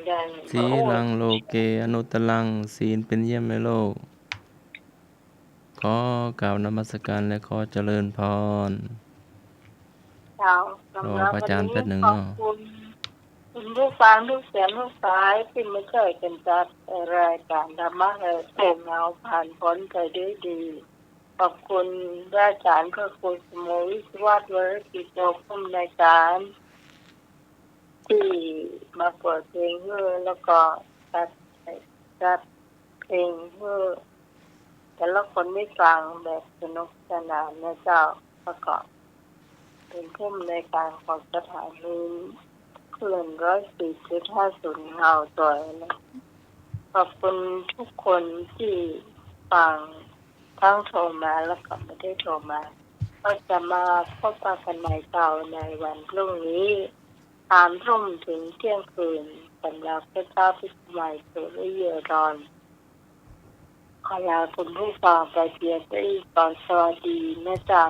ได้ สีลังโลเกอนุตตรังศีลเป็นเยี่ยมในโลก ขอกล่าวนมัสการและขอเจริญพร เจ้าร อพระอาจารย์แป๊บหนึ่ง ขอบ เนาะ คุณผู้ฟังทุกเสียงทุกสายที่มาช่วยกันจัดรายการธรรมะเต็มเงาผ่านพ้นไปด้วยดีขอบคุณอาจารย์พระคุณสมุวิศวัตวรกิจโยผู้อำนวยการที่มาเปิดเพลงเพื่อแล้วก็จัดเพลงเพื่อแต่ละคนไม่ฟังแบบสนุกสนานนะเจ้าประกอบเป็นผู้อำนวยการของสถานีคลื่น104.50เงาตัวนะขอบคุณทุกคนที่ฟังทั้งโทรมาแล้วก็ไม่ได้โทรมาก็จะมาพบกันใหม่เจ้าในวันพรุ่งนี้3 ทุ่มถึงเที่ยงคืนสำหรับพระเจ้าพิสมัยสุริยรอนขอลาคุณผู้ฟังไปเพียงแต่ก่อนสวัสดีนะเจ้า